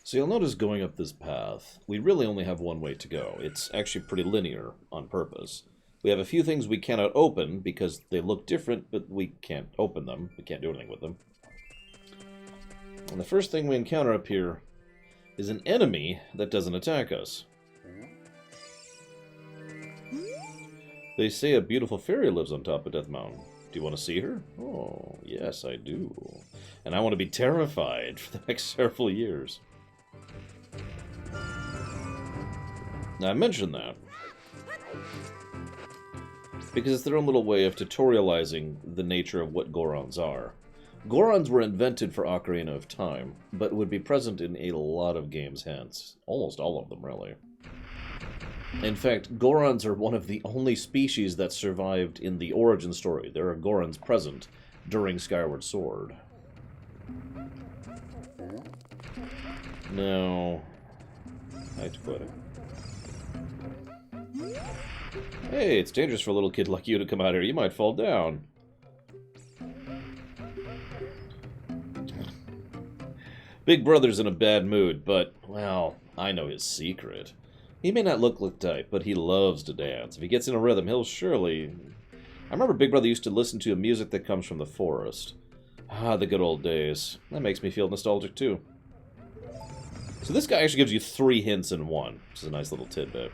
So you'll notice going up this path, we really only have one way to go. It's actually pretty linear on purpose. We have a few things we cannot open because they look different, but we can't open them. We can't do anything with them. And the first thing we encounter up here is an enemy that doesn't attack us. They say a beautiful fairy lives on top of Death Mountain. Do you want to see her? Oh, yes, I do. And I want to be terrified for the next several years. Now, I mentioned that because it's their own little way of tutorializing the nature of what Gorons are. Gorons were invented for Ocarina of Time, but would be present in a lot of games hence. Almost all of them, really. In fact, Gorons are one of the only species that survived in the origin story. There are Gorons present during Skyward Sword. No. I hate to put it. Hey, it's dangerous for a little kid like you to come out here. You might fall down. Big Brother's in a bad mood, but, well, I know his secret. He may not look the type, but he loves to dance. If he gets in a rhythm, he'll surely... I remember Big Brother used to listen to music that comes from the forest. Ah, the good old days. That makes me feel nostalgic, too. So this guy actually gives you 3 hints in one, which is a nice little tidbit.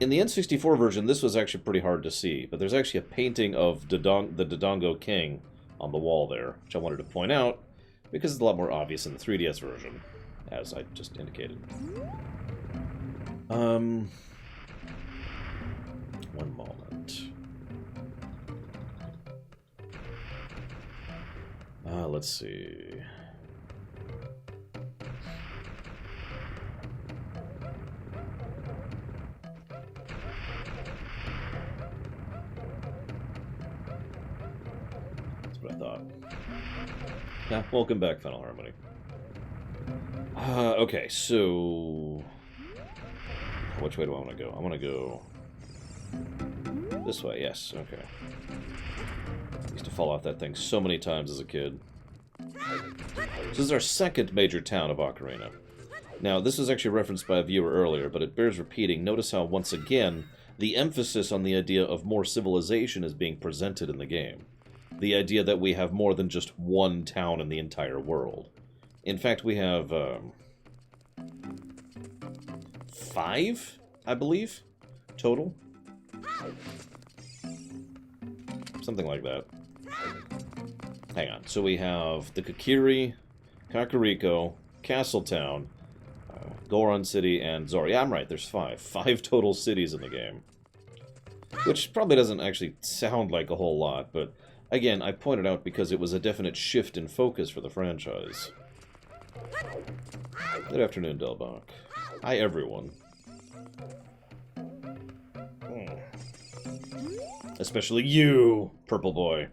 In the N64 version, this was actually pretty hard to see, but there's actually a painting of the Dodongo King on the wall there, which I wanted to point out, because it's a lot more obvious in the 3DS version, as I just indicated. One moment. Let's see. That's what I thought. Yeah, welcome back, Final Harmony. Okay, so... which way do I want to go? I want to go... this way, yes, okay. I used to fall off that thing so many times as a kid. So this is our second major town of Ocarina. Now, this was actually referenced by a viewer earlier, but it bears repeating. Notice how, once again, the emphasis on the idea of more civilization is being presented in the game. The idea that we have more than just one town in the entire world. In fact, we have 5, I believe, total. Something like that. Hang on. So we have the Kokiri, Kakariko, Castletown, Goron City, and Zora. Yeah, I'm right. There's 5. 5 total cities in the game. Which probably doesn't actually sound like a whole lot, but again, I pointed out because it was a definite shift in focus for the franchise. Good afternoon, Delbach. Hi, everyone. Especially you, Purple Boy.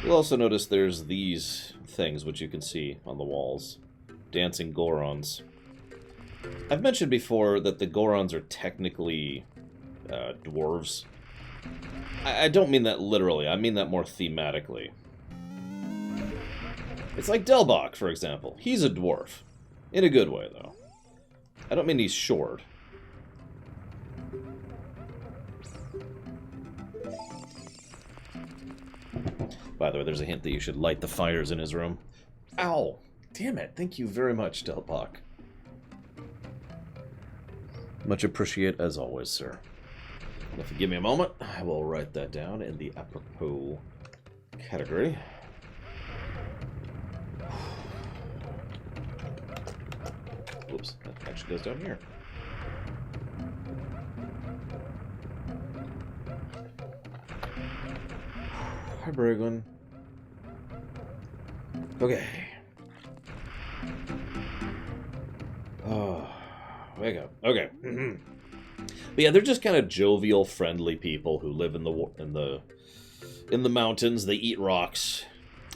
You'll also notice there's these things which you can see on the walls. Dancing Gorons. I've mentioned before that the Gorons are technically dwarves. I don't mean that literally, I mean that more thematically. It's like Delbach, for example. He's a dwarf. In a good way, though. I don't mean he's short. By the way, there's a hint that you should light the fires in his room. Ow! Damn it, thank you very much, Delbach. Much appreciate as always, sir. And if you give me a moment, I will write that down in the apropos category. Whoops, that actually goes down here. Hi, Braglin. Okay. Oh, wake up. Okay. But yeah, they're just kind of jovial, friendly people who live in the mountains. They eat rocks.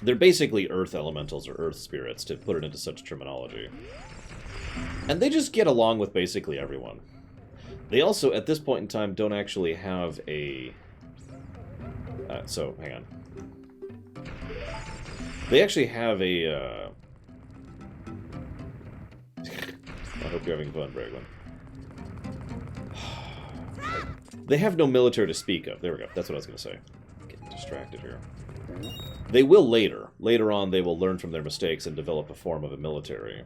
They're basically earth elementals or earth spirits, to put it into such terminology. And they just get along with basically everyone. They also, at this point in time, don't actually have a... so, hang on. They actually have a... I hope you're having fun, Bragwin. They have no military to speak of. There we go. That's what I was going to say. Getting distracted here. They will later. Later on, they will learn from their mistakes and develop a form of a military.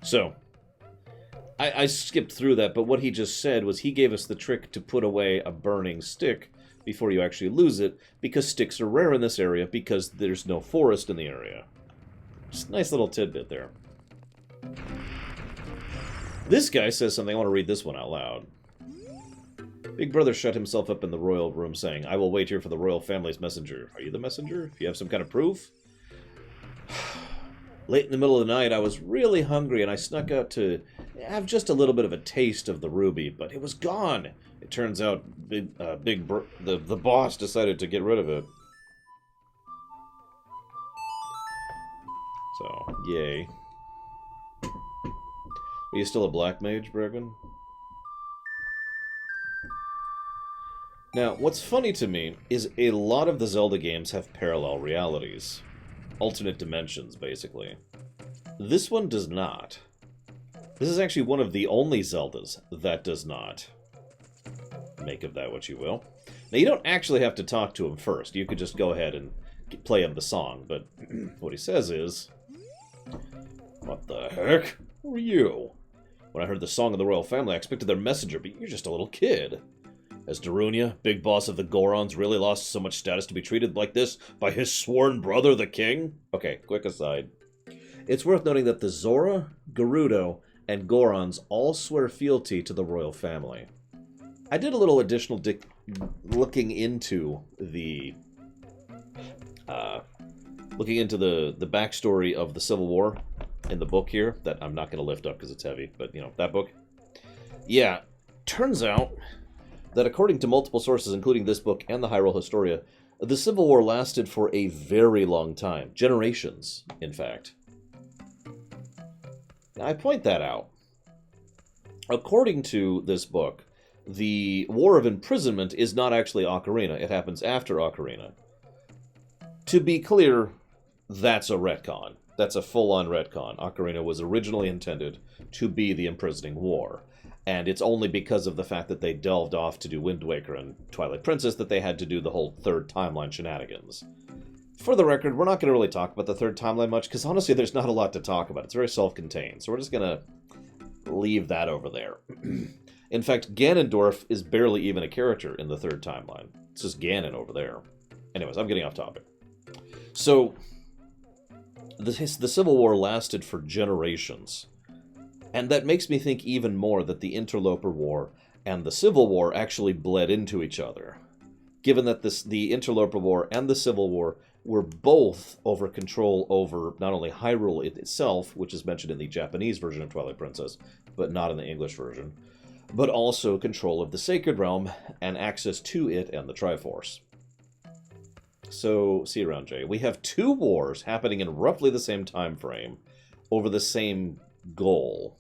So, I skipped through that, but what he just said was he gave us the trick to put away a burning stick before you actually lose it, because sticks are rare in this area because there's no forest in the area. Just a nice little tidbit there. This guy says something. I want to read this one out loud. Big Brother shut himself up in the royal room saying, "I will wait here for the royal family's messenger." Are you the messenger? Do you have some kind of proof? Late in the middle of the night, I was really hungry, and I snuck out to have just a little bit of a taste of the ruby, but it was gone. It turns out the boss decided to get rid of it. So, yay. Are you still a black mage, Bergen? Now, what's funny to me is a lot of the Zelda games have parallel realities. Alternate dimensions, basically. This one does not. This is actually one of the only Zeldas that does not. Make of that what you will. Now, you don't actually have to talk to him first. You could just go ahead and play him the song, but what he says is... What the heck? Who are you? When I heard the song of the royal family, I expected their messenger, but you're just a little kid. Has Darunia, big boss of the Gorons, really lost so much status to be treated like this by his sworn brother, the king? Okay, quick aside. It's worth noting that the Zora, Gerudo, and Gorons all swear fealty to the royal family. I did a little additional looking into the backstory of the Civil War in the book here, that I'm not going to lift up because it's heavy, but, you know, that book. Yeah, turns out that according to multiple sources, including this book and the Hyrule Historia, the Civil War lasted for a very long time. Generations, in fact. Now, I point that out. According to this book, the War of Imprisonment is not actually Ocarina. It happens after Ocarina. To be clear, that's a retcon. That's a full-on retcon. Ocarina was originally intended to be the imprisoning war. And it's only because of the fact that they delved off to do Wind Waker and Twilight Princess that they had to do the whole third timeline shenanigans. For the record, we're not going to really talk about the third timeline much, because honestly, there's not a lot to talk about. It's very self-contained, so we're just going to leave that over there. In fact, Ganondorf is barely even a character in the third timeline. It's just Ganon over there. Anyways, I'm getting off topic. So, the Civil War lasted for generations. And that makes me think even more that the Interloper War and the Civil War actually bled into each other. Given that the Interloper War and the Civil War were both over control over not only Hyrule itself, which is mentioned in the Japanese version of Twilight Princess, but not in the English version, but also control of the Sacred Realm and access to it and the Triforce. So, see you around, Jay. We have two wars happening in roughly the same time frame over the same goal.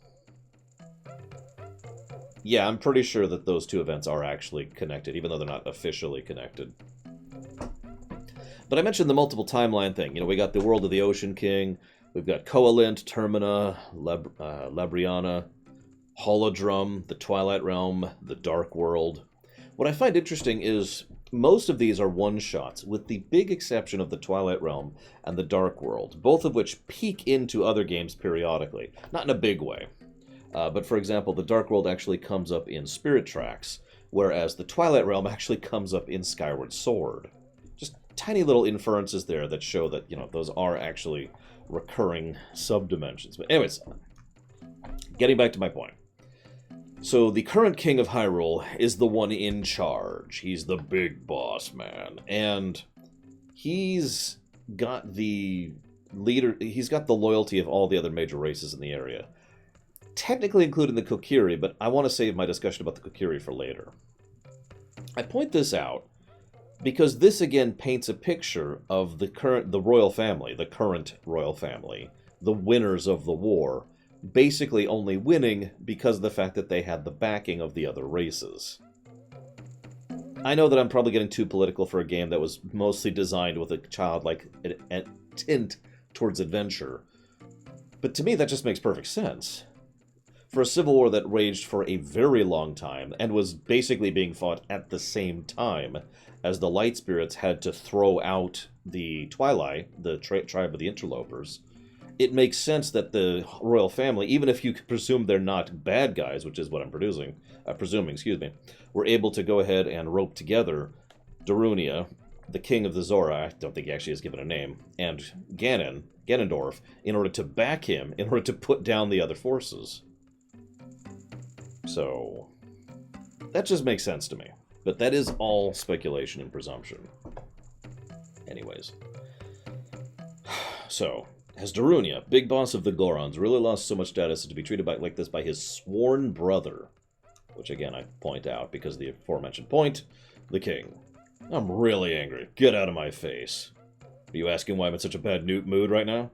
Yeah, I'm pretty sure that those two events are actually connected, even though they're not officially connected. But I mentioned the multiple timeline thing. You know, we got the World of the Ocean King, we've got Koholint, Termina, Labriana, Holodrum, the Twilight Realm, the Dark World. What I find interesting is most of these are one-shots, with the big exception of the Twilight Realm and the Dark World, both of which peek into other games periodically. Not in a big way. But for example, the Dark World actually comes up in Spirit Tracks, whereas the Twilight Realm actually comes up in Skyward Sword. Just tiny little inferences there that show that, you know, those are actually recurring subdimensions. But anyways, getting back to my point. So the current king of Hyrule is the one in charge. He's the big boss man. And he's got the loyalty of all the other major races in the area. Technically including the Kokiri, but I want to save my discussion about the Kokiri for later. I point this out Because this again paints a picture of the current royal family, the current royal family, the winners of the war, basically only winning because of the fact that they had the backing of the other races. I know that I'm probably getting too political for a game that was mostly designed with a childlike tint towards adventure, but to me that just makes perfect sense. For a civil war that raged for a very long time and was basically being fought at the same time as the Light Spirits had to throw out the Twilight, the tribe of the interlopers, it makes sense that the royal family, even if you could presume they're not bad guys, which is what I'm presuming, were able to go ahead and rope together Darunia, the king of the Zora, I don't think he actually is given a name, and Ganondorf, in order to back him, in order to put down the other forces. So, that just makes sense to me. But that is all speculation and presumption. Anyways. So, has Darunia, big boss of the Gorons, really lost so much status as to be treated like this by his sworn brother? Which, again, I point out because of the aforementioned point, the king. I'm really angry. Get out of my face. Are you asking why I'm in such a bad mood right now?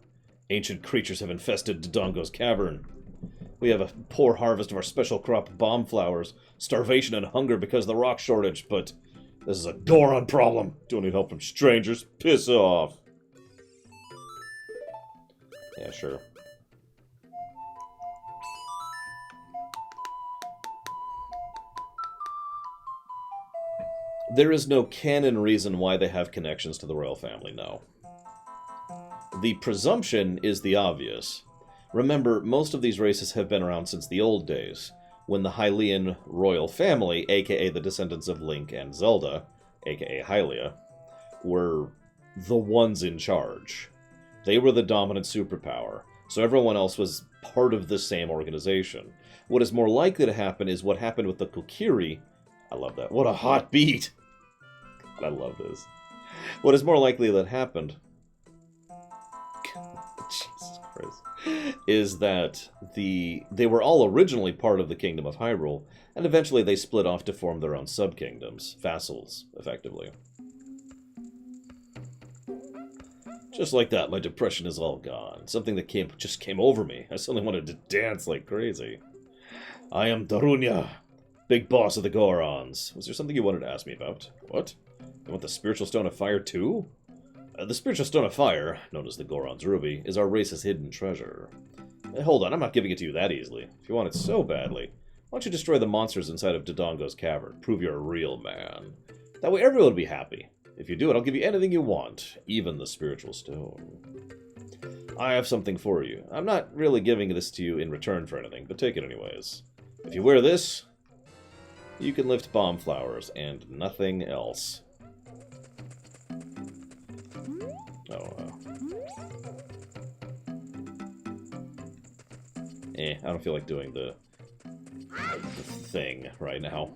Ancient creatures have infested Dodongo's Cavern. We have a poor harvest of our special crop bomb flowers, starvation and hunger because of the rock shortage, but this is a Goron problem. Don't need help from strangers. Piss off. Yeah, sure. There is no canon reason why they have connections to the royal family, no. The presumption is the obvious. Remember, most of these races have been around since the old days, when the Hylian royal family, aka the descendants of Link and Zelda, aka Hylia, were the ones in charge. They were the dominant superpower, so everyone else was part of the same organization. What is more likely to happen is what happened with the Kokiri. I love that. What a hot beat! I love this. What is more likely that happened Jesus Christ, is that they were all originally part of the Kingdom of Hyrule, and eventually they split off to form their own sub-kingdoms, vassals, effectively. Just like that, my depression is all gone. Something that just came over me. I suddenly wanted to dance like crazy. I am Darunia, big boss of the Gorons. Was there something you wanted to ask me about? What? You want the Spiritual Stone of Fire too? The Spiritual Stone of Fire, known as the Goron's Ruby, is our race's hidden treasure. Hold on, I'm not giving it to you that easily. If you want it so badly, why don't you destroy the monsters inside of Dodongo's Cavern? Prove you're a real man. That way everyone will be happy. If you do it, I'll give you anything you want, even the Spiritual Stone. I have something for you. I'm not really giving this to you in return for anything, but take it anyways. If you wear this, you can lift bomb flowers and nothing else. I don't feel like doing the thing right now.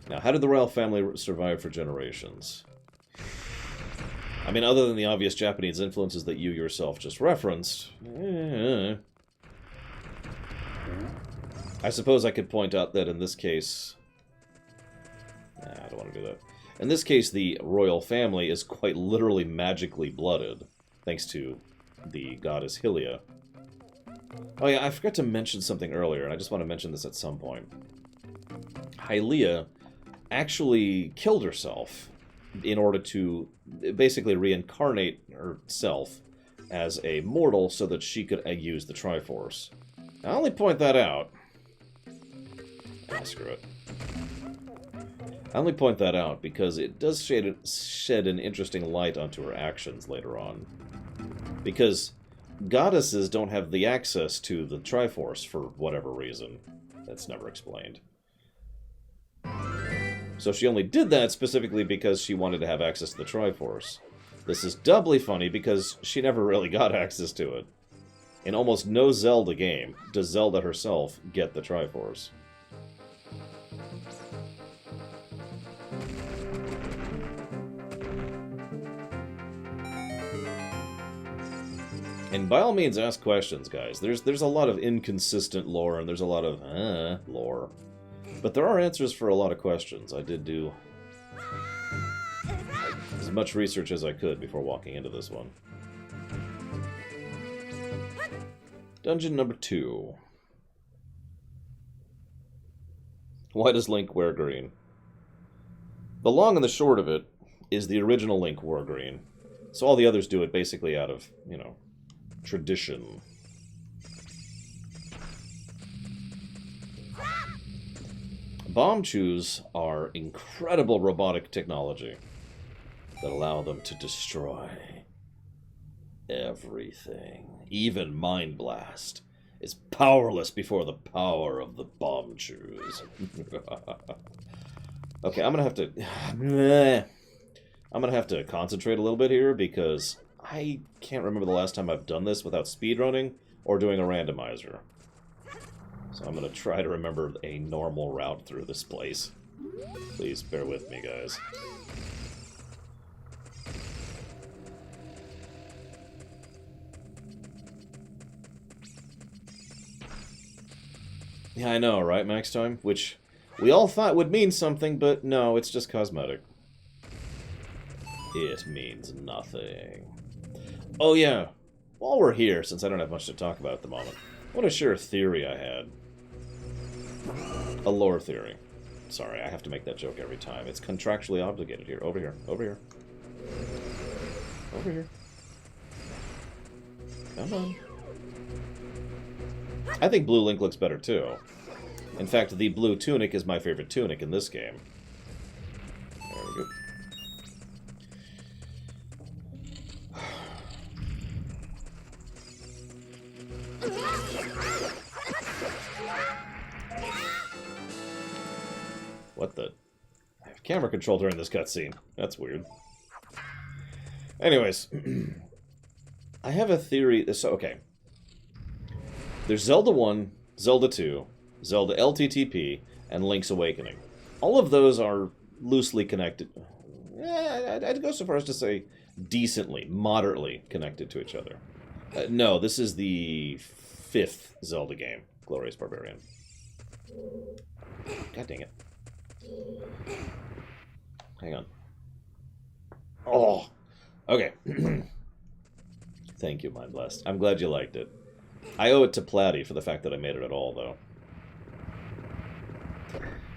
Now, how did the royal family survive for generations? I mean, other than the obvious Japanese influences that you yourself just referenced, I suppose I could point out that in this case... I don't want to do that. In this case, the royal family is quite literally magically blooded, thanks to the goddess Hylia. Oh yeah, I forgot to mention something earlier, and I just want to mention this at some point. Hylia actually killed herself in order to basically reincarnate herself as a mortal so that she could use the Triforce. I only point that out. Screw it. I only point that out because it does shed an interesting light onto her actions later on. Because goddesses don't have the access to the Triforce for whatever reason. That's never explained. So she only did that specifically because she wanted to have access to the Triforce. This is doubly funny because she never really got access to it. In almost no Zelda game does Zelda herself get the Triforce. And by all means, ask questions, guys. There's a lot of inconsistent lore, and there's a lot of lore. But there are answers for a lot of questions. I did do as much research as I could before walking into this one. Dungeon number 2. Why does Link wear green? The long and the short of it is the original Link wore green. So all the others do it basically out of, you know, tradition. Bomb chews are incredible robotic technology that allow them to destroy everything. Even Mind Blast is powerless before the power of the bomb chews. Okay, I'm gonna have to concentrate a little bit here because I can't remember the last time I've done this without speedrunning or doing a randomizer. So I'm gonna try to remember a normal route through this place. Please bear with me, guys. Yeah, I know, right, Max Time? Which we all thought would mean something, but no, it's just cosmetic. It means nothing. Oh yeah, while we're here, since I don't have much to talk about at the moment, I want to share a theory I had. A lore theory. Sorry, I have to make that joke every time. It's contractually obligated here. Over here. Over here. Over here. Come on. I think Blue Link looks better, too. In fact, the blue tunic is my favorite tunic in this game. There we go. What the? I have camera control during this cutscene. That's weird. Anyways. I have a theory. So, okay. There's Zelda 1, Zelda 2, Zelda LTTP, and Link's Awakening. All of those are loosely connected. I'd go so far as to say decently, moderately connected to each other. No, this is the 5th Zelda game, Glorious Barbarian. God dang it. Hang on. Oh! Okay. Thank you, Mind Blast. I'm glad you liked it. I owe it to Platy for the fact that I made it at all, though.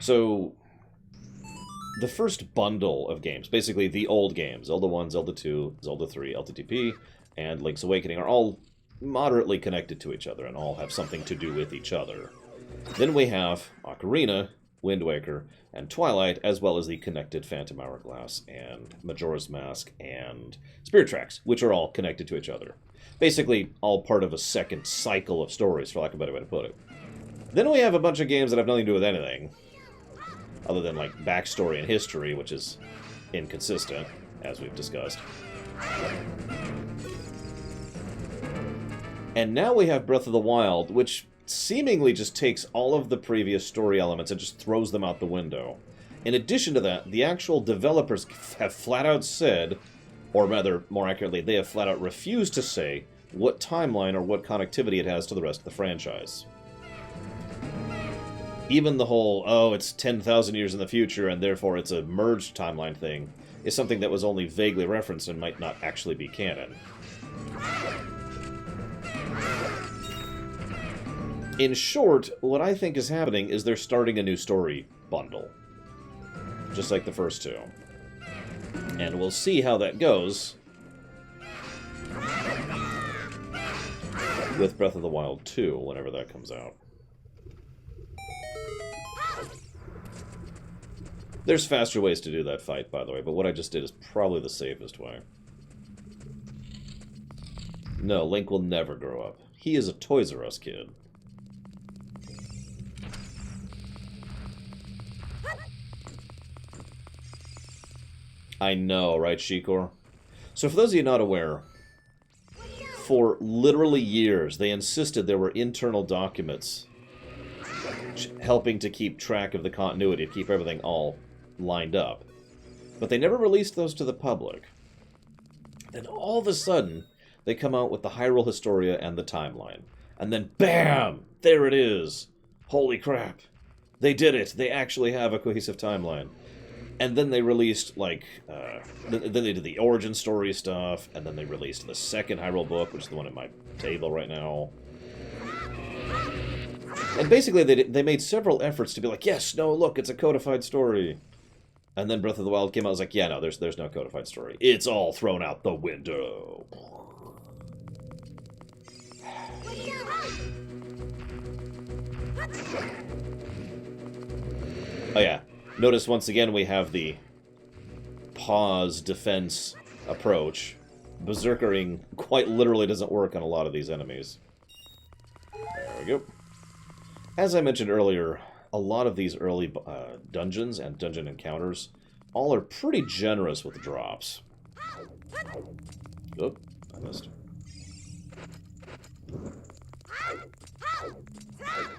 So, the first bundle of games, basically the old games, Zelda 1, Zelda 2, Zelda 3, LTTP, and Link's Awakening, are all moderately connected to each other and all have something to do with each other. Then we have Ocarina, Wind Waker, and Twilight, as well as the connected Phantom Hourglass and Majora's Mask and Spirit Tracks, which are all connected to each other. Basically, all part of a second cycle of stories, for lack of a better way to put it. Then we have a bunch of games that have nothing to do with anything, other than, like, backstory and history, which is inconsistent, as we've discussed. And now we have Breath of the Wild, which seemingly just takes all of the previous story elements and just throws them out the window. In addition to that, the actual developers have flat out said, or rather, more accurately, they have flat out refused to say what timeline or what connectivity it has to the rest of the franchise. Even the whole, oh, it's 10,000 years in the future and therefore it's a merged timeline thing, is something that was only vaguely referenced and might not actually be canon. In short, what I think is happening is they're starting a new story bundle. Just like the first two. And we'll see how that goes with Breath of the Wild 2, whenever that comes out. There's faster ways to do that fight, by the way, but what I just did is probably the safest way. No, Link will never grow up. He is a Toys R Us kid. I know, right, Shikor? So for those of you not aware, for literally years, they insisted there were internal documents helping to keep track of the continuity, to keep everything all lined up. But they never released those to the public. Then all of a sudden, they come out with the Hyrule Historia and the timeline. And then, BAM! There it is! Holy crap! They did it! They actually have a cohesive timeline. And then they released, like, then they did the origin story stuff, and then they released the second Hyrule book, which is the one at my table right now. And basically, they made several efforts to be like, yes, no, look, it's a codified story. And then Breath of the Wild came out, I was like, yeah, no, there's no codified story. It's all thrown out the window. Oh yeah, notice once again we have the pause defense approach. Berserkering quite literally doesn't work on a lot of these enemies. There we go. As I mentioned earlier, a lot of these early dungeons and dungeon encounters all are pretty generous with drops. Oop, I missed.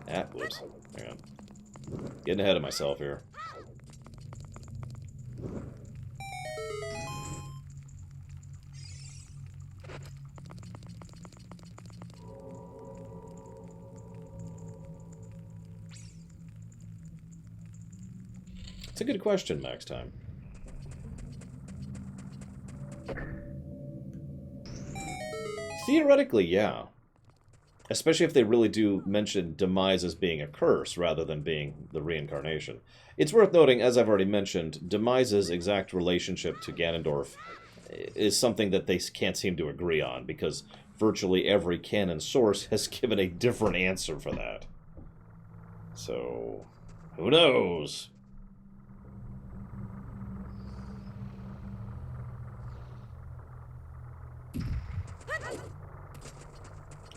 Ah, whoops. Hang on. Getting ahead of myself here. It's a good question, Max Time. Theoretically, yeah. Especially if they really do mention Demise as being a curse rather than being the reincarnation. It's worth noting, as I've already mentioned, Demise's exact relationship to Ganondorf is something that they can't seem to agree on, because virtually every canon source has given a different answer for that. So, who knows?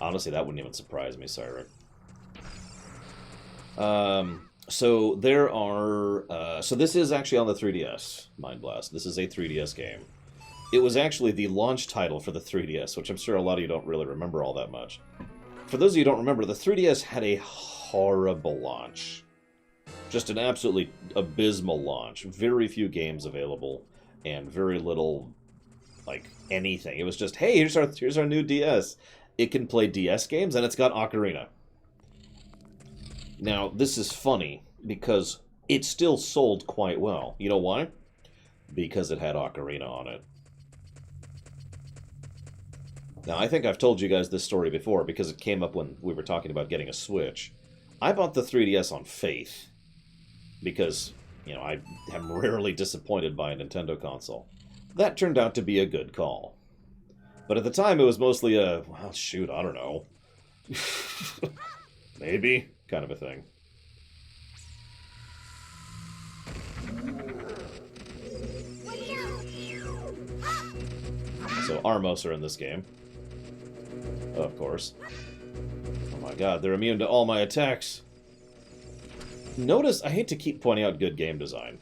Honestly, that wouldn't even surprise me, Sariah. So there are... so this is actually on the 3DS, Mind Blast. This is a 3DS game. It was actually the launch title for the 3DS, which I'm sure a lot of you don't really remember all that much. For those of you who don't remember, the 3DS had a horrible launch. Just an absolutely abysmal launch. Very few games available, and very little, like, anything. It was just, hey, here's our new DS. It can play DS games, and it's got Ocarina. Now, this is funny, because it still sold quite well. You know why? Because it had Ocarina on it. Now, I think I've told you guys this story before, because it came up when we were talking about getting a Switch. I bought the 3DS on faith, because, you know, I am rarely disappointed by a Nintendo console. That turned out to be a good call. But at the time, it was mostly a, well, shoot, I don't know. Maybe, kind of a thing. So, Armos are in this game. Of course. Oh my god, they're immune to all my attacks. Notice, I hate to keep pointing out good game design.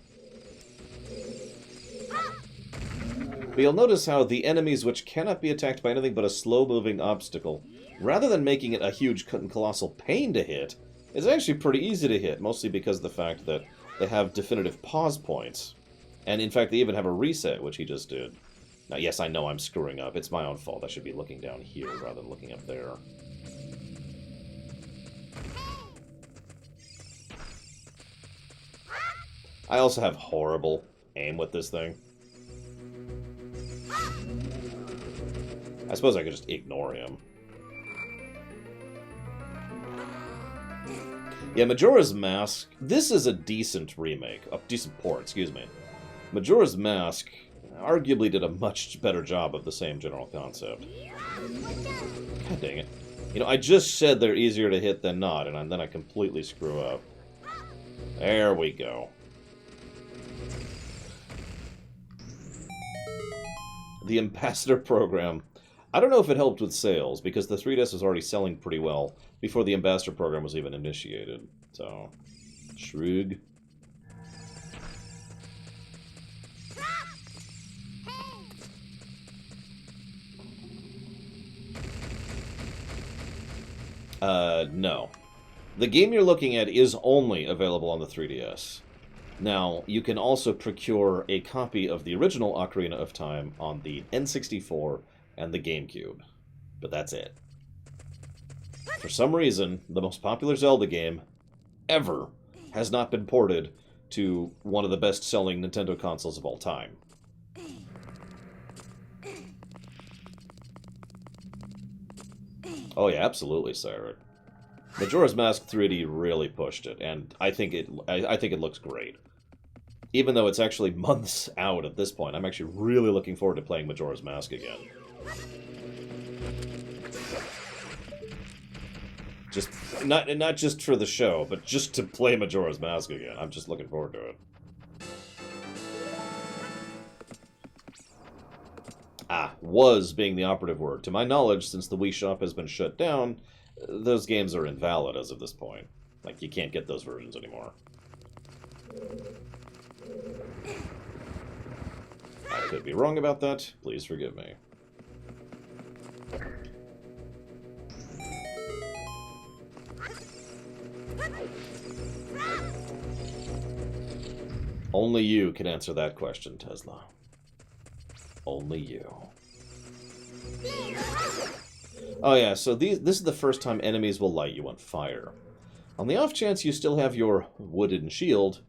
But you'll notice how the enemies which cannot be attacked by anything but a slow-moving obstacle, rather than making it a huge and colossal pain to hit, is actually pretty easy to hit, mostly because of the fact that they have definitive pause points. And in fact, they even have a reset, which he just did. Now, yes, I know I'm screwing up. It's my own fault. I should be looking down here rather than looking up there. I also have horrible aim with this thing. I suppose I could just ignore him. Yeah, Majora's Mask, this is a decent remake. A decent port, excuse me. Majora's Mask arguably did a much better job of the same general concept. God dang it. You know, I just said they're easier to hit than not, and then I completely screw up. There we go. The Ambassador Program. I don't know if it helped with sales, because the 3DS was already selling pretty well before the Ambassador Program was even initiated. So, shrug. No. The game you're looking at is only available on the 3DS. Now, you can also procure a copy of the original Ocarina of Time on the N64 and the GameCube. But that's it. For some reason, the most popular Zelda game ever has not been ported to one of the best-selling Nintendo consoles of all time. Oh yeah, absolutely, Sariah. Majora's Mask 3D really pushed it, and I think it looks great. Even though it's actually months out at this point, I'm actually really looking forward to playing Majora's Mask again. Just not just for the show, but just to play Majora's Mask again. I'm just looking forward to it. Was being the operative word. To my knowledge, since the Wii Shop has been shut down, those games are invalid as of this point. Like, you can't get those versions anymore. I could be wrong about that. Please forgive me. Only you can answer that question, Tesla. Only you. Oh yeah, so this is the first time enemies will light you on fire. On the off chance you still have your wooden shield,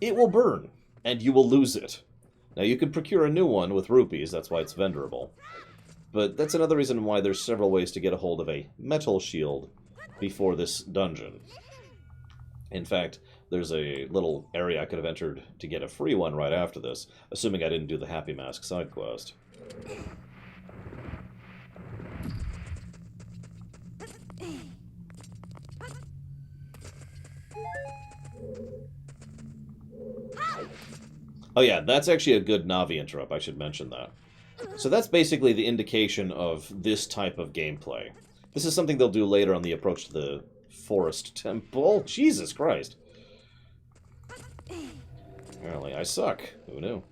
it will burn, and you will lose it. Now you can procure a new one with rupees, that's why it's vendorable. But that's another reason why there's several ways to get a hold of a metal shield before this dungeon. In fact, there's a little area I could have entered to get a free one right after this, assuming I didn't do the Happy Mask side quest. Oh yeah, that's actually a good Navi interrupt, I should mention that. So that's basically the indication of this type of gameplay. This is something they'll do later on the approach to the Forest Temple. Jesus Christ. Apparently I suck. Who knew?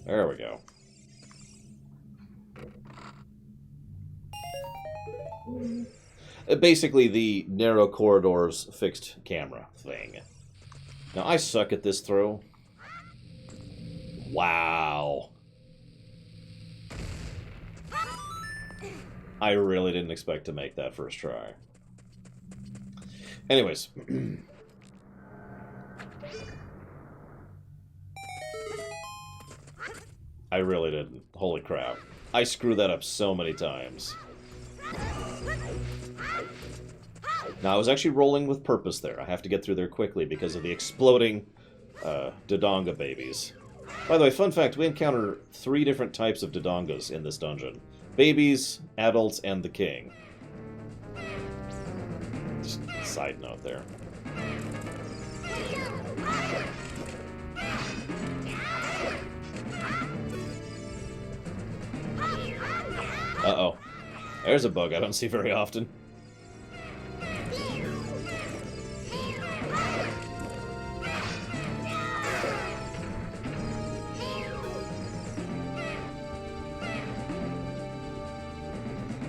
There we go. Basically the narrow corridors fixed camera thing. Now I suck at this throw. Wow. I really didn't expect to make that first try. Anyways. I really didn't. Holy crap. I screwed that up so many times. Now, I was actually rolling with purpose there. I have to get through there quickly because of the exploding Dodongo babies. By the way, fun fact, we encounter 3 different types of Dodongos in this dungeon. Babies, adults, and the king. Just a side note there. Uh-oh. There's a bug I don't see very often.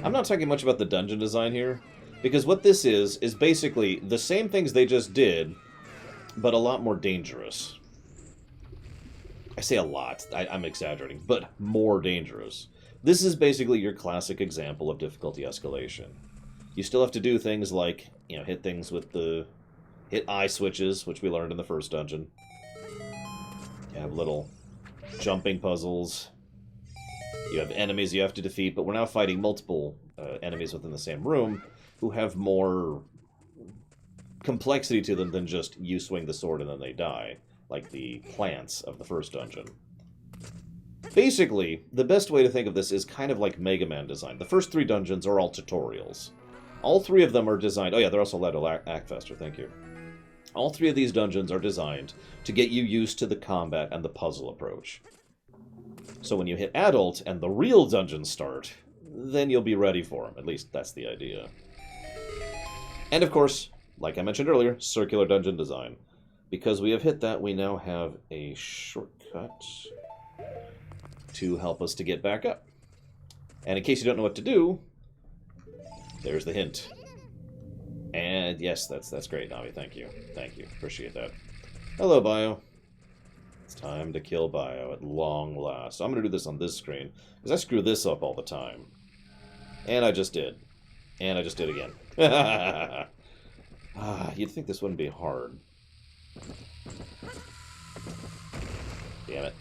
I'm not talking much about the dungeon design here, because what this is basically the same things they just did, but a lot more dangerous. I say a lot, I'm exaggerating, but more dangerous. This is basically your classic example of difficulty escalation. You still have to do things like, you know, hit things with the... hit eye switches, which we learned in the first dungeon. You have little jumping puzzles. You have enemies you have to defeat, but we're now fighting multiple enemies within the same room who have more complexity to them than just you swing the sword and then they die, like the plants of the first dungeon. Basically, the best way to think of this is kind of like Mega Man design. The first 3 dungeons are all tutorials. All 3 of them are designed... Oh yeah, they're also allowed to act faster, thank you. All 3 of these dungeons are designed to get you used to the combat and the puzzle approach. So when you hit adult and the real dungeons start, then you'll be ready for them. At least that's the idea. And of course, like I mentioned earlier, circular dungeon design. Because we have hit that, we now have a shortcut to help us to get back up. And in case you don't know what to do, there's the hint. And yes, that's great, Navi. Thank you. Thank you. Appreciate that. Hello, Bio. It's time to kill Bio at long last. So I'm going to do this on this screen, because I screw this up all the time. And I just did. And I just did again. You'd think this wouldn't be hard. Damn it.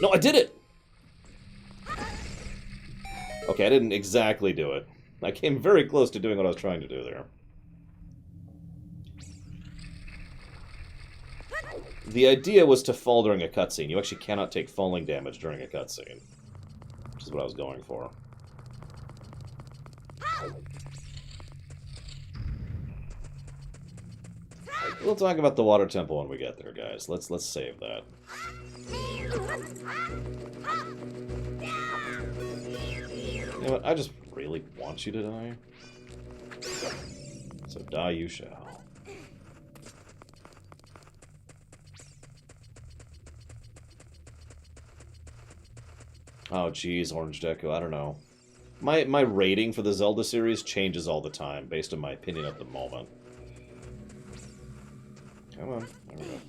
No, I did it! Okay, I didn't exactly do it. I came very close to doing what I was trying to do there. The idea was to fall during a cutscene. You actually cannot take falling damage during a cutscene. Which is what I was going for. We'll talk about the water temple when we get there, guys. Let's save that. You know what? I just really want you to die. So die you shall. Oh, geez, Orange Deku, I don't know. My rating for the Zelda series changes all the time, based on my opinion at the moment. Come on, there we go.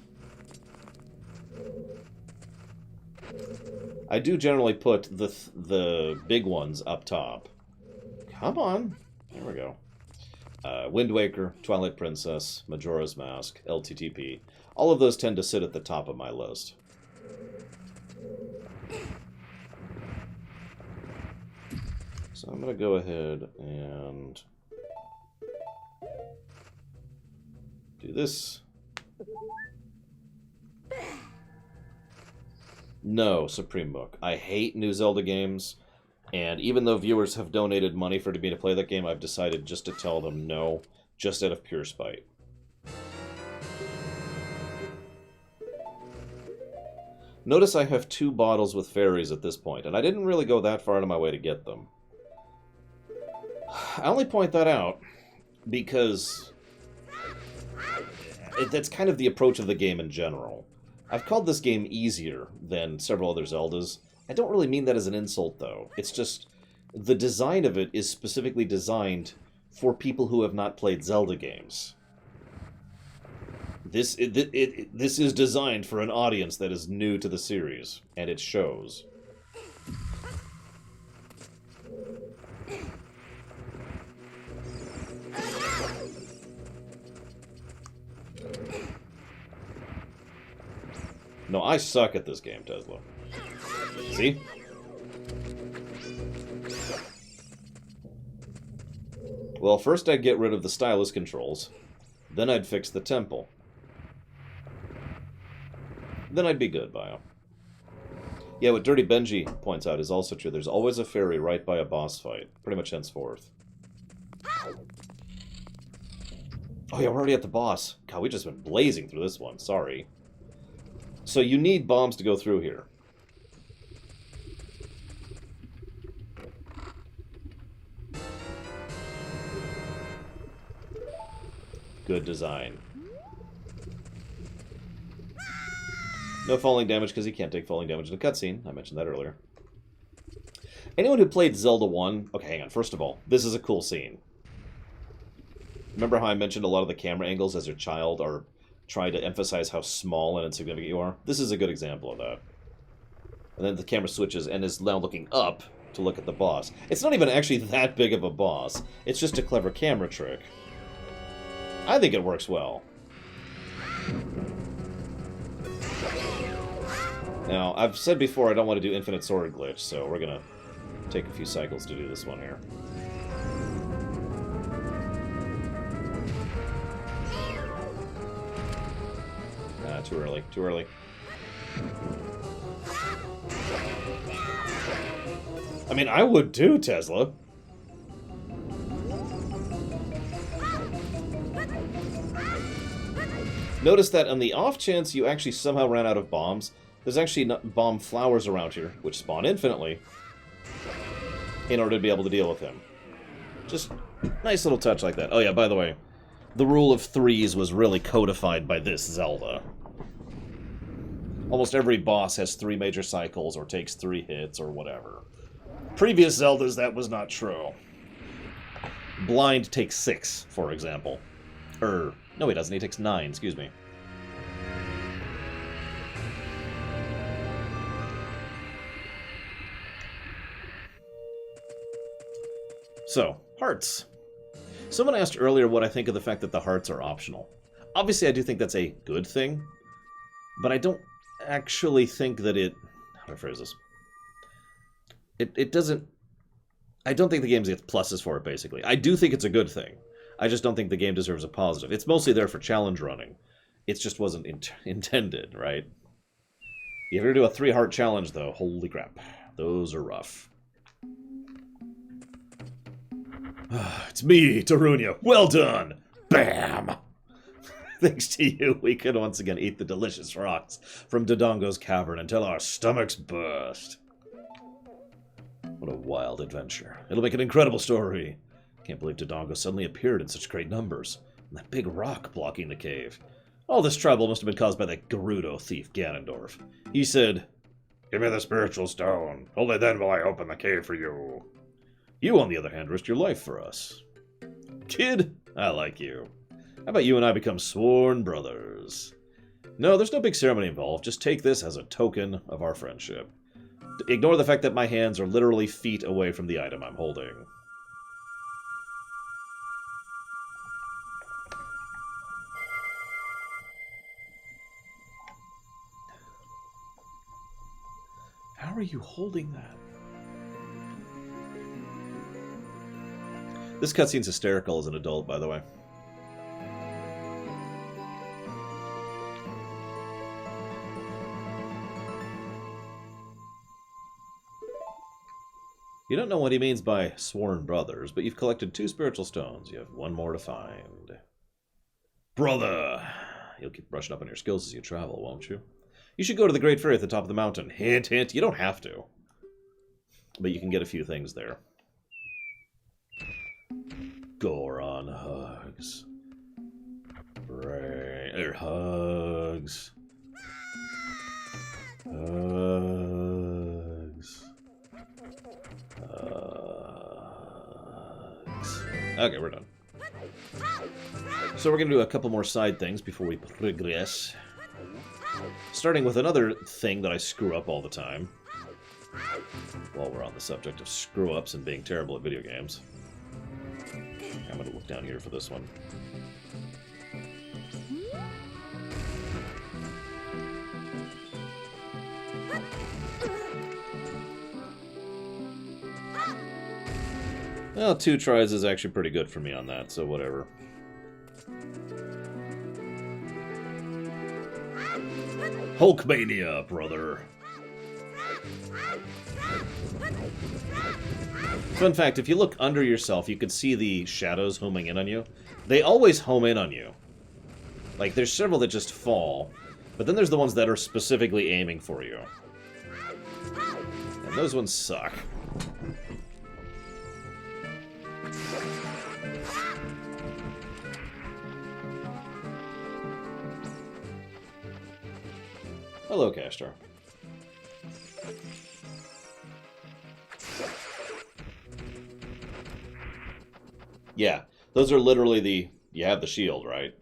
I do generally put the big ones up top. Come on, there we go. Wind Waker, Twilight Princess, Majora's Mask, LTTP. All of those tend to sit at the top of my list. So I'm going to go ahead and do this. No, Supreme Book. I hate new Zelda games, and even though viewers have donated money for me to play that game, I've decided just to tell them no, just out of pure spite. Notice I have 2 bottles with fairies at this point, and I didn't really go that far out of my way to get them. I only point that out because that's kind of the approach of the game in general. I've called this game easier than several other Zeldas. I don't really mean that as an insult, though. It's just the design of it is specifically designed for people who have not played Zelda games. This is designed for an audience that is new to the series, and it shows. No, I suck at this game, Tesla. See? Well, first I'd get rid of the stylus controls. Then I'd fix the temple. Then I'd be good, Bio. Yeah, what Dirty Benji points out is also true. There's always a fairy right by a boss fight. Pretty much henceforth. Oh yeah, we're already at the boss. God, we've just been blazing through this one. Sorry. So you need bombs to go through here. Good design. No falling damage because he can't take falling damage in a cutscene. I mentioned that earlier. Anyone who played Zelda 1... Okay, hang on. First of all, this is a cool scene. Remember how I mentioned a lot of the camera angles as your child are trying to emphasize how small and insignificant you are? This is a good example of that. And then the camera switches and is now looking up to look at the boss. It's not even actually that big of a boss. It's just a clever camera trick. I think it works well. Now, I've said before I don't want to do infinite sword glitch, so we're going to take a few cycles to do this one here. Too early. Too early. I mean, I would too, Tesla. Notice that on the off chance you actually somehow ran out of bombs, there's actually bomb flowers around here, which spawn infinitely, in order to be able to deal with him. Just nice little touch like that. Oh yeah, by the way, the rule of threes was really codified by this Zelda. Almost every boss has 3 major cycles, or takes 3 hits, or whatever. Previous Zeldas, that was not true. Blind takes 6, for example. No he doesn't, he takes 9, excuse me. So, hearts. Someone asked earlier what I think of the fact that the hearts are optional. Obviously, I do think that's a good thing, but I don't... actually think that it... How do I phrase this? It doesn't... I don't think the game gets pluses for it, basically. I do think it's a good thing. I just don't think the game deserves a positive. It's mostly there for challenge running. It just wasn't intended, right? If you're going to do a 3-heart challenge, though, holy crap. Those are rough. It's me, Darunia. Well done! Bam! Thanks to you, we can once again eat the delicious rocks from Dodongo's Cavern until our stomachs burst. What a wild adventure. It'll make an incredible story. Can't believe Dodongo suddenly appeared in such great numbers. And that big rock blocking the cave. All this trouble must have been caused by that Gerudo thief, Ganondorf. He said, "Give me the spiritual stone. Only then will I open the cave for you." You, on the other hand, risked your life for us. Kid, I like you. How about you and I become sworn brothers? No, there's no big ceremony involved. Just take this as a token of our friendship. Ignore the fact that my hands are literally feet away from the item I'm holding. How are you holding that? This cutscene's hysterical as an adult, by the way. You don't know what he means by sworn brothers, but you've collected 2 spiritual stones. You have 1 more to find. Brother! You'll keep brushing up on your skills as you travel, won't you? You should go to the Great Fairy at the top of the mountain. Hint, hint. You don't have to. But you can get a few things there. Goron hugs. Hugs. Hugs. Okay, we're done. So we're going to do a couple more side things before we progress. Starting with another thing that I screw up all the time. While we're on the subject of screw-ups and being terrible at video games. I'm going to look down here for this one. Well, 2 tries is actually pretty good for me on that, so whatever. Hulkmania, brother. Fun fact, if you look under yourself, you can see the shadows homing in on you. They always home in on you. Like, there's several that just fall, but then there's the ones that are specifically aiming for you. And those ones suck. Hello, Castor. Yeah, those are literally the... You have the shield, right?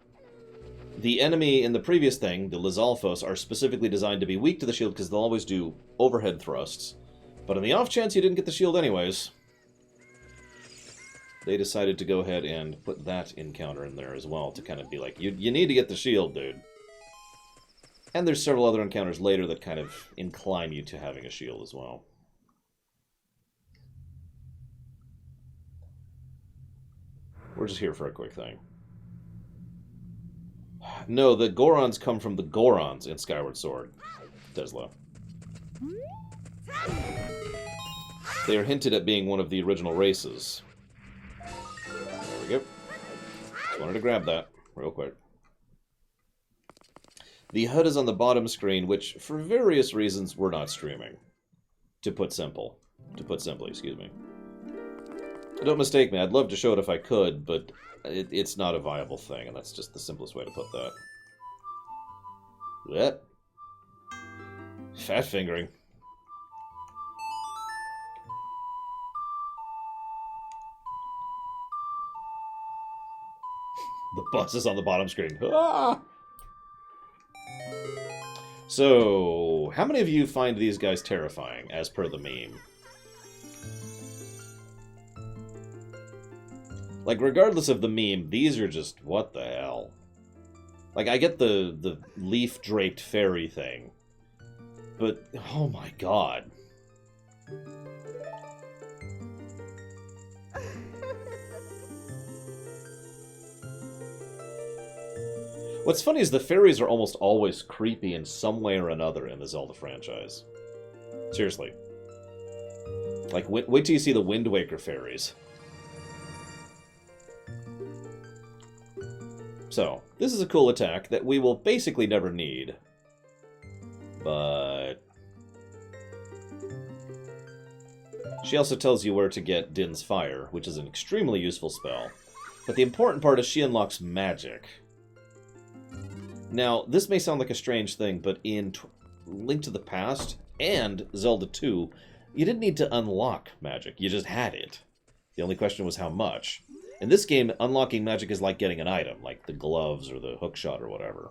The enemy in the previous thing, the Lizalfos, are specifically designed to be weak to the shield because they'll always do overhead thrusts. But on the off chance you didn't get the shield anyways, they decided to go ahead and put that encounter in there as well to kind of be like, you need to get the shield, dude. And there's several other encounters later that kind of incline you to having a shield as well. We're just here for a quick thing. No, the Gorons come from the Gorons in Skyward Sword, Tesla. They are hinted at being one of the original races. There we go. Just wanted to grab that real quick. The HUD is on the bottom screen, which, for various reasons, we're not streaming. To put simply, excuse me. Don't mistake me, I'd love to show it if I could, but it's not a viable thing, and that's just the simplest way to put that. What? Fat fingering. The boss is on the bottom screen. Ah! So, how many of you find these guys terrifying, as per the meme? Like, regardless of the meme, these are just, what the hell? Like, I get the leaf-draped fairy thing, but oh my god. What's funny is the fairies are almost always creepy in some way or another in the Zelda franchise. Seriously. Like, wait till you see the Wind Waker fairies. So, this is a cool attack that we will basically never need. But... she also tells you where to get Din's Fire, which is an extremely useful spell. But the important part is she unlocks magic. Now, this may sound like a strange thing, but in Link to the Past and Zelda 2, you didn't need to unlock magic. You just had it. The only question was how much. In this game, unlocking magic is like getting an item, like the gloves or the hookshot or whatever.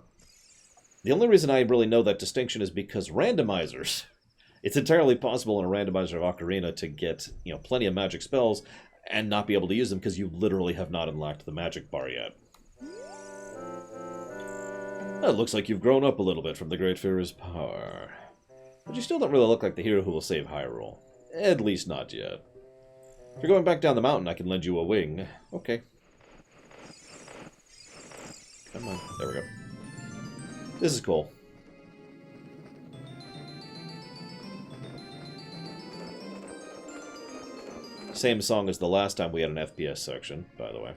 The only reason I really know that distinction is because randomizers. It's entirely possible in a randomizer of Ocarina to get, plenty of magic spells and not be able to use them because you literally have not unlocked the magic bar yet. It looks like you've grown up a little bit from the Great Fairy's power. But you still don't really look like the hero who will save Hyrule. At least not yet. If you're going back down the mountain, I can lend you a wing. Okay. Come on. There we go. This is cool. Same song as the last time we had an FPS section, by the way.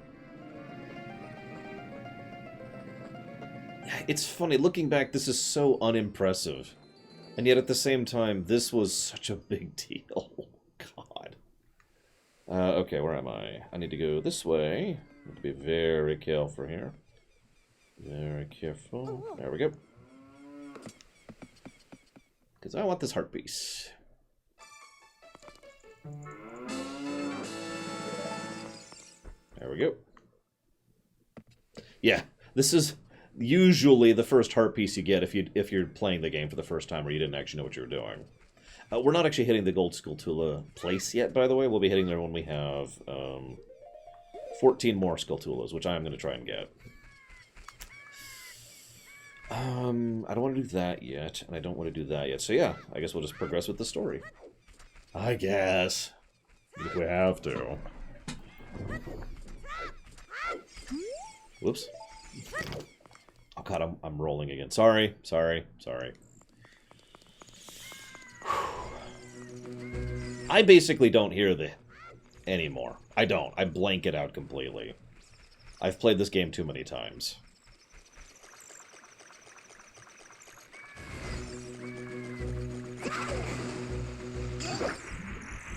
It's funny, looking back, this is so unimpressive. And yet at the same time, this was such a big deal. God. Okay, where am I? I need to go this way. I need to be very careful here. Very careful. There we go. Because I want this heart piece. There we go. Yeah, this is usually the first heart piece you get if you're playing the game for the first time or you didn't actually know what you were doing. We're not actually hitting the Gold Skulltula place yet, by the way. We'll be hitting there when we have 14 more Skulltulas, which I'm going to try and get. I don't want to do that yet, and I don't want to do that yet. So yeah, I guess we'll just progress with the story. I guess. If we have to. Whoops. Oh god, I'm rolling again. Sorry. I basically don't hear the anymore. I don't. I blank it out completely. I've played this game too many times.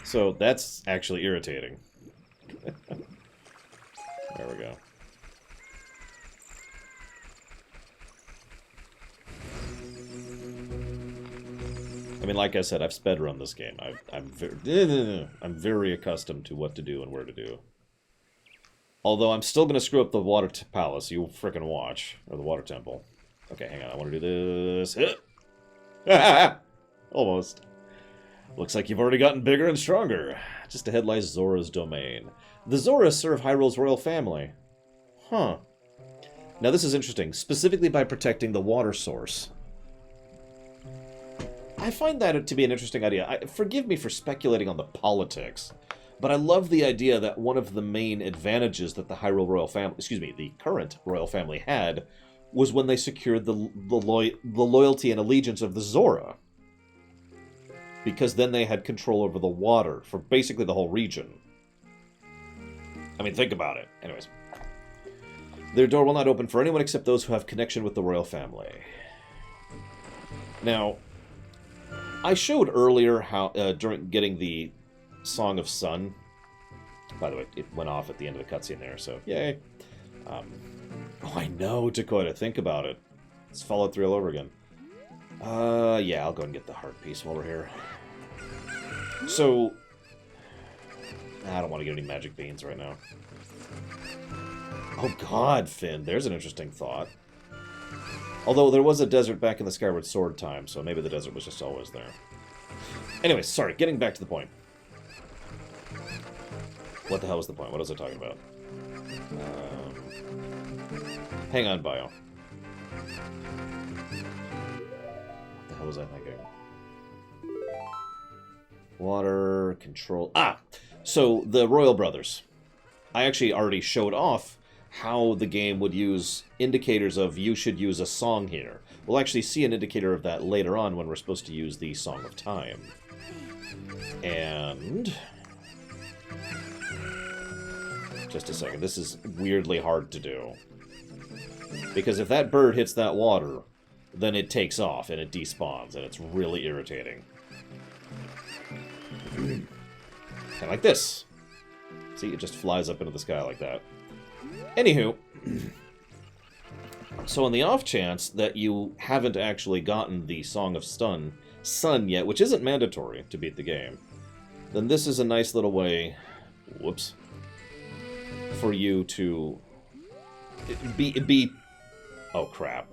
So that's actually irritating. There we go. I mean, like I said, I've sped-run this game. I'm very accustomed to what to do and where to do. Although I'm still going to screw up the water palace. You frickin' watch. Or the water temple. Okay, hang on. I want to do this. Almost. Looks like you've already gotten bigger and stronger. Just ahead lies Zora's domain. The Zoras serve Hyrule's royal family. Huh. Now this is interesting. Specifically by protecting the water source. I find that to be an interesting idea. Forgive me for speculating on the politics, but I love the idea that one of the main advantages that the Hyrule royal family, the current royal family had, was when they secured the loyalty and allegiance of the Zora. Because then they had control over the water for basically the whole region. I mean, think about it. Anyways. Their door will not open for anyone except those who have connection with the royal family. Now, I showed earlier how, during getting the Song of Sun, by the way, it went off at the end of the cutscene there, so yay. Oh, I know, Dakota, think about it. Let's follow through all over again. Yeah, I'll go and get the heart piece while we're here. So, I don't want to get any magic beans right now. Oh god, Finn, there's an interesting thought. Although there was a desert back in the Skyward Sword time, so maybe the desert was just always there. Anyways, sorry, getting back to the point. What the hell was the point? What was I talking about? Hang on, Bio. What the hell was I thinking? Water, control... Ah! So, the Royal Brothers. I actually already showed off how the game would use indicators of you should use a song here. We'll actually see an indicator of that later on when we're supposed to use the Song of Time. And... just a second, this is weirdly hard to do. Because if that bird hits that water, then it takes off and it despawns, and it's really irritating. Kind of like this. See, it just flies up into the sky like that. Anywho, so on the off chance that you haven't actually gotten the Song of Sun yet, which isn't mandatory to beat the game, then this is a nice little way, whoops, for you to be oh crap.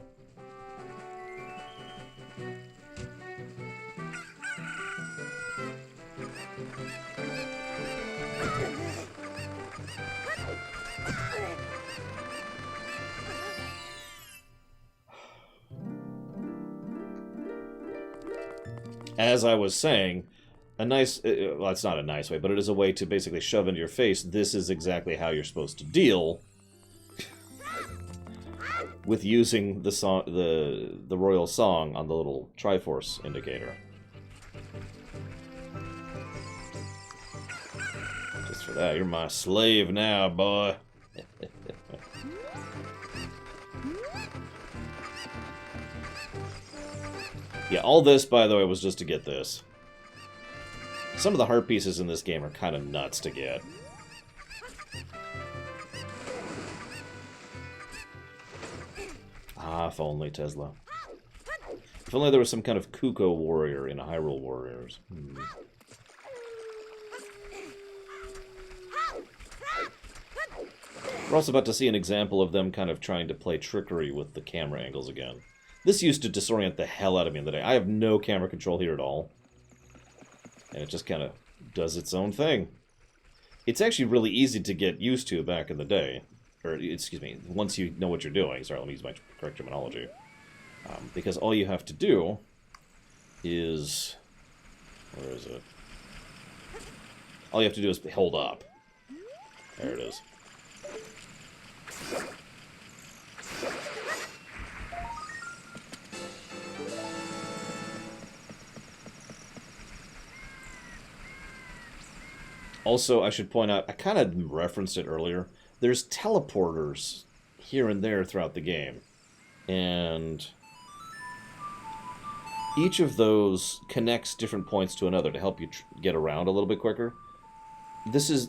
As I was saying, a nice... well, it's not a nice way, but it is a way to basically shove into your face, this is exactly how you're supposed to deal with using the song, the royal song on the little Triforce indicator. Just for that, you're my slave now, boy. Yeah, all this, by the way, was just to get this. Some of the heart pieces in this game are kind of nuts to get. Ah, if only, Tesla. If only there was some kind of Kuko warrior in Hyrule Warriors. We're also about to see an example of them kind of trying to play trickery with the camera angles again. This used to disorient the hell out of me in the day. I have no camera control here at all. And it just kind of does its own thing. It's actually really easy to get used to back in the day. Or, excuse me, once you know what you're doing. Sorry, let me use my correct terminology. Because all you have to do is... where is it? All you have to do is hold up. There it is. Also, I should point out, I kind of referenced it earlier, there's teleporters here and there throughout the game. And each of those connects different points to another to help you get around a little bit quicker.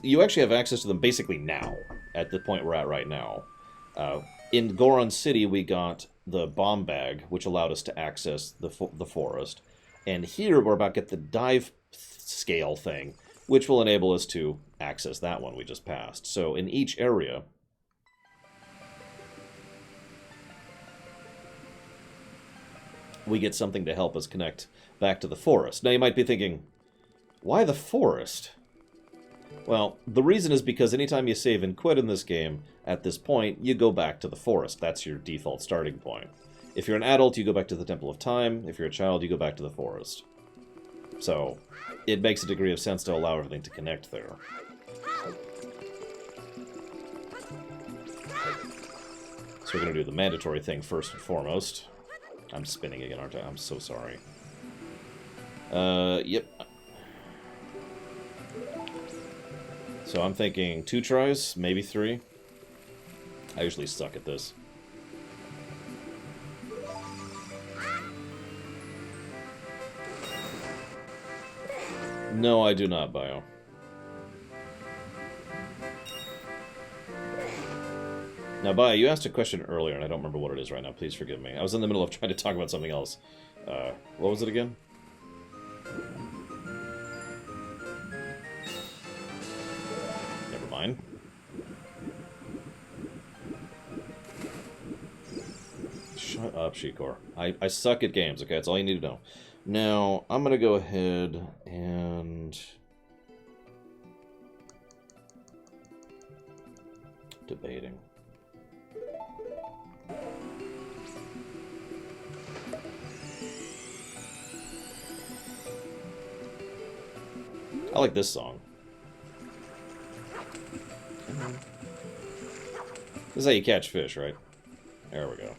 You actually have access to them basically now, at the point we're at right now. In Goron City, we got the bomb bag, which allowed us to access the forest. And here, we're about to get the dive scale thing, which will enable us to access that one we just passed. So in each area, we get something to help us connect back to the forest. Now you might be thinking, why the forest? Well, the reason is because anytime you save and quit in this game, at this point, you go back to the forest. That's your default starting point. If you're an adult, you go back to the Temple of Time. If you're a child, you go back to the forest. So it makes a degree of sense to allow everything to connect there. So we're going to do the mandatory thing first and foremost. I'm spinning again, aren't I? I'm so sorry. Yep. So I'm thinking 2 tries, maybe 3. I usually suck at this. No, I do not, Bio. Now, Bio, you asked a question earlier, and I don't remember what it is right now. Please forgive me. I was in the middle of trying to talk about something else. What was it again? Never mind. Shut up, Shikor. I suck at games, okay? That's all you need to know. Now, I'm going to go ahead and... debating. I like this song. This is how you catch fish, right? There we go.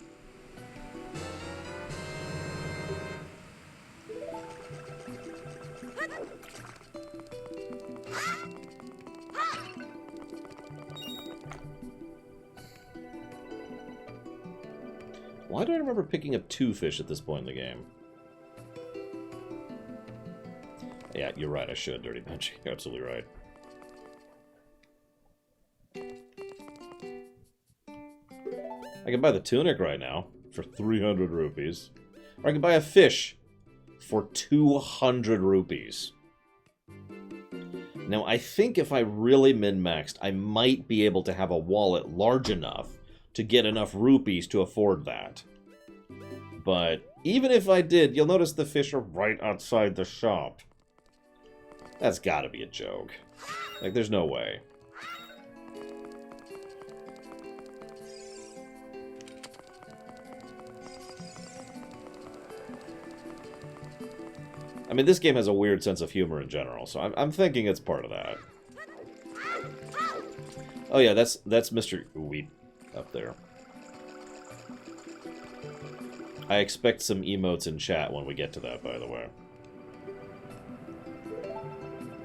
Why do I remember picking up 2 fish at this point in the game? Yeah, you're right, I should, Dirty Benji. You're absolutely right. I can buy the tunic right now for 300 rupees. Or I can buy a fish for 200 rupees. Now, I think if I really min-maxed, I might be able to have a wallet large enough to get enough rupees to afford that. But even if I did, you'll notice the fish are right outside the shop. That's gotta be a joke. Like, there's no way. I mean, this game has a weird sense of humor in general, so I'm thinking it's part of that. Oh yeah, that's Mr. Weep up there. I expect some emotes in chat when we get to that, by the way.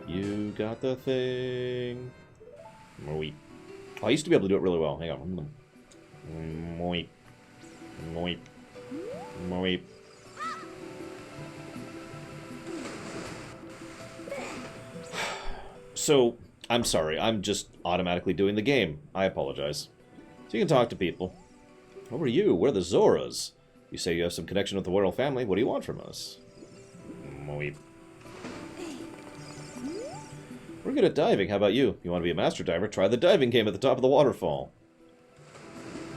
You got the thing. Weep. Oh, I used to be able to do it really well. Hang on. Weep. Weep. Weep. So, I'm sorry, I'm just automatically doing the game. I apologize. So you can talk to people. Who are you? We're the Zoras. You say you have some connection with the royal family. What do you want from us? Weep. We're good at diving. How about you? You want to be a master diver? Try the diving game at the top of the waterfall.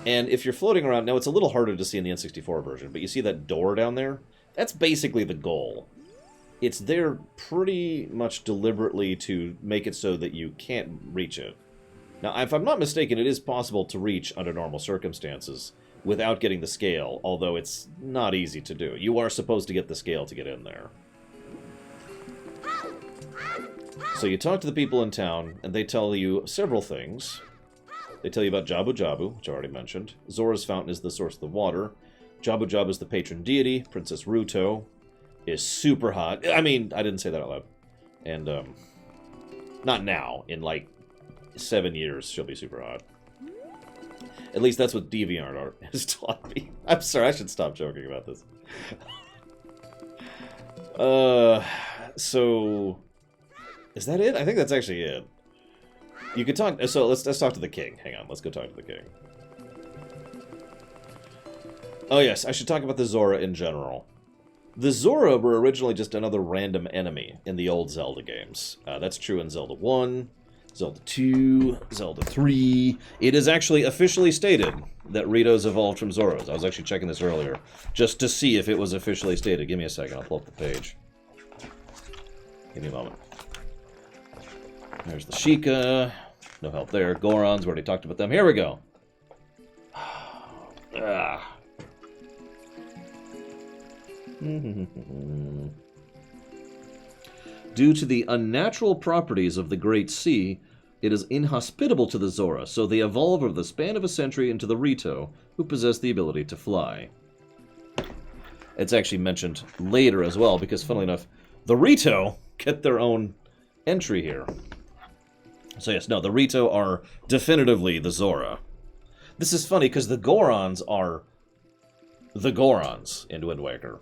And if you're floating around... Now, it's a little harder to see in the N64 version, but you see that door down there? That's basically the goal. It's there pretty much deliberately to make it so that you can't reach it. Now, if I'm not mistaken, it is possible to reach under normal circumstances without getting the scale, although it's not easy to do. You are supposed to get the scale to get in there. So you talk to the people in town, and they tell you several things. They tell you about Jabu-Jabu, which I already mentioned. Zora's fountain is the source of the water. Jabu-Jabu is the patron deity. Princess Ruto is super hot. I mean, I didn't say that out loud. And, not now. In, like, 7 years, she'll be super hot. At least that's what DeviantArt has taught me. I'm sorry, I should stop joking about this. So... Is that it? I think that's actually it. You could talk... So, let's talk to the king. Hang on, let's go talk to the king. Oh, yes, I should talk about the Zora in general. The Zora were originally just another random enemy in the old Zelda games. That's true in Zelda 1, Zelda 2, Zelda 3. It is actually officially stated that Ritos evolved from Zoras. I was actually checking this earlier, just to see if it was officially stated. Give me a second, I'll pull up the page. Give me a moment. There's the Sheikah. No help there. Gorons, we already talked about them. Here we go. Due to the unnatural properties of the Great Sea, it is inhospitable to the Zora, so they evolve over the span of a century into the Rito, who possess the ability to fly. It's actually mentioned later as well, because funnily enough, the Rito get their own entry here. So yes, no, the Rito are definitively the Zora. This is funny, because the Gorons are the Gorons in Wind Waker.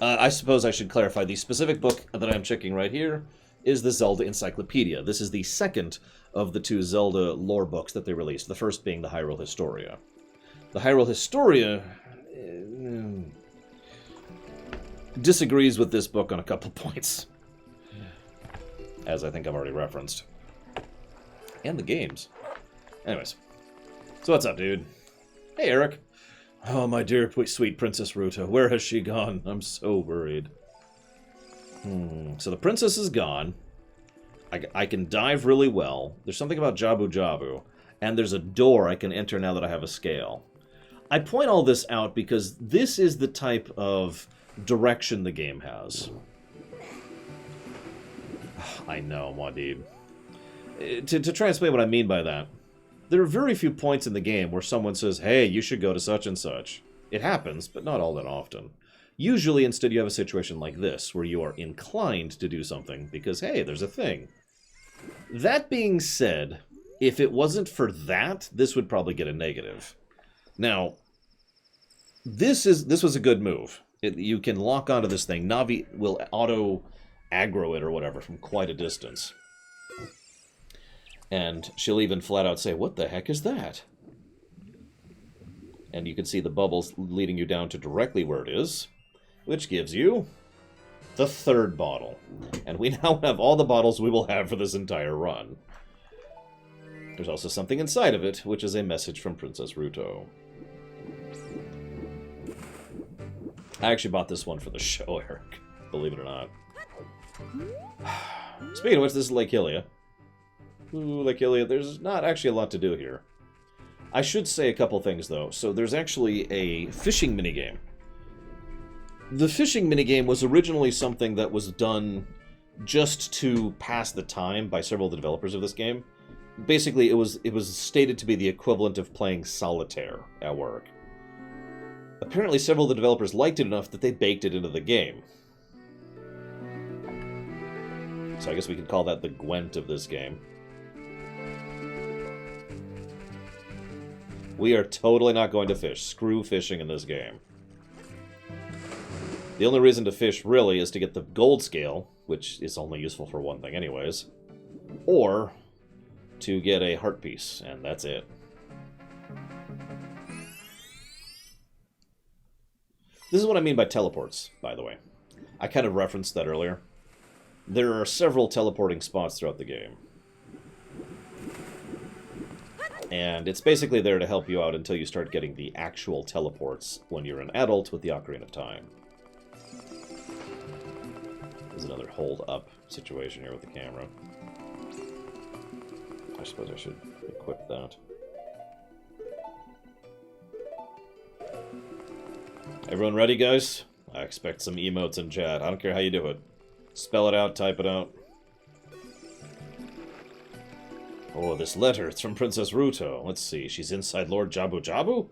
I suppose I should clarify, the specific book that I'm checking right here is the Zelda Encyclopedia. This is the second of the 2 Zelda lore books that they released, the first being the Hyrule Historia. The Hyrule Historia disagrees with this book on a couple points, as I think I've already referenced. And the games. Anyways. So what's up, dude? Hey, Eric. Oh, my dear sweet Princess Ruto. Where has she gone? I'm so worried. So the princess is gone. I can dive really well. There's something about Jabu-Jabu. And there's a door I can enter now that I have a scale. I point all this out because this is the type of direction the game has. I know, Wadib. To try and explain what I mean by that, there are very few points in the game where someone says, hey, you should go to such and such. It happens, but not all that often. Usually, instead, you have a situation like this, where you are inclined to do something because, hey, there's a thing. That being said, if it wasn't for that, this would probably get a negative. Now, this was a good move. You can lock onto this thing. Navi will auto-aggro it or whatever from quite a distance. And she'll even flat out say, what the heck is that? And you can see the bubbles leading you down to directly where it is, which gives you the third bottle. And we now have all the bottles we will have for this entire run. There's also something inside of it, which is a message from Princess Ruto. I actually bought this one for the show, Eric. Believe it or not. Speaking of which, this is Lake Hylia. Ooh, Lake Hylia. There's not actually a lot to do here. I should say a couple things, though. So there's actually a fishing minigame. The fishing minigame was originally something that was done just to pass the time by several of the developers of this game. Basically, it was stated to be the equivalent of playing solitaire at work. Apparently, several of the developers liked it enough that they baked it into the game. So I guess we could call that the Gwent of this game. We are totally not going to fish. Screw fishing in this game. The only reason to fish, really, is to get the gold scale, which is only useful for one thing anyways, or to get a heart piece, and that's it. This is what I mean by teleports, by the way. I kind of referenced that earlier. There are several teleporting spots throughout the game. And it's basically there to help you out until you start getting the actual teleports when you're an adult with the Ocarina of Time. There's another hold-up situation here with the camera. I suppose I should equip that. Everyone ready, guys? I expect some emotes in chat. I don't care how you do it. Spell it out, type it out. Oh, this letter. It's from Princess Ruto. Let's see. She's inside Lord Jabu-Jabu?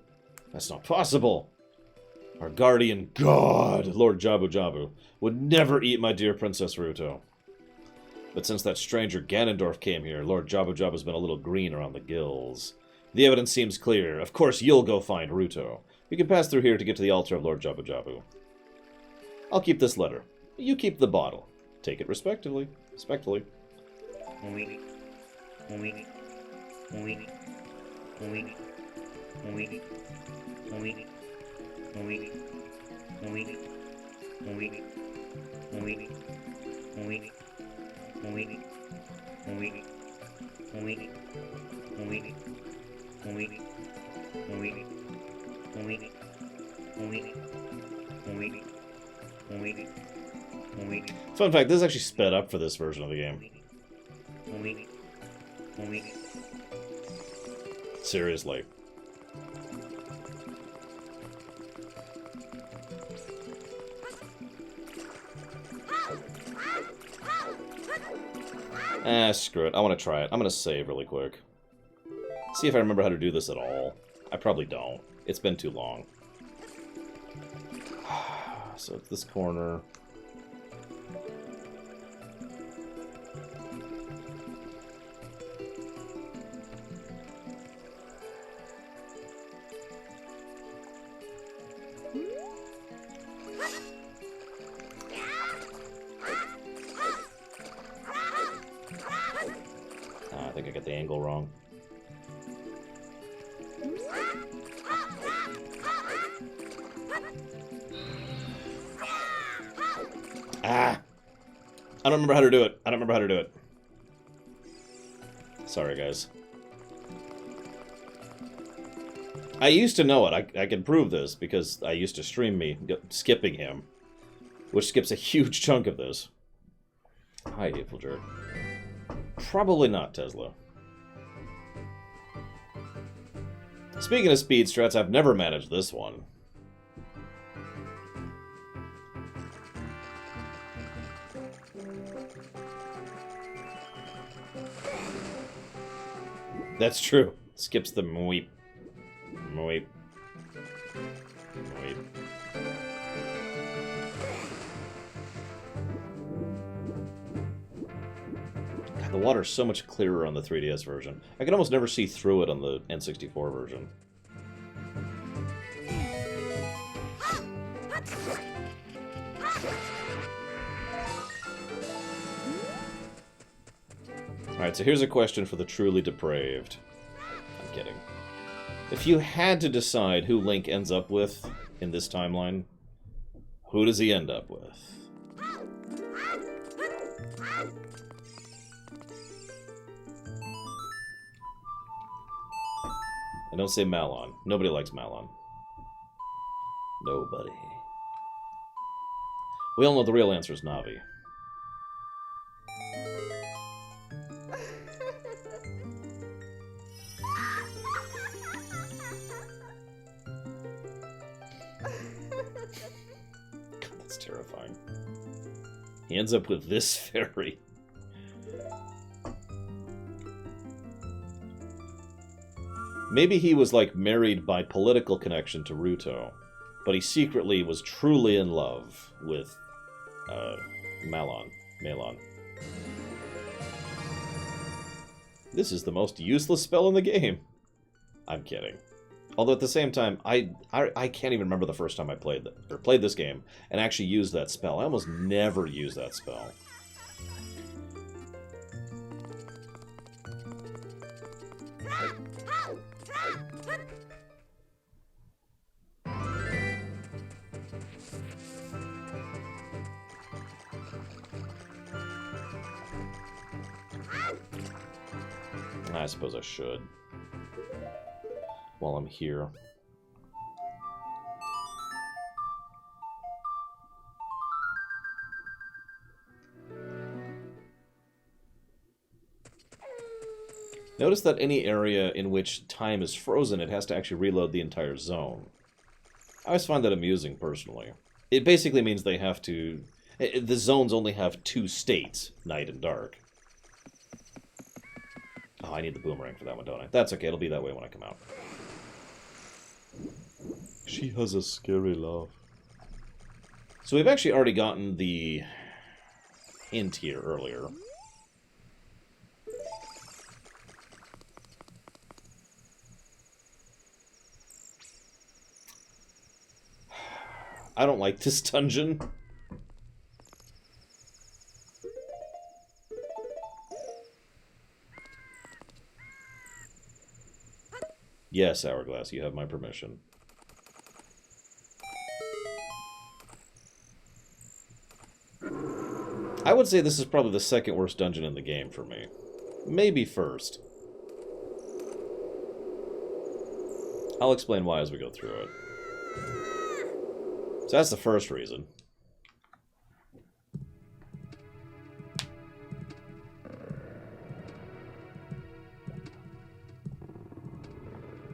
That's not possible. Our guardian god, Lord Jabu-Jabu, would never eat my dear Princess Ruto. But since that stranger Ganondorf came here, Lord Jabu-Jabu's been a little green around the gills. The evidence seems clear. Of course, you'll go find Ruto. You can pass through here to get to the altar of Lord Jabu-Jabu. I'll keep this letter. You keep the bottle. Take it respectively. Respectfully. Fun fact, this is actually sped up for this version of the game. Seriously. Screw it. I want to try it. I'm going to save really quick. See if I remember how to do this at all. I probably don't. It's been too long. So it's this corner. I think I got the angle wrong. I don't remember how to do it. I don't remember how to do it. Sorry, guys. I used to know it. I can prove this because I used to stream me skipping him, which skips a huge chunk of this. Hi, hateful jerk. Probably not Tesla. Speaking of speed strats, I've never managed this one. That's true. Skips the mweep. Mweep. Mweep. God, the water's so much clearer on the 3DS version. I can almost never see through it on the N64 version. Alright, so here's a question for the truly depraved. I'm kidding. If you had to decide who Link ends up with in this timeline, who does he end up with? And don't say Malon. Nobody likes Malon. Nobody. We all know the real answer is Navi. God, that's terrifying. He ends up with this fairy. Maybe he was, like, married by political connection to Ruto, but he secretly was truly in love with, Malon. This is the most useless spell in the game. I'm kidding. Although at the same time, I can't even remember the first time I played this game and actually used that spell. I almost never use that spell. I suppose I should. While I'm here. Notice that any area in which time is frozen, it has to actually reload the entire zone. I always find that amusing, personally. It basically means they have to... The zones only have two states, night and dark. Oh, I need the boomerang for that one, don't I? That's okay, it'll be that way when I come out. She has a scary laugh. So we've actually already gotten the hint here earlier. I don't like this dungeon. Yes, Hourglass, you have my permission. I would say this is probably the second worst dungeon in the game for me. Maybe first. I'll explain why as we go through it. So that's the first reason.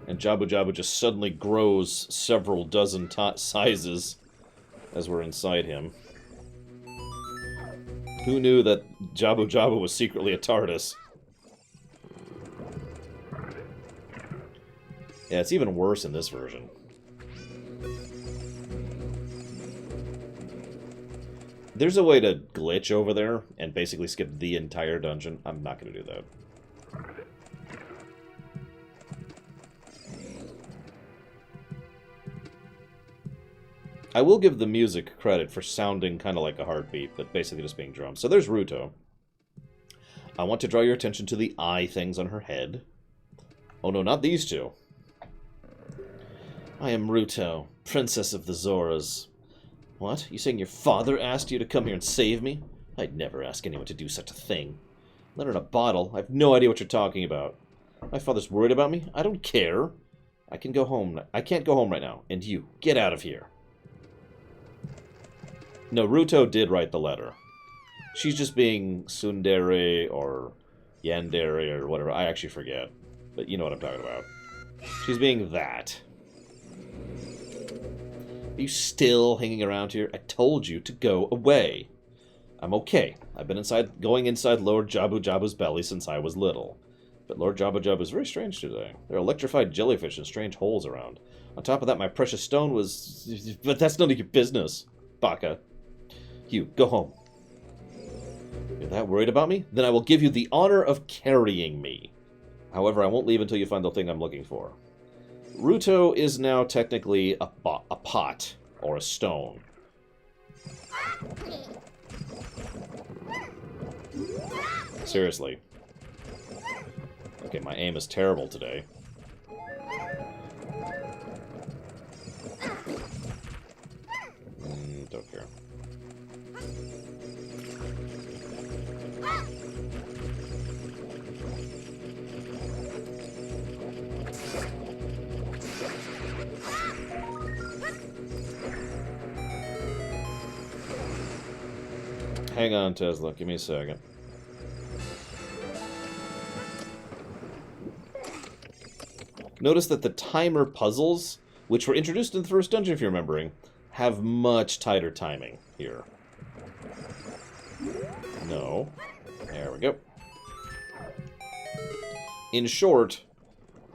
And Jabu-Jabu just suddenly grows several dozen sizes as we're inside him. Who knew that Jabu-Jabu was secretly a TARDIS? Yeah, it's even worse in this version. There's a way to glitch over there and basically skip the entire dungeon. I'm not going to do that. I will give the music credit for sounding kind of like a heartbeat, but basically just being drums. So there's Ruto. I want to draw your attention to the eye things on her head. Oh no, not these two. I am Ruto, princess of the Zoras. What? You saying your father asked you to come here and save me? I'd never ask anyone to do such a thing. Let her in a bottle? I have no idea what you're talking about. My father's worried about me? I don't care. I can go home. I can't go home right now. And you, get out of here. No, Ruto did write the letter. She's just being tsundere or yandere or whatever. I actually forget. But you know what I'm talking about. She's being that. Are you still hanging around here? I told you to go away. I'm okay. I've been going inside Lord Jabu-Jabu's belly since I was little. But Lord Jabu-Jabu is very strange today. There are electrified jellyfish and strange holes around. On top of that, my precious stone was... But that's none of your business, Baka. You, go home. You're that worried about me? Then I will give you the honor of carrying me. However, I won't leave until you find the thing I'm looking for. Ruto is now technically a pot, or a stone. Seriously. Okay, my aim is terrible today. Don't care. Hang on, Tesla. Give me a second. Notice that the timer puzzles, which were introduced in the first dungeon, if you're remembering, have much tighter timing here. No. There we go. In short,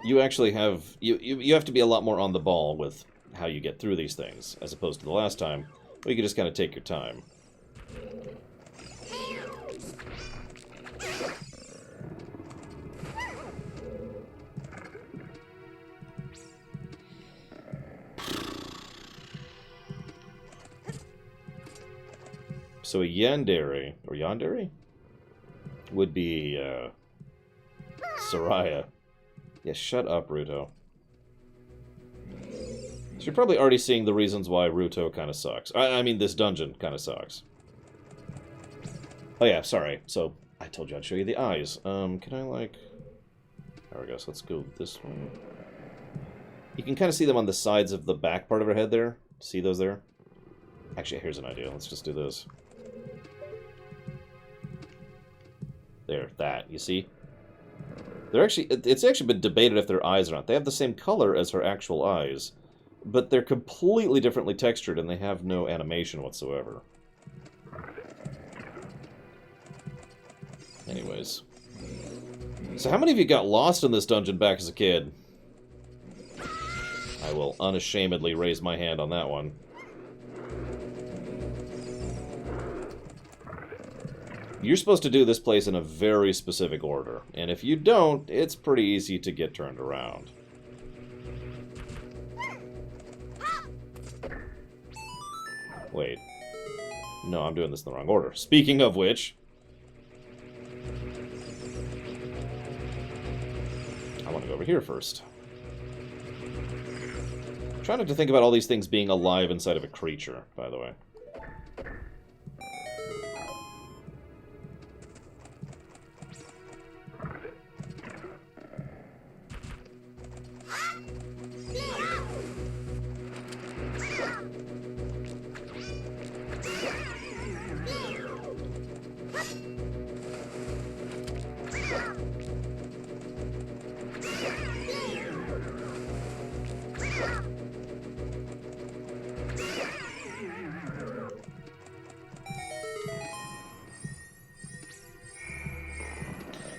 you actually have... You have to be a lot more on the ball with how you get through these things, as opposed to the last time, where you can just kind of take your time. So a yandere, or yandere, would be, Sariah. Yeah, shut up, Ruto. So you're probably already seeing the reasons why Ruto kind of sucks. I mean, this dungeon kind of sucks. Oh yeah, sorry. So, I told you I'd show you the eyes. Can I, like... There we go, so let's go this way. You can kind of see them on the sides of the back part of her head there. See those there? Actually, here's an idea. Let's just do this. There, that, you see? They're actually, it's actually been debated if their eyes are not. They have the same color as her actual eyes, but they're completely differently textured and they have no animation whatsoever. Anyways. So how many of you got lost in this dungeon back as a kid? I will unashamedly raise my hand on that one. You're supposed to do this place in a very specific order, and if you don't, it's pretty easy to get turned around. Wait. No, I'm doing this in the wrong order. Speaking of which... I want to go over here first. I'm trying not to think about all these things being alive inside of a creature, by the way.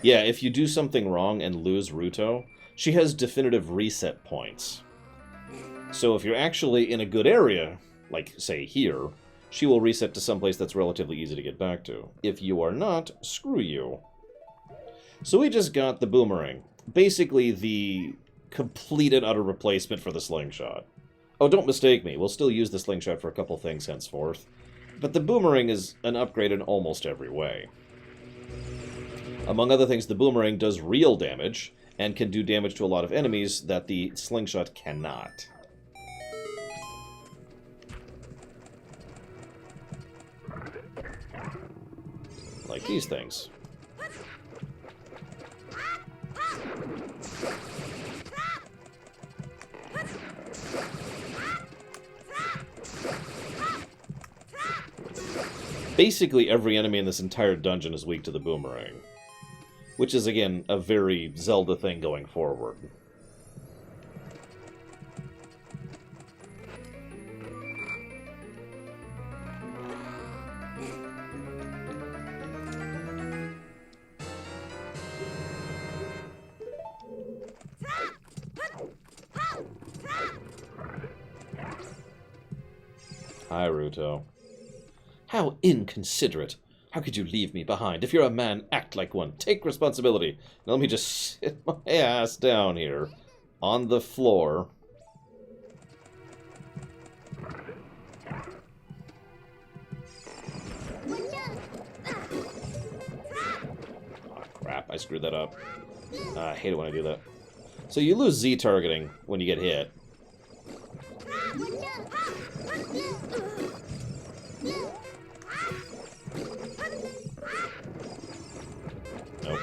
Yeah, if you do something wrong and lose Ruto, she has definitive reset points. So if you're actually in a good area, like, say, here, she will reset to someplace that's relatively easy to get back to. If you are not, screw you. So we just got the boomerang. Basically the complete and utter replacement for the slingshot. Oh, don't mistake me, we'll still use the slingshot for a couple things henceforth. But the boomerang is an upgrade in almost every way. Among other things, the boomerang does real damage, and can do damage to a lot of enemies that the slingshot cannot. Like these things. Basically, every enemy in this entire dungeon is weak to the boomerang. Which is, again, a very Zelda thing going forward. Hi, Ruto. How inconsiderate. How could you leave me behind? If you're a man, act like one. Take responsibility. Now let me just sit my ass down here on the floor. Oh, crap. I screwed that up. I hate it when I do that. So you lose Z targeting when you get hit. Nope.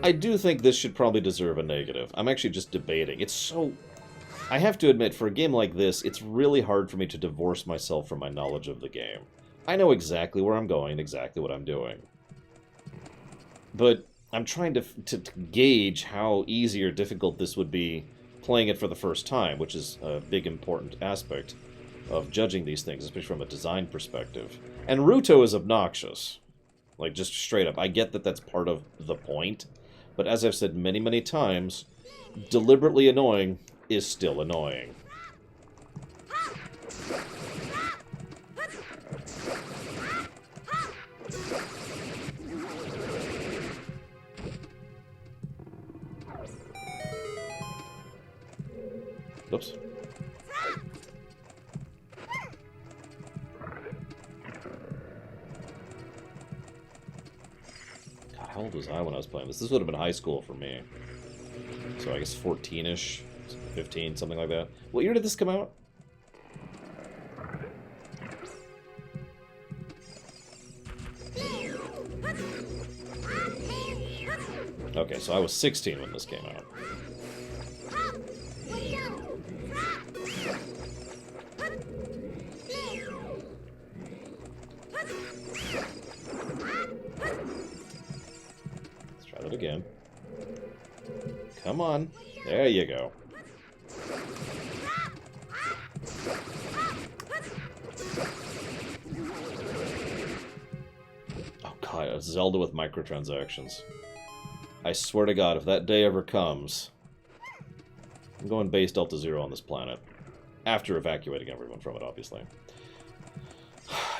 I do think this should probably deserve a negative. I'm actually just debating. It's so... I have to admit, for a game like this, it's really hard for me to divorce myself from my knowledge of the game. I know exactly where I'm going, exactly what I'm doing. But I'm trying to gauge how easy or difficult this would be playing it for the first time, which is a big important aspect of judging these things, especially from a design perspective. And Ruto is obnoxious. Like, just straight up. I get that that's part of the point, but as I've said many, many times, deliberately annoying is still annoying. Oops. God, how old was I when I was playing this? This would have been high school for me. So I guess 14-ish, 15, something like that. What year did this come out? Okay, so I was 16 when this came out. Let's try that again. Come on. There you go. Oh god, a Zelda with microtransactions. I swear to god, if that day ever comes, I'm going base Delta Zero on this planet. After evacuating everyone from it, obviously.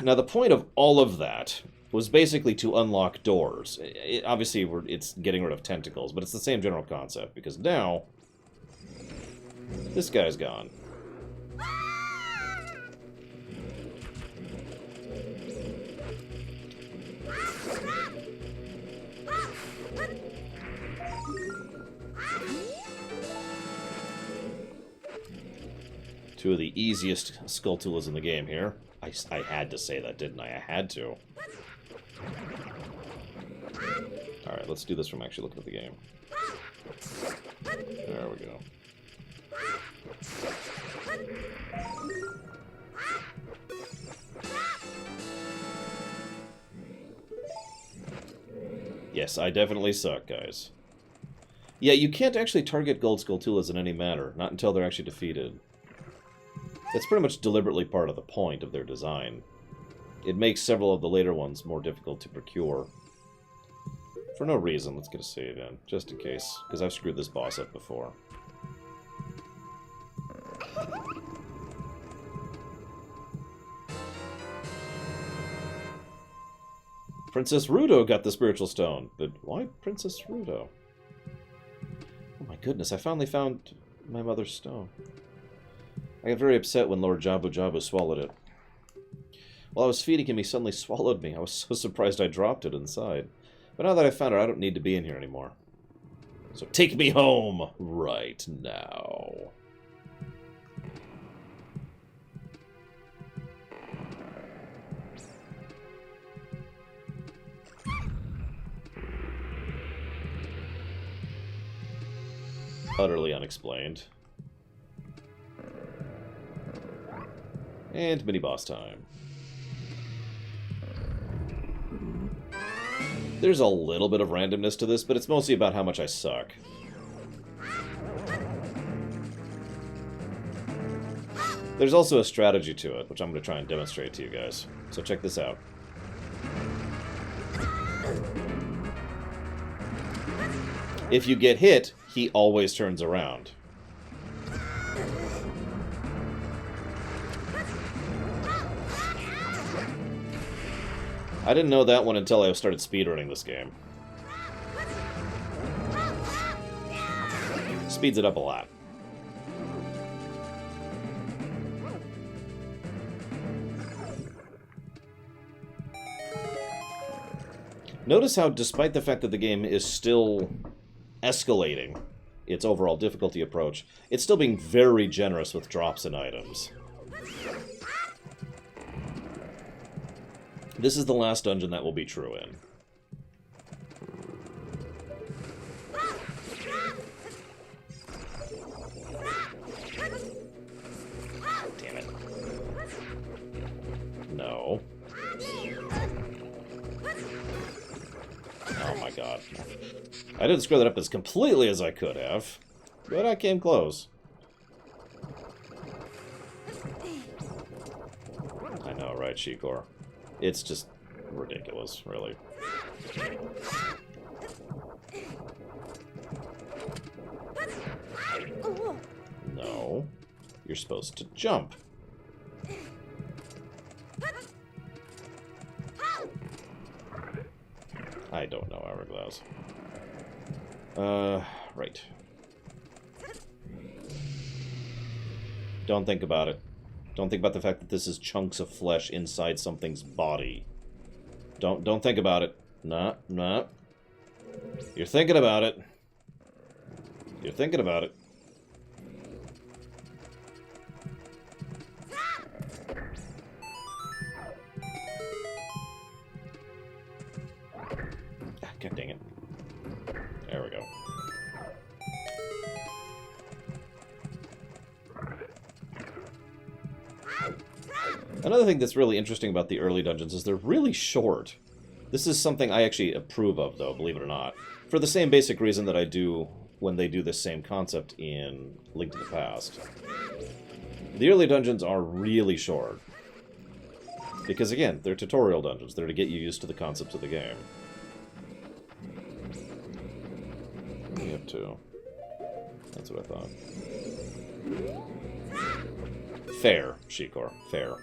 Now, the point of all of that was basically to unlock doors. Obviously, it's getting rid of tentacles, but it's the same general concept, because now, this guy's gone. Two of the easiest Skulltulas in the game here. I had to say that, didn't I? I had to. Alright, let's do this from actually looking at the game. There we go. Yes, I definitely suck, guys. Yeah, you can't actually target gold Skulltulas in any manner, not until they're actually defeated. That's pretty much deliberately part of the point of their design. It makes several of the later ones more difficult to procure. For no reason, let's get a save in, just in case, because I've screwed this boss up before. Princess Ruto got the spiritual stone, but why Princess Ruto? Oh my goodness, I finally found my mother's stone. I got very upset when Lord Jabu-Jabu swallowed it. While I was feeding him, he suddenly swallowed me. I was so surprised I dropped it inside. But now that I found her, I don't need to be in here anymore. So take me home right now. Utterly unexplained. And mini-boss time. There's a little bit of randomness to this, but it's mostly about how much I suck. There's also a strategy to it, which I'm going to try and demonstrate to you guys. So check this out. If you get hit, he always turns around. I didn't know that one until I started speedrunning this game. Speeds it up a lot. Notice how, despite the fact that the game is still escalating its overall difficulty approach, it's still being very generous with drops and items. This is the last dungeon that will be true in. Damn it. No. Oh my god. I didn't screw that up as completely as I could have, but I came close. I know, right, Shikor? It's just ridiculous, really. No. You're supposed to jump. I don't know, Hourglass. Right. Don't think about it. Don't think about the fact that this is chunks of flesh inside something's body. Don't think about it. Nah. You're thinking about it. You're thinking about it. God dang it. There we go. Another thing that's really interesting about the early dungeons is they're really short. This is something I actually approve of, though, believe it or not. For the same basic reason that I do when they do this same concept in Link to the Past. The early dungeons are really short. Because, again, they're tutorial dungeons. They're to get you used to the concepts of the game. You have to. That's what I thought. Fair, Shikor. Fair.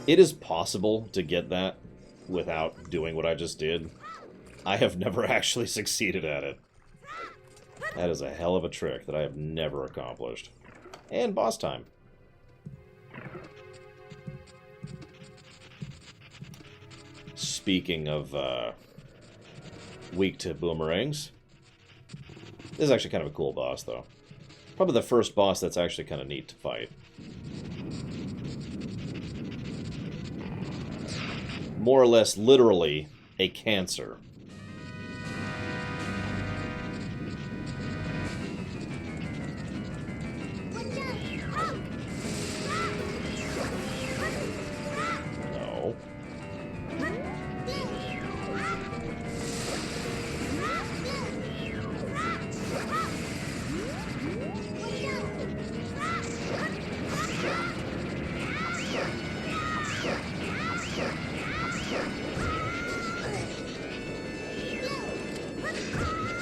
It is possible to get that without doing what I just did. I have never actually succeeded at it. That is a hell of a trick that I have never accomplished. And boss time. Speaking of weak to boomerangs, this is actually kind of a cool boss, though. Probably the first boss that's actually kind of neat to fight. More or less, literally, a cancer. No.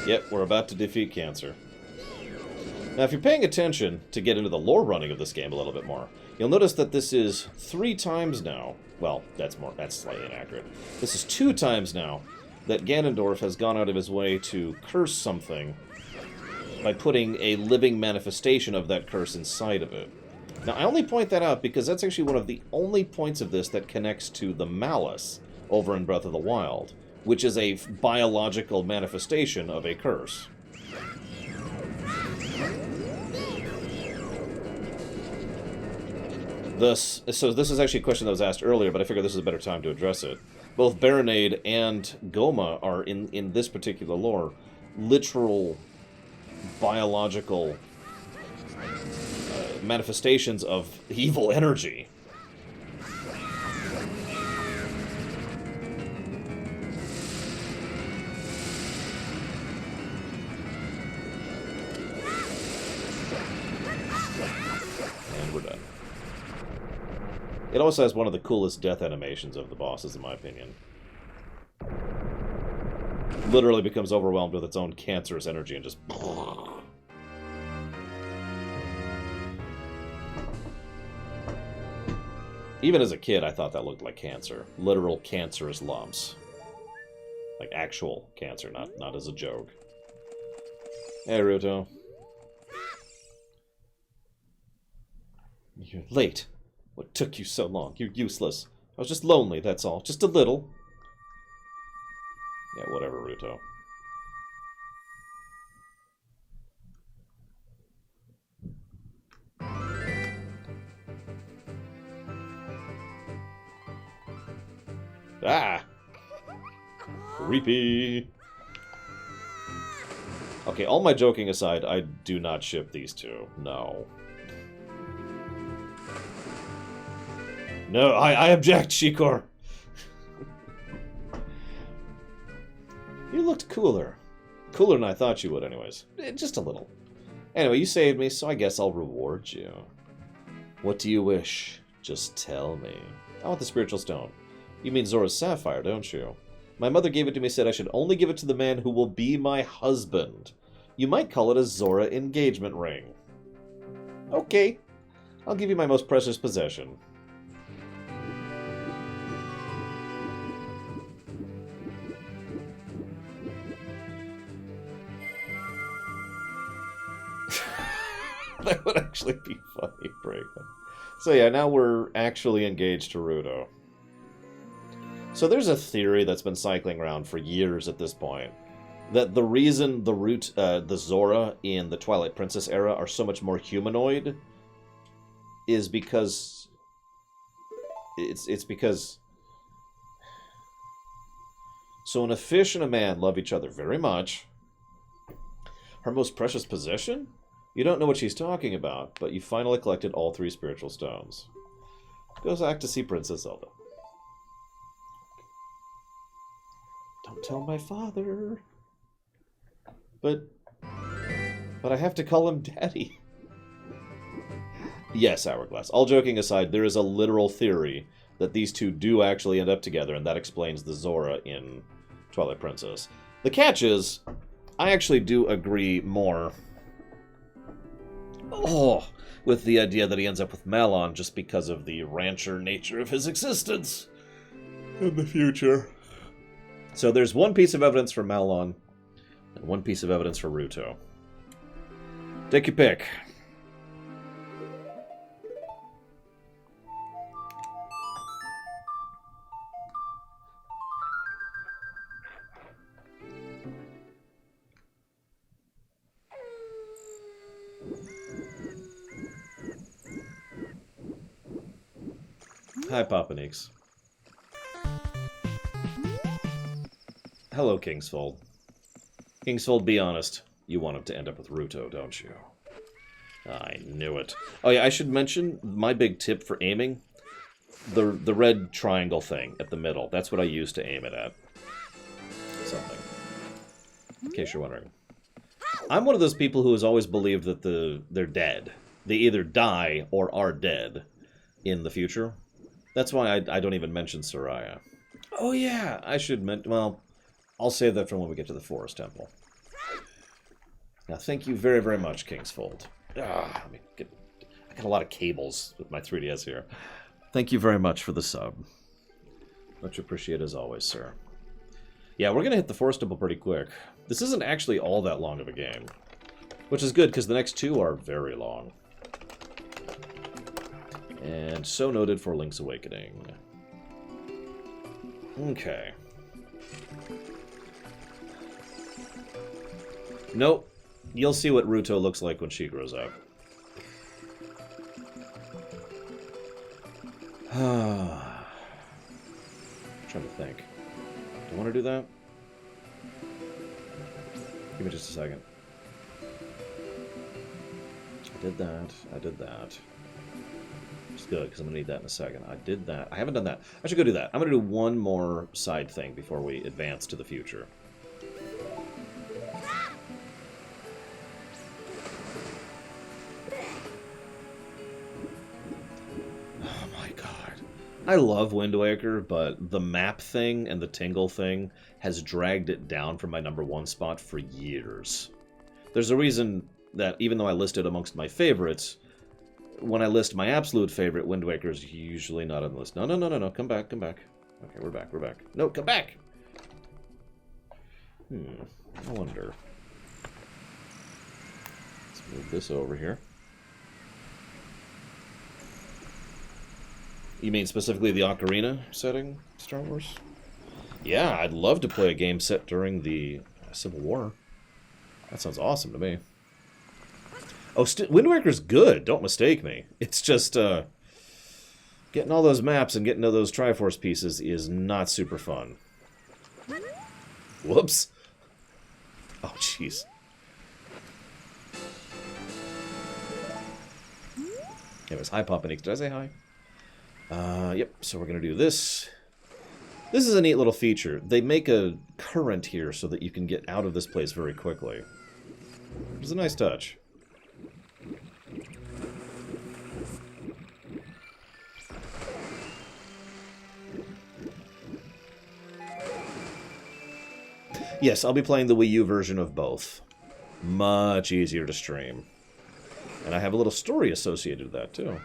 Yep, we're about to defeat cancer. Now, if you're paying attention to get into the lore running of this game a little bit more, you'll notice that this is 3 times now. Well, that's slightly inaccurate. This is 2 times now that Ganondorf has gone out of his way to curse something by putting a living manifestation of that curse inside of it. Now, I only point that out because that's actually one of the only points of this that connects to the Malice over in Breath of the Wild, which is a biological manifestation of a curse. So this is actually a question that was asked earlier, but I figured this is a better time to address it. Both Baronade and Goma are, in this particular lore, literal biological manifestations of evil energy. It also has one of the coolest death animations of the bosses, in my opinion. Literally becomes overwhelmed with its own cancerous energy and just... Even as a kid, I thought that looked like cancer. Literal cancerous lumps. Like actual cancer, not as a joke. Hey, Ruto. You're late. What took you so long? You're useless. I was just lonely, that's all. Just a little. Yeah, whatever, Ruto. Ah! Creepy! Okay, all my joking aside, I do not ship these two. No. No, I object, Shikor! You looked cooler. Cooler than I thought you would, anyways. Just a little. Anyway, you saved me, so I guess I'll reward you. What do you wish? Just tell me. I want the spiritual stone. You mean Zora's sapphire, don't you? My mother gave it to me, said I should only give it to the man who will be my husband. You might call it a Zora engagement ring. Okay. I'll give you my most precious possession. That would actually be funny, Brakeman. So yeah, now we're actually engaged to Ruto. So there's a theory that's been cycling around for years at this point, that the reason the Zora in the Twilight Princess era are so much more humanoid is because it's because so when a fish and a man love each other very much, her most precious possession? You don't know what she's talking about, but you finally collected all 3 spiritual stones. Goes back to see Princess Zelda. Don't tell my father. But I have to call him Daddy. Yes, Hourglass. All joking aside, there is a literal theory that these two do actually end up together, and that explains the Zora in Twilight Princess. The catch is, I actually do agree more with the idea that he ends up with Malon just because of the rancher nature of his existence in the future. So there's one piece of evidence for Malon, and one piece of evidence for Ruto. Take your pick. Hi, Papa Neeks. Hello, Kingsfold. Kingsfold, be honest. You want him to end up with Ruto, don't you? I knew it. Oh yeah, I should mention my big tip for aiming. The red triangle thing at the middle. That's what I use to aim it at. Something. In case you're wondering. I'm one of those people who has always believed that they're dead. They either die or are dead in the future. That's why I don't even mention Sariah. Oh yeah, I should mention... Well, I'll save that for when we get to the Forest Temple. Now, thank you very, very much, Kingsfold. I got a lot of cables with my 3DS here. Thank you very much for the sub. Much appreciated as always, sir. Yeah, we're going to hit the Forest Temple pretty quick. This isn't actually all that long of a game. Which is good, because the next 2 are very long. And so noted for Link's Awakening. Okay. Nope. You'll see what Ruto looks like when she grows up. I'm trying to think. Do I want to do that? Give me just a second. I did that. I did that. It's good, because I'm going to need that in a second. I did that. I haven't done that. I should go do that. I'm going to do one more side thing before we advance to the future. Oh my god. I love Wind Waker, but the map thing and the tingle thing has dragged it down from my #1 spot for years. There's a reason that even though I list it amongst my favorites, when I list my absolute favorite, Wind Waker is usually not on the list. No, no, no, no, no. Come back, come back. Okay, we're back, we're back. No, come back! I wonder. Let's move this over here. You mean specifically the Ocarina setting, Star Wars? Yeah, I'd love to play a game set during the Civil War. That sounds awesome to me. Oh, Wind Waker's good, don't mistake me. It's just, getting all those maps and getting to those Triforce pieces is not super fun. Whoops. Oh, jeez. Anyways, hi, Popanix. Did I say hi? Yep, so we're going to do this. This is a neat little feature. They make a current here so that you can get out of this place very quickly. It's a nice touch. Yes, I'll be playing the Wii U version of both. Much easier to stream. And I have a little story associated with that, too.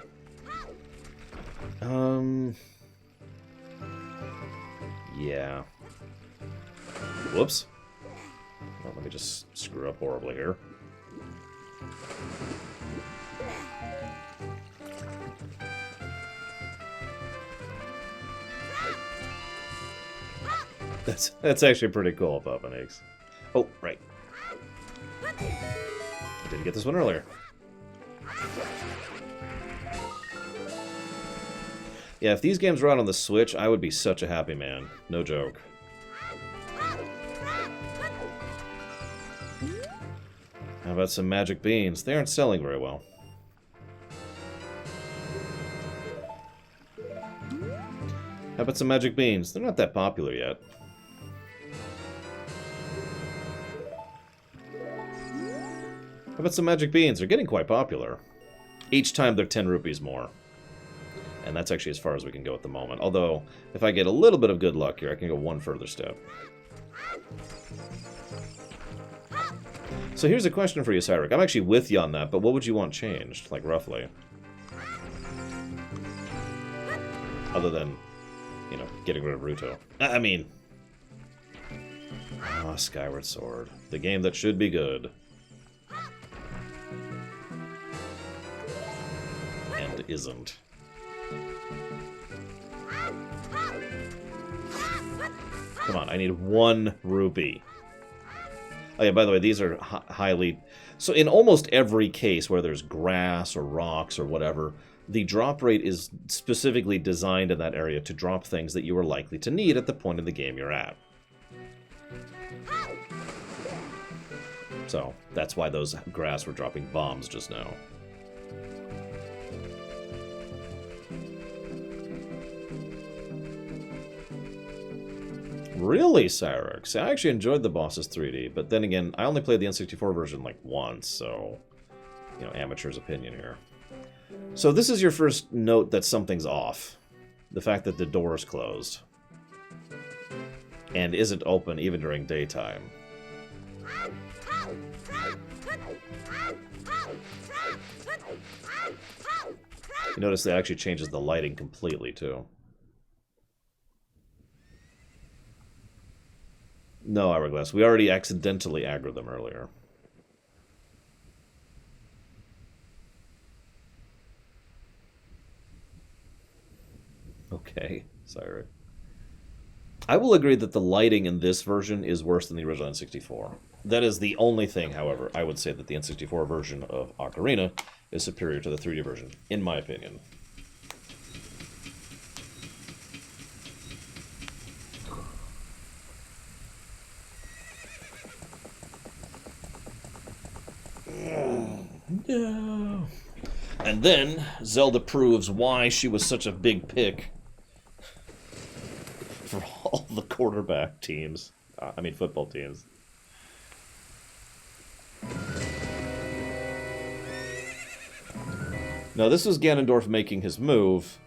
Yeah. Whoops. Well, let me just screw up horribly here. That's actually pretty cool, Papa Nix. Oh, right. I didn't get this one earlier. Yeah, if these games were out on the Switch, I would be such a happy man. No joke. How about some magic beans? They aren't selling very well. How about some magic beans? They're not that popular yet. How about some magic beans? They're getting quite popular. Each time they're 10 rupees more. And that's actually as far as we can go at the moment. Although, if I get a little bit of good luck here, I can go one further step. So here's a question for you, Cyrus. I'm actually with you on that, but what would you want changed? Like, roughly? Other than, you know, getting rid of Ruto. I mean... Oh, Skyward Sword. The game that should be good. And isn't. Come on, I need 1 rupee. Oh yeah, by the way, these are highly... So in almost every case where there's grass or rocks or whatever, the drop rate is specifically designed in that area to drop things that you are likely to need at the point in the game you're at. So, that's why those grass were dropping bombs just now. Really, Cyrix? I actually enjoyed the bosses 3D, but then again, I only played the N64 version like once, so, you know, amateur's opinion here. So this is your first note that something's off. The fact that the door is closed. And isn't open even during daytime. You notice that actually changes the lighting completely, too. No, Hourglass. We already accidentally aggroed them earlier. Okay, sorry. I will agree that the lighting in this version is worse than the original N64. That is the only thing, however, I would say that the N64 version of Ocarina is superior to the 3D version, in my opinion. No. And then Zelda proves why she was such a big pick for all the quarterback teams. I mean, football teams. Now, this was Ganondorf making his move,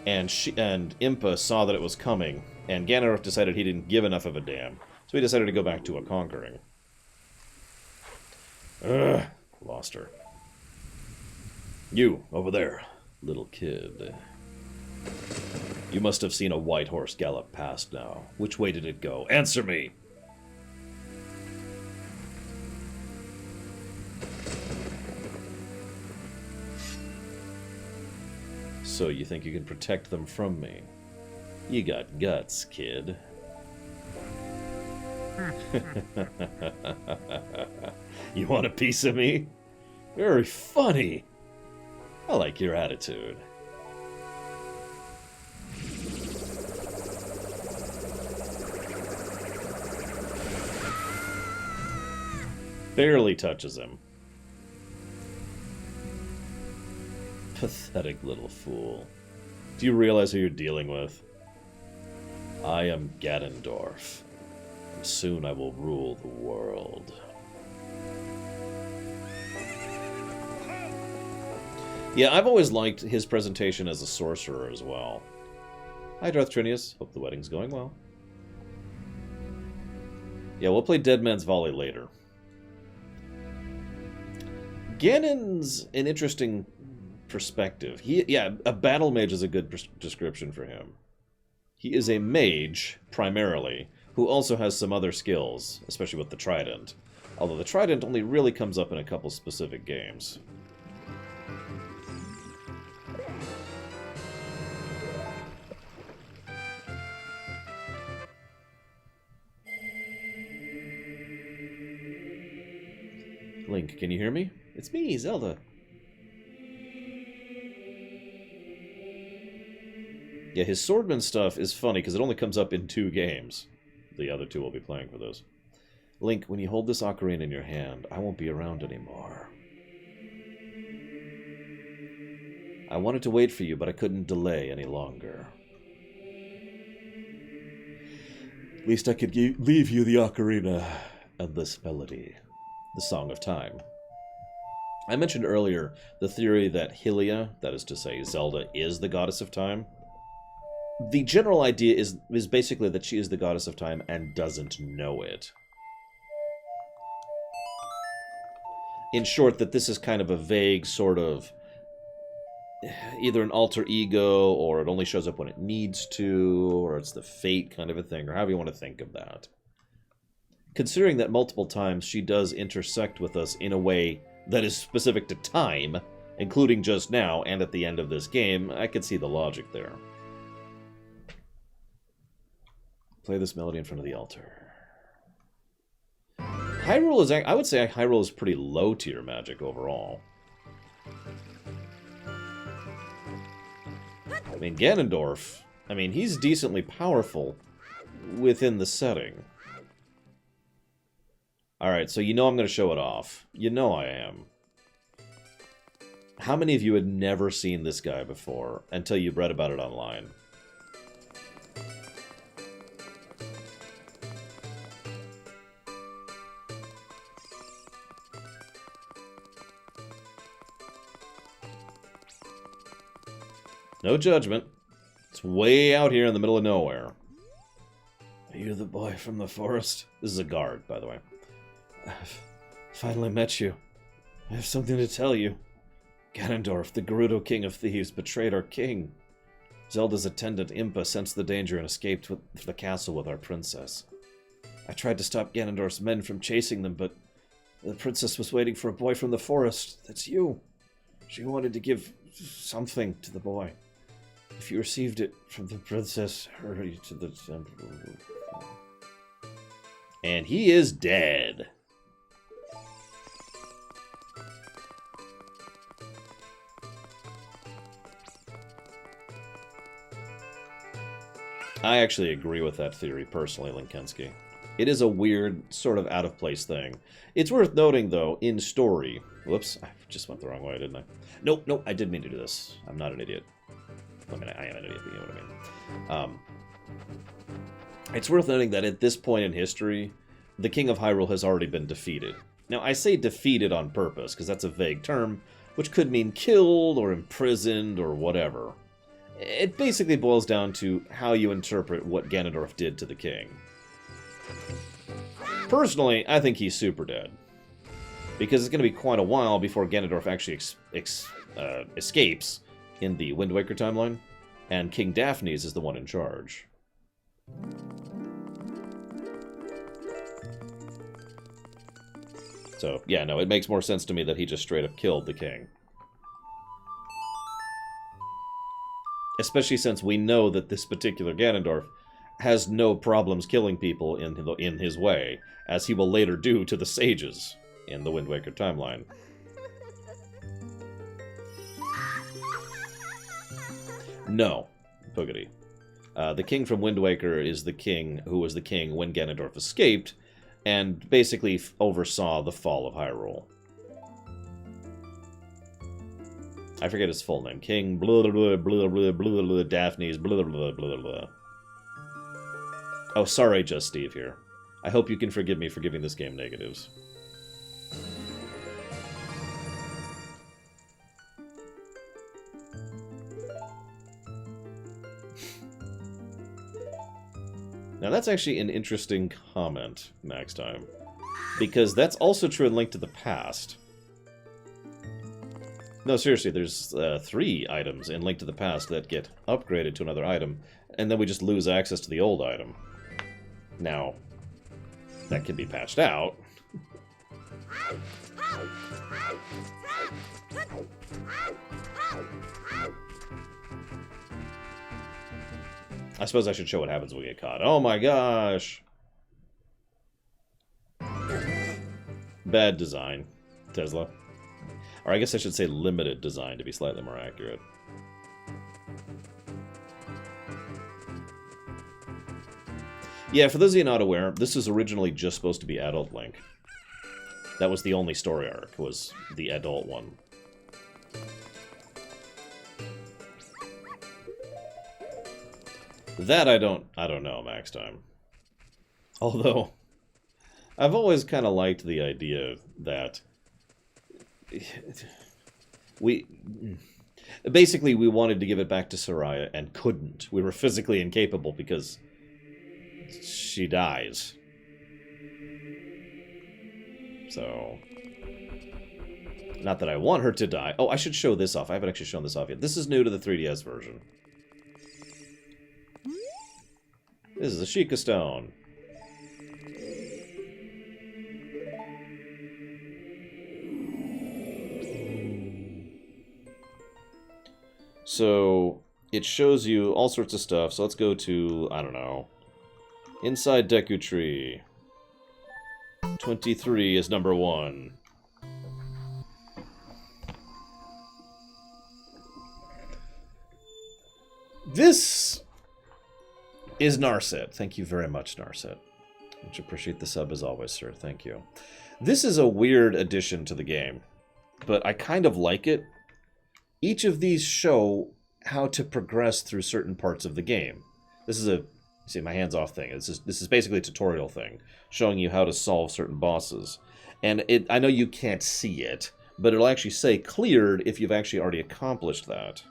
and Impa saw that it was coming, and Ganondorf decided he didn't give enough of a damn, so he decided to go back to a conquering. Ugh, lost her. You, over there, little kid. You must have seen a white horse gallop past now. Which way did it go? Answer me! So you think you can protect them from me? You got guts, kid. You want a piece of me? Very funny. I like your attitude. Barely touches him. Pathetic little fool. Do you realize who you're dealing with? I am Ganondorf. And soon I will rule the world. Yeah, I've always liked his presentation as a sorcerer as well. Hi, Darth Trinius. Hope the wedding's going well. Yeah, we'll play Dead Man's Volley later. Ganon's an interesting perspective. Yeah, a battle mage is a good description for him. He is a mage, primarily, who also has some other skills, especially with the trident. Although the trident only really comes up in a couple specific games. Link, can you hear me? It's me, Zelda. Yeah, his swordman stuff is funny because it only comes up in 2 games. The other 2 will be playing for those. Link, when you hold this ocarina in your hand, I won't be around anymore. I wanted to wait for you, but I couldn't delay any longer. At least I could leave you the ocarina and this melody. The Song of Time. I mentioned earlier the theory that Hylia, that is to say Zelda, is the goddess of time. The general idea is basically that she is the goddess of time and doesn't know it. In short, that this is kind of a vague sort of either an alter ego, or it only shows up when it needs to, or it's the fate kind of a thing, or however you want to think of that. Considering that multiple times she does intersect with us in a way that is specific to time, including just now and at the end of this game, I could see the logic there. Play this melody in front of the altar. Hyrule is, I would say Hyrule is pretty low tier magic overall. I mean, Ganondorf, he's decently powerful within the setting. Alright, so you know I'm going to show it off. You know I am. How many of you had never seen this guy before until you read about it online? No judgment. It's way out here in the middle of nowhere. Are you the boy from the forest? This is a guard, by the way. I've finally met you. I have something to tell you. Ganondorf, the Gerudo King of Thieves, betrayed our king. Zelda's attendant, Impa, sensed the danger and escaped to the castle with our princess. I tried to stop Ganondorf's men from chasing them, but the princess was waiting for a boy from the forest. That's you. She wanted to give something to the boy. If you received it from the princess, hurry to the temple. And he is dead. I actually agree with that theory, personally, Linkensky. It is a weird, sort of out-of-place thing. It's worth noting, though, in story... Whoops, I just went the wrong way, didn't I? Nope, I did mean to do this. I'm not an idiot. I mean, I am an idiot, but you know what I mean. It's worth noting that at this point in history, the King of Hyrule has already been defeated. Now, I say defeated on purpose, because that's a vague term, which could mean killed, or imprisoned, or whatever. It basically boils down to how you interpret what Ganondorf did to the king. Personally, I think he's super dead. Because it's going to be quite a while before Ganondorf actually escapes in the Wind Waker timeline, and King Daphnes is the one in charge. So, yeah, no, it makes more sense to me that he just straight up killed the king. Especially since we know that this particular Ganondorf has no problems killing people in his way, as he will later do to the sages in the Wind Waker timeline. No, Boogity. The king from Wind Waker is the king who was the king when Ganondorf escaped, and basically oversaw the fall of Hyrule. I forget his full name. King blah blah blah blah blah blah Daphnes blah blah blah blah. Oh, sorry, Just Steve here. I hope you can forgive me for giving this game negatives. Now that's actually an interesting comment, Max Time, because that's also true in Link to the Past. No, seriously, there's 3 items in Link to the Past that get upgraded to another item, and then we just lose access to the old item. Now, that can be patched out. I suppose I should show what happens when we get caught. Oh my gosh! Bad design, Tesla. Or I guess I should say limited design to be slightly more accurate. Yeah, for those of you not aware, this was originally just supposed to be Adult Link. That was the only story arc, was the adult one. That I don't know, Max Time. Although, I've always kind of liked the idea that basically we wanted to give it back to Sariah and couldn't. We were physically incapable because she dies. So, not that I want her to die. Oh, I should show this off. I haven't actually shown this off yet. This is new to the 3DS version. This is a Sheikah Stone. So, it shows you all sorts of stuff. So let's go to, I don't know, Inside Deku Tree. 23 is number 1. This is Narset. Thank you very much, Narset. Much appreciate the sub as always, sir. Thank you. This is a weird addition to the game, but I kind of like it. Each of these show how to progress through certain parts of the game. This is a, see, my hands off thing. This is basically a tutorial thing, showing you how to solve certain bosses. And I know you can't see it, but it'll actually say cleared if you've actually already accomplished that.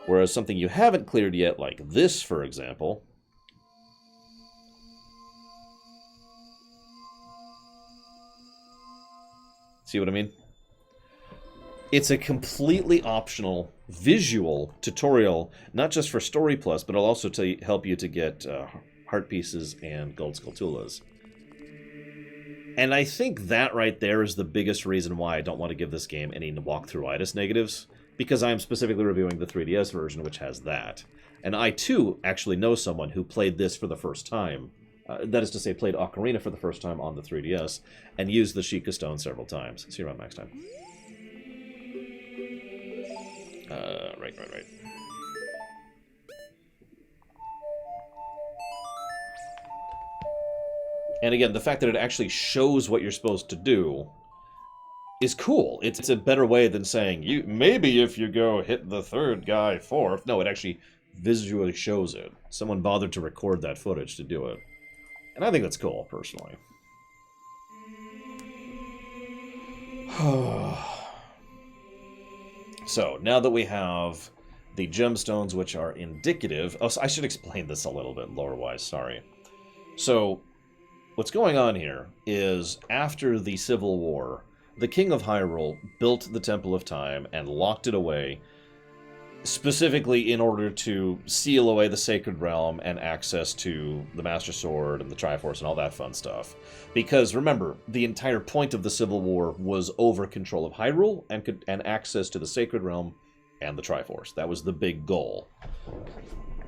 Whereas something you haven't cleared yet, like this, for example, see what I mean? It's a completely optional visual tutorial, not just for Story Plus, but it'll also help you to get heart pieces and gold Skulltulas. And I think that right there is the biggest reason why I don't want to give this game any walkthrough-itis negatives, because I am specifically reviewing the 3DS version, which has that. And I, too, actually know someone who played this for the first time. That is to say, played Ocarina for the first time on the 3DS, and used the Sheikah Stone several times. See you around next time. Right. And again, the fact that it actually shows what you're supposed to do is cool. It's a better way than saying, maybe if you go hit the third guy fourth. No, it actually visually shows it. Someone bothered to record that footage to do it. And I think that's cool, personally. So, now that we have the gemstones, which are indicative... Oh, so I should explain this a little bit lore-wise, sorry. So, what's going on here is, after the Civil War, the King of Hyrule built the Temple of Time and locked it away, specifically in order to seal away the Sacred Realm and access to the Master Sword and the Triforce and all that fun stuff. Because, remember, the entire point of the Civil War was over control of Hyrule and access to the Sacred Realm and the Triforce. That was the big goal.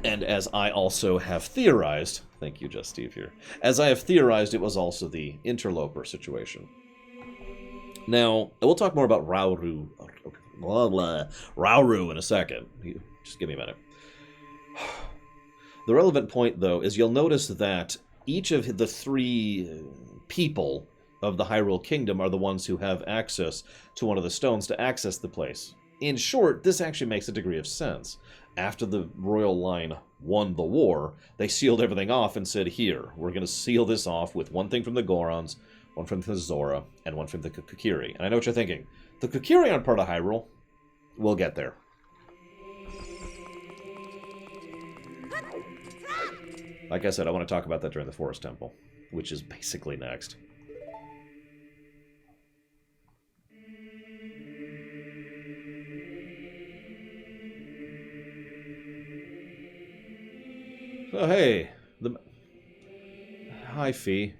And as I also have theorized... Thank you, Just Steve here. As I have theorized, it was also the interloper situation. Now, we'll talk more about Rauru in a second. Just give me a minute. The relevant point, though, is you'll notice that each of the three people of the Hyrule Kingdom are the ones who have access to one of the stones to access the place. In short, this actually makes a degree of sense. After the royal line won the war, they sealed everything off and said, here, we're going to seal this off with one thing from the Gorons, one from the Zora, and one from the Kokiri. And I know what you're thinking. The Kokiri aren't part of Hyrule. We'll get there. Like I said, I want to talk about that during the Forest Temple, which is basically next. Oh, hey. Hi, Fee.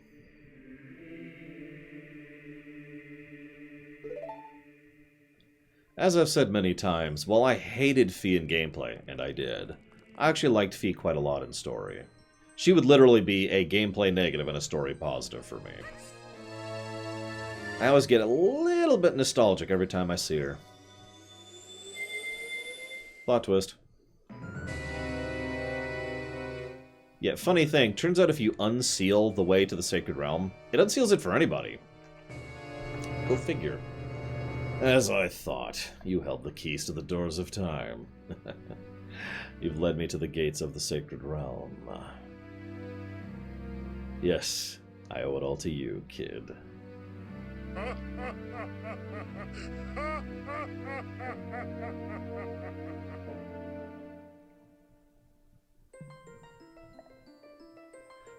As I've said many times, while I hated Fee in gameplay, and I did, I actually liked Fee quite a lot in story. She would literally be a gameplay negative and a story positive for me. I always get a little bit nostalgic every time I see her. Plot twist. Yeah, funny thing, turns out if you unseal the way to the Sacred Realm, it unseals it for anybody. Go figure. As I thought, you held the keys to the doors of time. You've led me to the gates of the Sacred Realm. Yes, I owe it all to you, kid.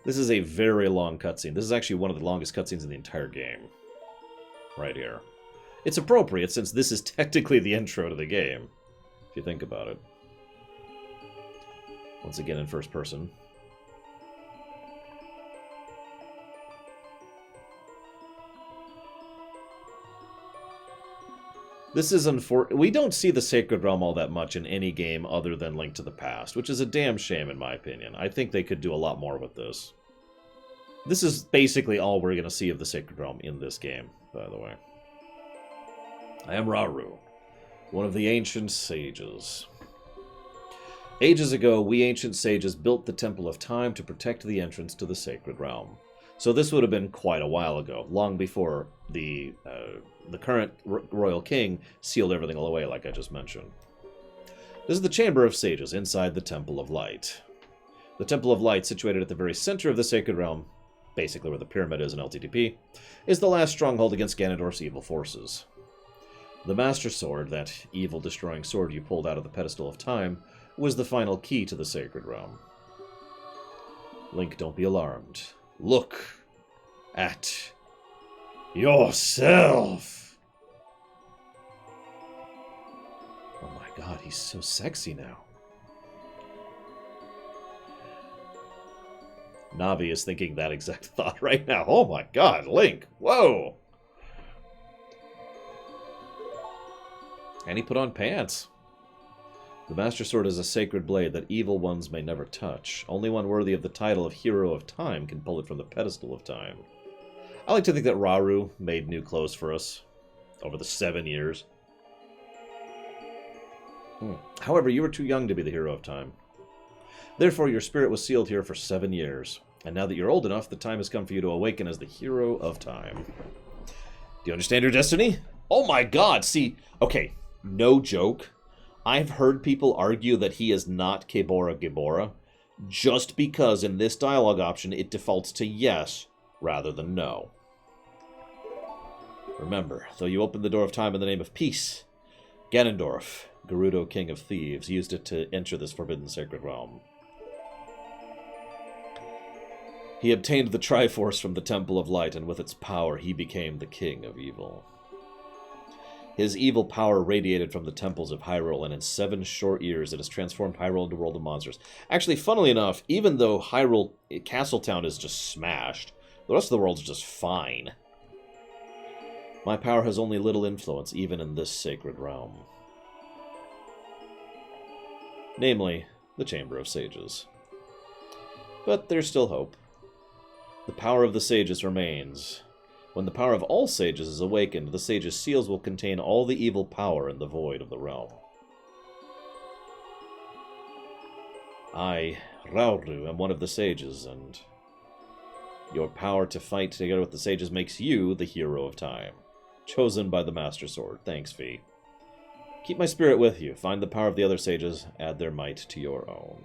This is a very long cutscene. This is actually one of the longest cutscenes in the entire game. Right here. It's appropriate, since this is technically the intro to the game, if you think about it. Once again in first person. This is unfortunate. We don't see the Sacred Realm all that much in any game other than Link to the Past, which is a damn shame in my opinion. I think they could do a lot more with this. This is basically all we're going to see of the Sacred Realm in this game, by the way. I am Rauru, one of the ancient sages. Ages ago, we ancient sages built the Temple of Time to protect the entrance to the Sacred Realm. So this would have been quite a while ago, long before the current royal king sealed everything all away, like I just mentioned. This is the Chamber of Sages inside the Temple of Light. The Temple of Light, situated at the very center of the Sacred Realm, basically where the pyramid is in LTTP, is the last stronghold against Ganondorf's evil forces. The Master Sword, that evil-destroying sword you pulled out of the Pedestal of Time, was the final key to the Sacred Realm. Link, don't be alarmed. Look at yourself! Oh my god, he's so sexy now. Navi is thinking that exact thought right now. Oh my god, Link! Whoa! And he put on pants. The Master Sword is a sacred blade that evil ones may never touch. Only one worthy of the title of Hero of Time can pull it from the Pedestal of Time. I like to think that Rauru made new clothes for us over the 7 years. However, you were too young to be the Hero of Time. Therefore, your spirit was sealed here for 7 years. And now that you're old enough, the time has come for you to awaken as the Hero of Time. Do you understand your destiny? Oh my god, see, okay, no joke. I've heard people argue that he is not Kebora Gibora, just because in this dialogue option it defaults to yes rather than no. Remember, though you open the door of time in the name of peace, Ganondorf Gerudo, King of Thieves, used it to enter this forbidden sacred realm. He obtained the Triforce from the Temple of Light, and with its power he became the King of Evil. His evil power radiated from the temples of Hyrule, and in 7 short years it has transformed Hyrule into a world of monsters. Actually, funnily enough, even though Hyrule Castletown is just smashed, the rest of the world's just fine. My power has only little influence, even in this sacred realm. Namely, the Chamber of Sages. But there's still hope. The power of the sages remains. When the power of all sages is awakened, the sages' seals will contain all the evil power in the void of the realm. I, Rauru, am one of the sages, and your power to fight together with the sages makes you the hero of time. Chosen by the Master Sword. Thanks, Fee. Keep my spirit with you. Find the power of the other sages. Add their might to your own.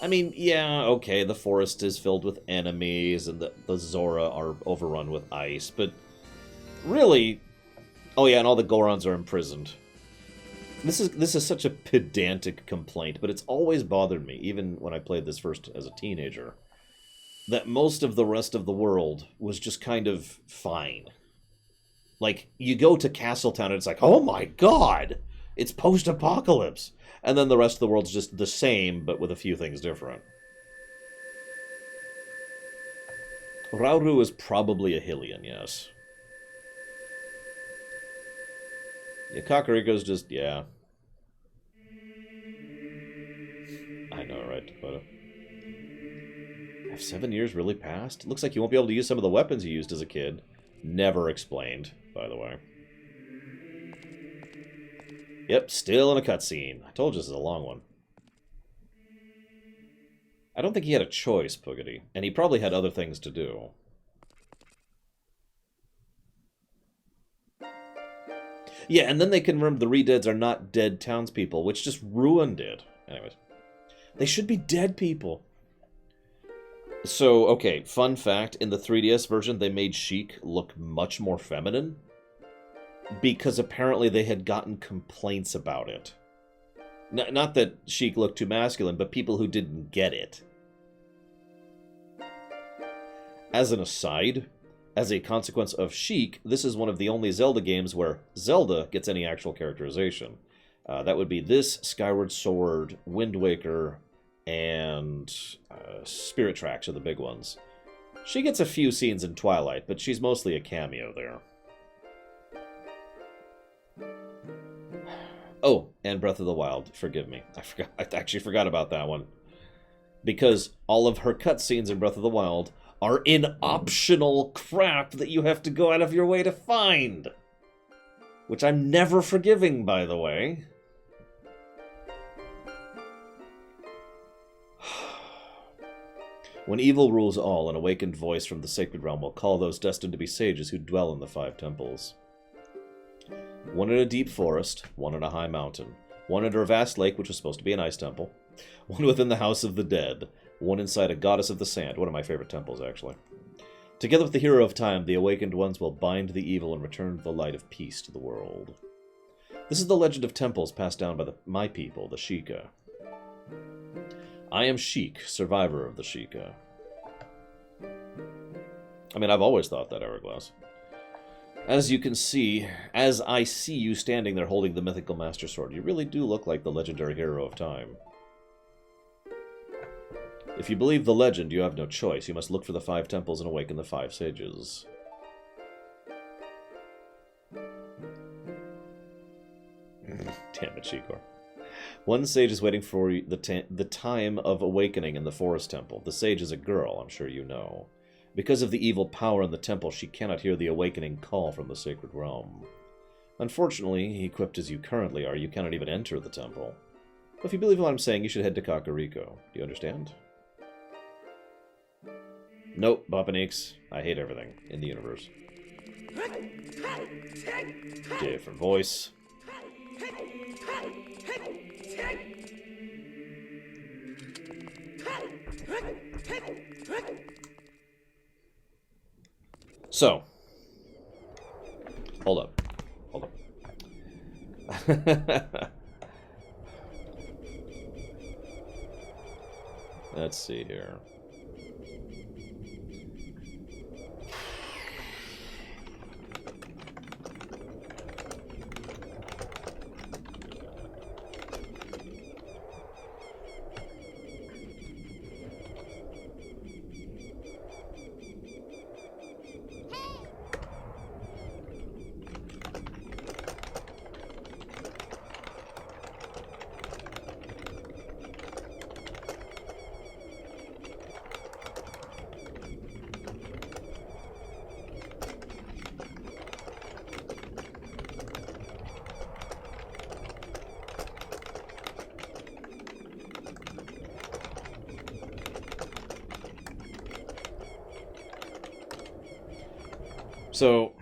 I mean, yeah, okay, the forest is filled with enemies, and the Zora are overrun with ice, but really... Oh yeah, and all the Gorons are imprisoned. This is such a pedantic complaint, but it's always bothered me, even when I played this first as a teenager, that most of the rest of the world was just kind of fine. Like, you go to Castletown and it's like, oh my god! It's post-apocalypse! And then the rest of the world's just the same, but with a few things different. Rauru is probably a Hylian, yes. Yeah, Kokoriko's just, yeah. I know, right, Dakota? Have 7 years really passed? Looks like you won't be able to use some of the weapons you used as a kid. Never explained, by the way. Yep, still in a cutscene. I told you this is a long one. I don't think he had a choice, Puggity, and he probably had other things to do. Yeah, and then they confirmed the Redeads are not dead townspeople, which just ruined it. Anyways, they should be dead people. So, okay, fun fact, in the 3DS version, they made Sheik look much more feminine. Because apparently they had gotten complaints about it. Not that Sheik looked too masculine, but people who didn't get it. As an aside, as a consequence of Sheik, this is one of the only Zelda games where Zelda gets any actual characterization. That would be this, Skyward Sword, Wind Waker, and Spirit Tracks are the big ones. She gets a few scenes in Twilight, but she's mostly a cameo there. Oh, and Breath of the Wild. Forgive me. I actually forgot about that one. Because all of her cutscenes in Breath of the Wild are in optional crap that you have to go out of your way to find. Which I'm never forgiving, by the way. When evil rules all, an awakened voice from the sacred realm will call those destined to be sages who dwell in the 5 temples. One in a deep forest, one in a high mountain, one under a vast lake which was supposed to be an ice temple, one within the house of the dead, one inside a goddess of the sand, one of my favorite temples, actually. Together with the hero of time, the awakened ones will bind the evil and return the light of peace to the world. This is the legend of temples passed down by my people, the Sheikah. I am Sheik, survivor of the Sheikah. I mean, I've always thought that, Hourglass. As you can see, as I see you standing there holding the mythical Master Sword, you really do look like the legendary hero of time. If you believe the legend, you have no choice. You must look for the 5 temples and awaken the 5 sages. Damn it, Shikor. One sage is waiting for the time of awakening in the forest temple. The sage is a girl, I'm sure you know. Because of the evil power in the temple, she cannot hear the awakening call from the sacred realm. Unfortunately, equipped as you currently are, you cannot even enter the temple. If you believe what I'm saying, you should head to Kokoriko. Do you understand? Nope, Bopanix. I hate everything in the universe. Different voice. So, hold up. Let's see here. So,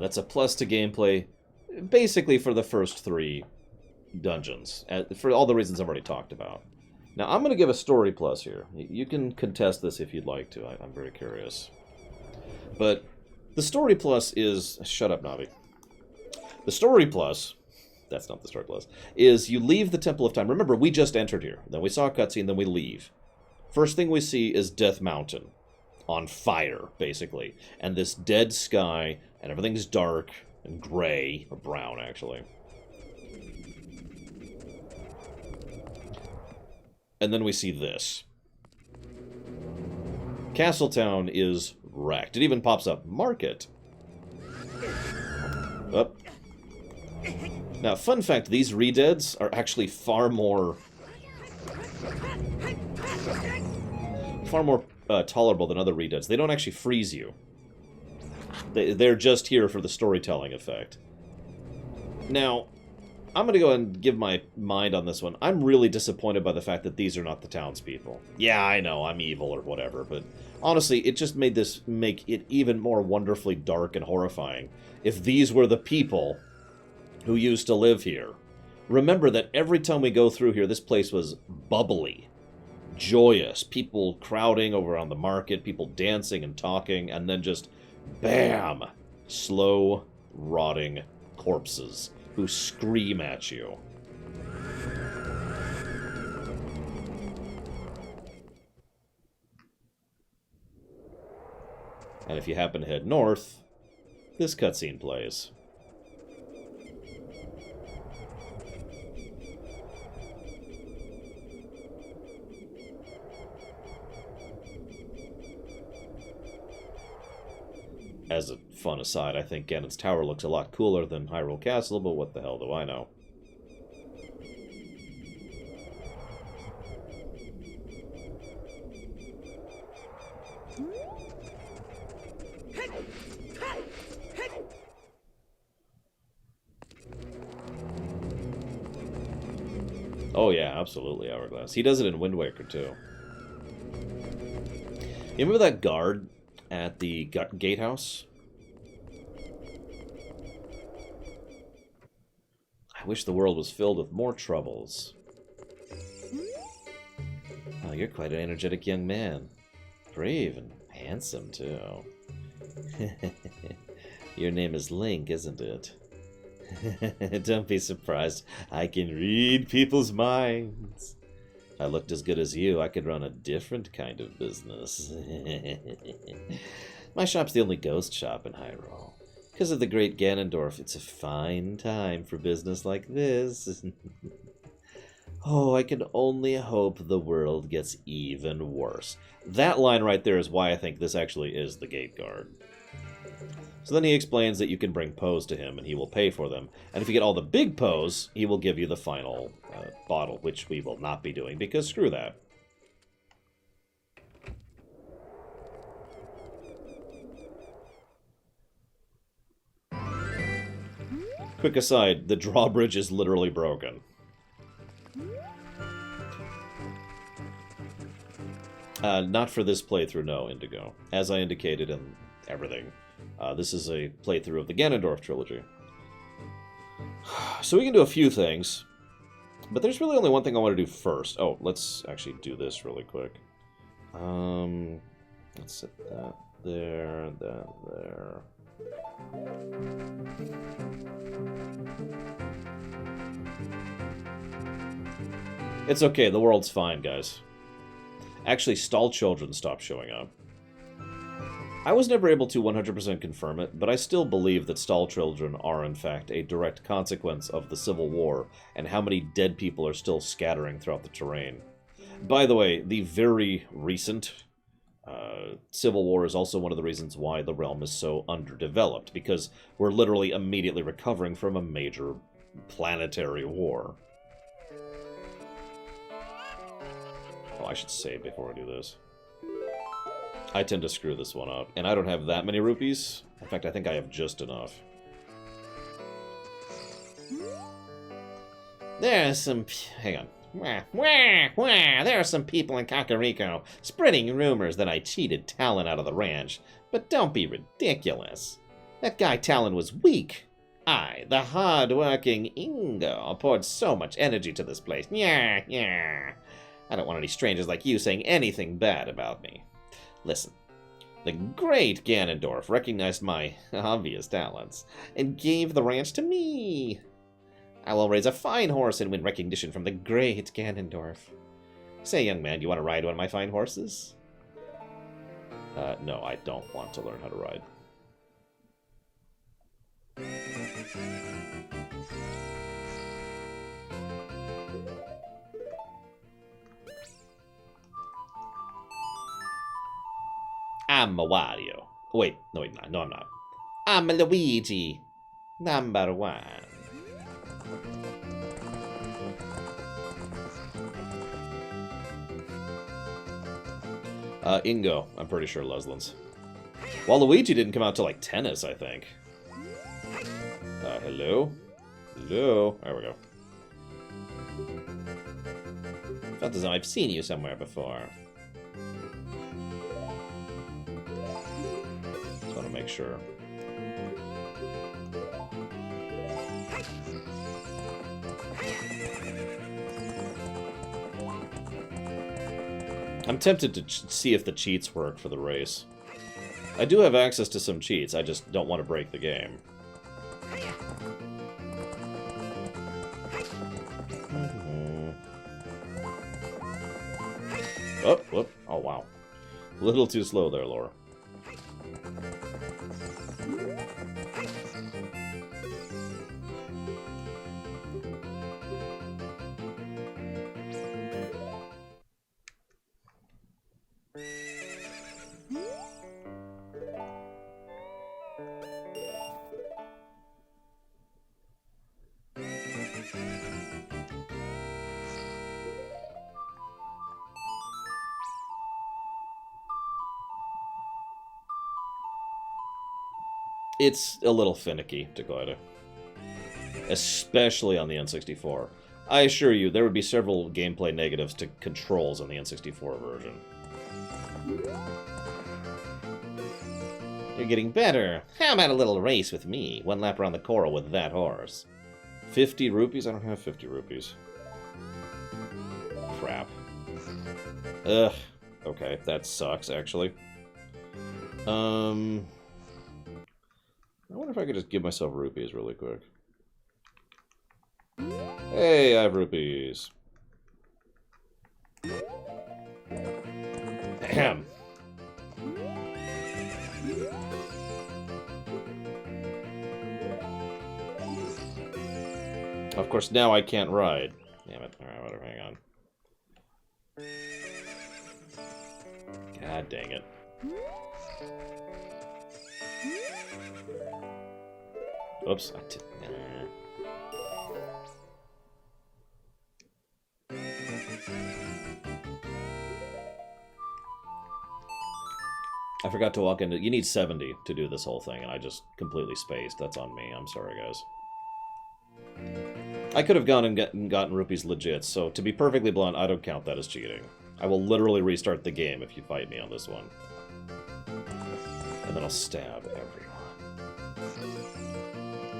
that's a plus to gameplay, basically for the first 3 dungeons, for all the reasons I've already talked about. Now, I'm going to give a story plus here. You can contest this if you'd like to. I'm very curious. But the story plus is... Shut up, Navi. The story plus... That's not the story plus. Is you leave the Temple of Time. Remember, we just entered here. Then we saw a cutscene, then we leave. First thing we see is Death Mountain. On fire, basically. And this dead sky, and everything's dark and gray, or brown, actually. And then we see this. Castletown is wrecked. It even pops up, Market. Up. Now, fun fact, these redeads are actually far more tolerable than other redeads. They don't actually freeze you. They're just here for the storytelling effect. Now, I'm going to go and give my mind on this one. I'm really disappointed by the fact that these are not the townspeople. Yeah, I know, I'm evil or whatever, but honestly, it just make it even more wonderfully dark and horrifying if these were the people who used to live here. Remember that every time we go through here, this place was bubbly. Joyous, people crowding over on the market, people dancing and talking, and then just, bam, slow, rotting corpses who scream at you. And if you happen to head north, this cutscene plays. As a fun aside, I think Ganon's Tower looks a lot cooler than Hyrule Castle, but what the hell do I know? Oh yeah, absolutely, Hourglass. He does it in Wind Waker, too. You remember that guard at the gatehouse? I wish the world was filled with more troubles. Oh, you're quite an energetic young man. Brave and handsome, too. Your name is Link, isn't it? Don't be surprised. I can read people's minds. If I looked as good as you, I could run a different kind of business. My shop's the only ghost shop in Hyrule. Because of the great Ganondorf, it's a fine time for business like this. Oh, I can only hope the world gets even worse. That line right there is why I think this actually is the gate guard. So then he explains that you can bring Poes to him and he will pay for them. And if you get all the big Poes, he will give you the final bottle, which we will not be doing because screw that. Quick aside, the drawbridge is literally broken. Not for this playthrough, no, Indigo. As I indicated in everything, this is a playthrough of the Ganondorf Trilogy. So we can do a few things, but there's really only one thing I want to do first. Oh, let's actually do this really quick. Let's set that there, that there. It's okay, the world's fine, guys. Actually, stall children stopped showing up. I was never able to 100% confirm it, but I still believe that stall children are, in fact, a direct consequence of the Civil War and how many dead people are still scattering throughout the terrain. By the way, the very recent Civil War is also one of the reasons why the realm is so underdeveloped, because we're literally immediately recovering from a major planetary war. Oh, I should save before I do this. I tend to screw this one up, and I don't have that many rupees. In fact, I think I have just enough. There's some... hang on. There are some people in Kokiri spreading rumors that I cheated Talon out of the ranch, but don't be ridiculous. That guy Talon was weak. I, the hard-working Ingo, poured so much energy to this place. Yeah. I don't want any strangers like you saying anything bad about me. Listen, the great Ganondorf recognized my obvious talents and gave the ranch to me. I will raise a fine horse and win recognition from the great Ganondorf. Say, young man, you want to ride one of my fine horses? No, I don't want to learn how to ride. I'm a Wario. Wait, no, I'm not. No, I'm not. I'm a Luigi. Number 1. Ingo, I'm pretty sure Leslin's. Well, Luigi didn't come out till like tennis, I think. Hello? Hello? There we go. Felt as though I've seen you somewhere before. Just want to make sure. I'm tempted to see if the cheats work for the race. I do have access to some cheats, I just don't want to break the game. Oh, whoop. Oh, wow. A little too slow there, Laura. It's a little finicky to glide, especially on the N64. I assure you, there would be several gameplay negatives to controls on the N64 version. You're getting better. How about a little race with me? One lap around the coral with that horse. 50 rupees? I don't have 50 rupees. Crap. Ugh. Okay, that sucks, actually. I wonder if I could just give myself rupees really quick. Hey, I have rupees. Ahem. Of course, now I can't ride. Damn it. Alright, whatever, hang on. God dang it. Oops, I did. I forgot to walk into... You need 70 to do this whole thing, and I just completely spaced. That's on me. I'm sorry, guys. I could have gone and gotten rupees legit, so to be perfectly blunt, I don't count that as cheating. I will literally restart the game if you fight me on this one. And then I'll stab everyone.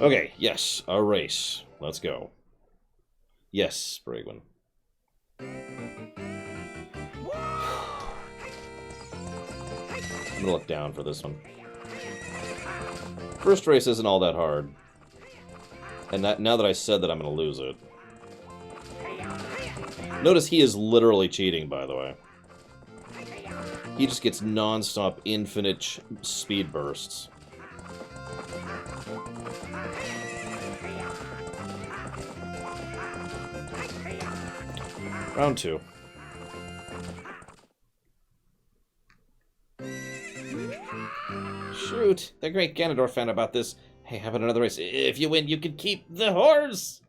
Okay, yes, a race. Let's go. Yes, Bragwin. I'm gonna look down for this one. First race isn't all that hard. And now that I said that, I'm going to lose it. Notice he is literally cheating, by the way. He just gets non-stop infinite speed bursts. Round 2. Shoot! The great Ganondorf found about this. Hey, how about another race? If you win, you can keep the horse!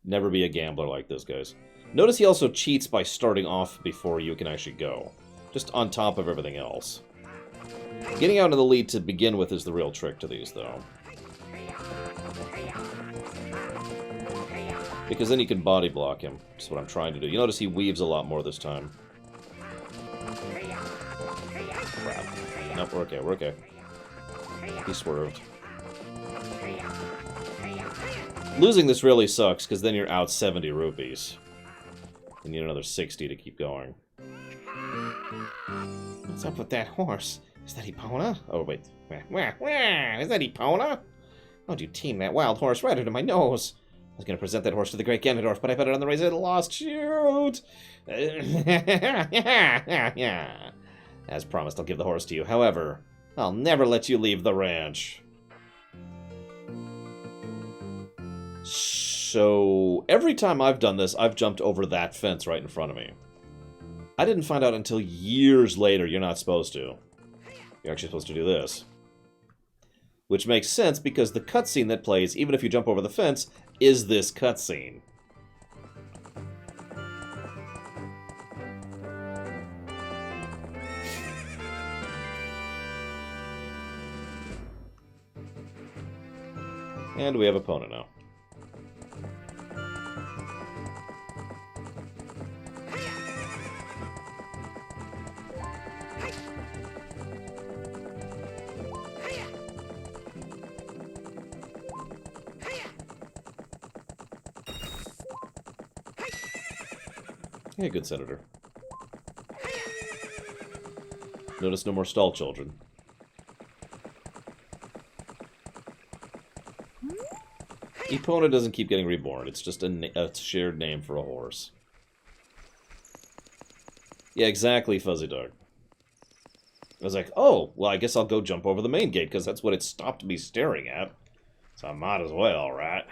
Never be a gambler like this, guys. Notice he also cheats by starting off before you can actually go. Just on top of everything else. Getting out of the lead to begin with is the real trick to these, though. Because then you can body block him. That's what I'm trying to do. You notice he weaves a lot more this time. Crap. Nope, we're okay, we're okay. He swerved. Losing this really sucks, because then you're out 70 rupees. You need another 60 to keep going. What's up with that horse? Is that Epona? Oh, wait. Is that Epona? How'd you team that wild horse right under my nose? I was going to present that horse to the great Ganondorf, but I bet it on the race and lost. Shoot! As promised, I'll give the horse to you. However, I'll never let you leave the ranch. So, every time I've done this, I've jumped over that fence right in front of me. I didn't find out until years later you're not supposed to. You're actually supposed to do this. Which makes sense because the cutscene that plays, even if you jump over the fence, is this cutscene. And we have Epona now. Yeah, good senator. Notice no more stall children. Epona doesn't keep getting reborn. It's just a shared name for a horse. Yeah, exactly, Fuzzy Dog. I was like, oh, well, I guess I'll go jump over the main gate, because that's what it stopped me staring at. So I might as well, right?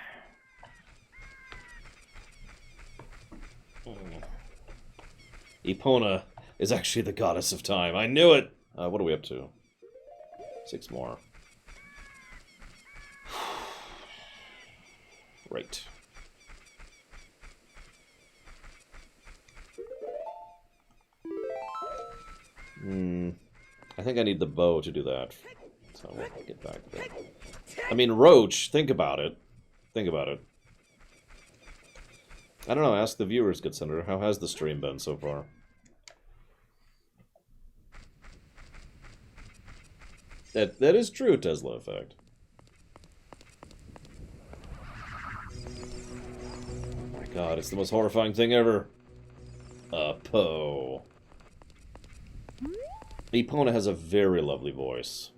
Epona is actually the goddess of time. I knew it! What are we up to? 6 more. Right. I think I need the bow to do that. So we'll get back there. I mean, Roach, think about it. Think about it. I don't know, ask the viewers, good senator. How has the stream been so far? That is true, Tesla effect. Oh my god, it's the most horrifying thing ever. Poe. Epona has a very lovely voice.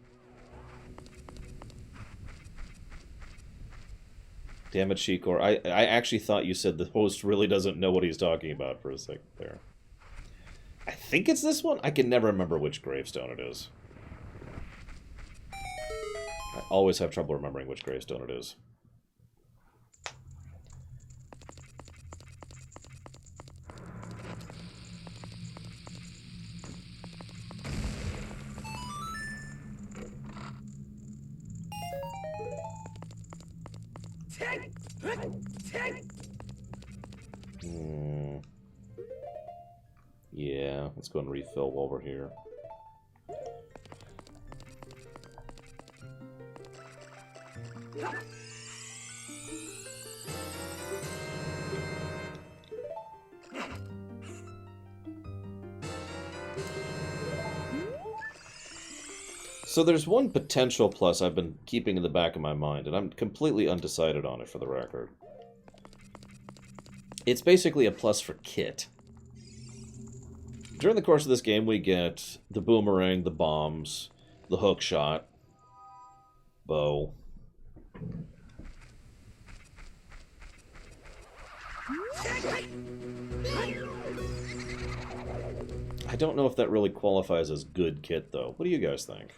Damn it, Shikor. I actually thought you said the host really doesn't know what he's talking about for a second there. I think it's this one? I can never remember which gravestone it is. I always have trouble remembering which gravestone it is. Yeah, let's go and refill while we're here. So there's one potential plus I've been keeping in the back of my mind, and I'm completely undecided on it for the record. It's basically a plus for Kit. During the course of this game, we get the boomerang, the bombs, the hook shot, bow. I don't know if that really qualifies as good kit, though. What do you guys think?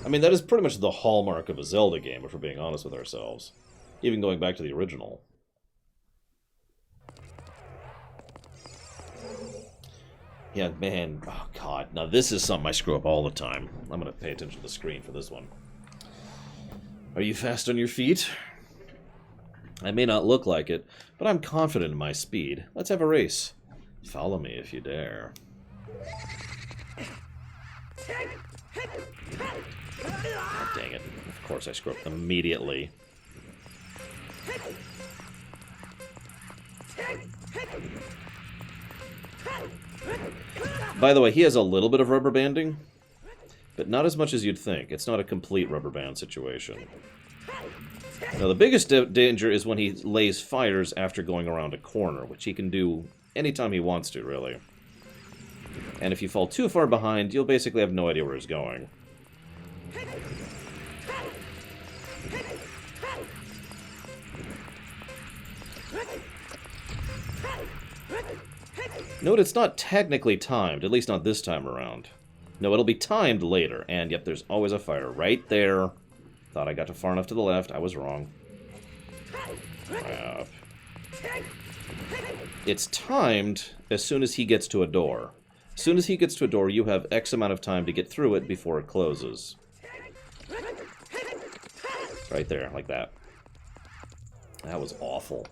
I mean, that is pretty much the hallmark of a Zelda game, if we're being honest with ourselves. Even going back to the original. Yeah, man. Oh, God. Now, this is something I screw up all the time. I'm going to pay attention to the screen for this one. Are you fast on your feet? I may not look like it, but I'm confident in my speed. Let's have a race. Follow me if you dare. Oh, dang it. Of course I screw up immediately. By the way, he has a little bit of rubber banding, but not as much as you'd think. It's not a complete rubber band situation. Now, the biggest danger is when he lays fires after going around a corner, which he can do anytime he wants to, really. And if you fall too far behind, you'll basically have no idea where he's going. Note it's not technically timed, at least not this time around. No, it'll be timed later, and yep, there's always a fire right there. Thought I got far enough to the left, I was wrong. Crap. It's timed as soon as he gets to a door. As soon as he gets to a door, you have X amount of time to get through it before it closes. Right there, like that. That was awful.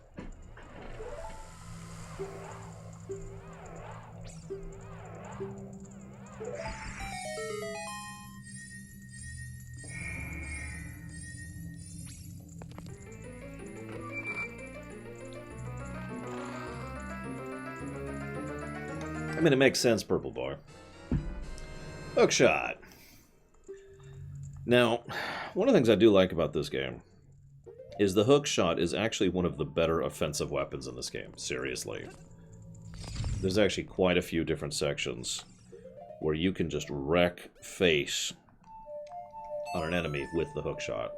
I mean, it makes sense, Purple Boy. Hookshot. Now, one of the things I do like about this game is the hookshot is actually one of the better offensive weapons in this game. Seriously. There's actually quite a few different sections where you can just wreck face on an enemy with the hookshot.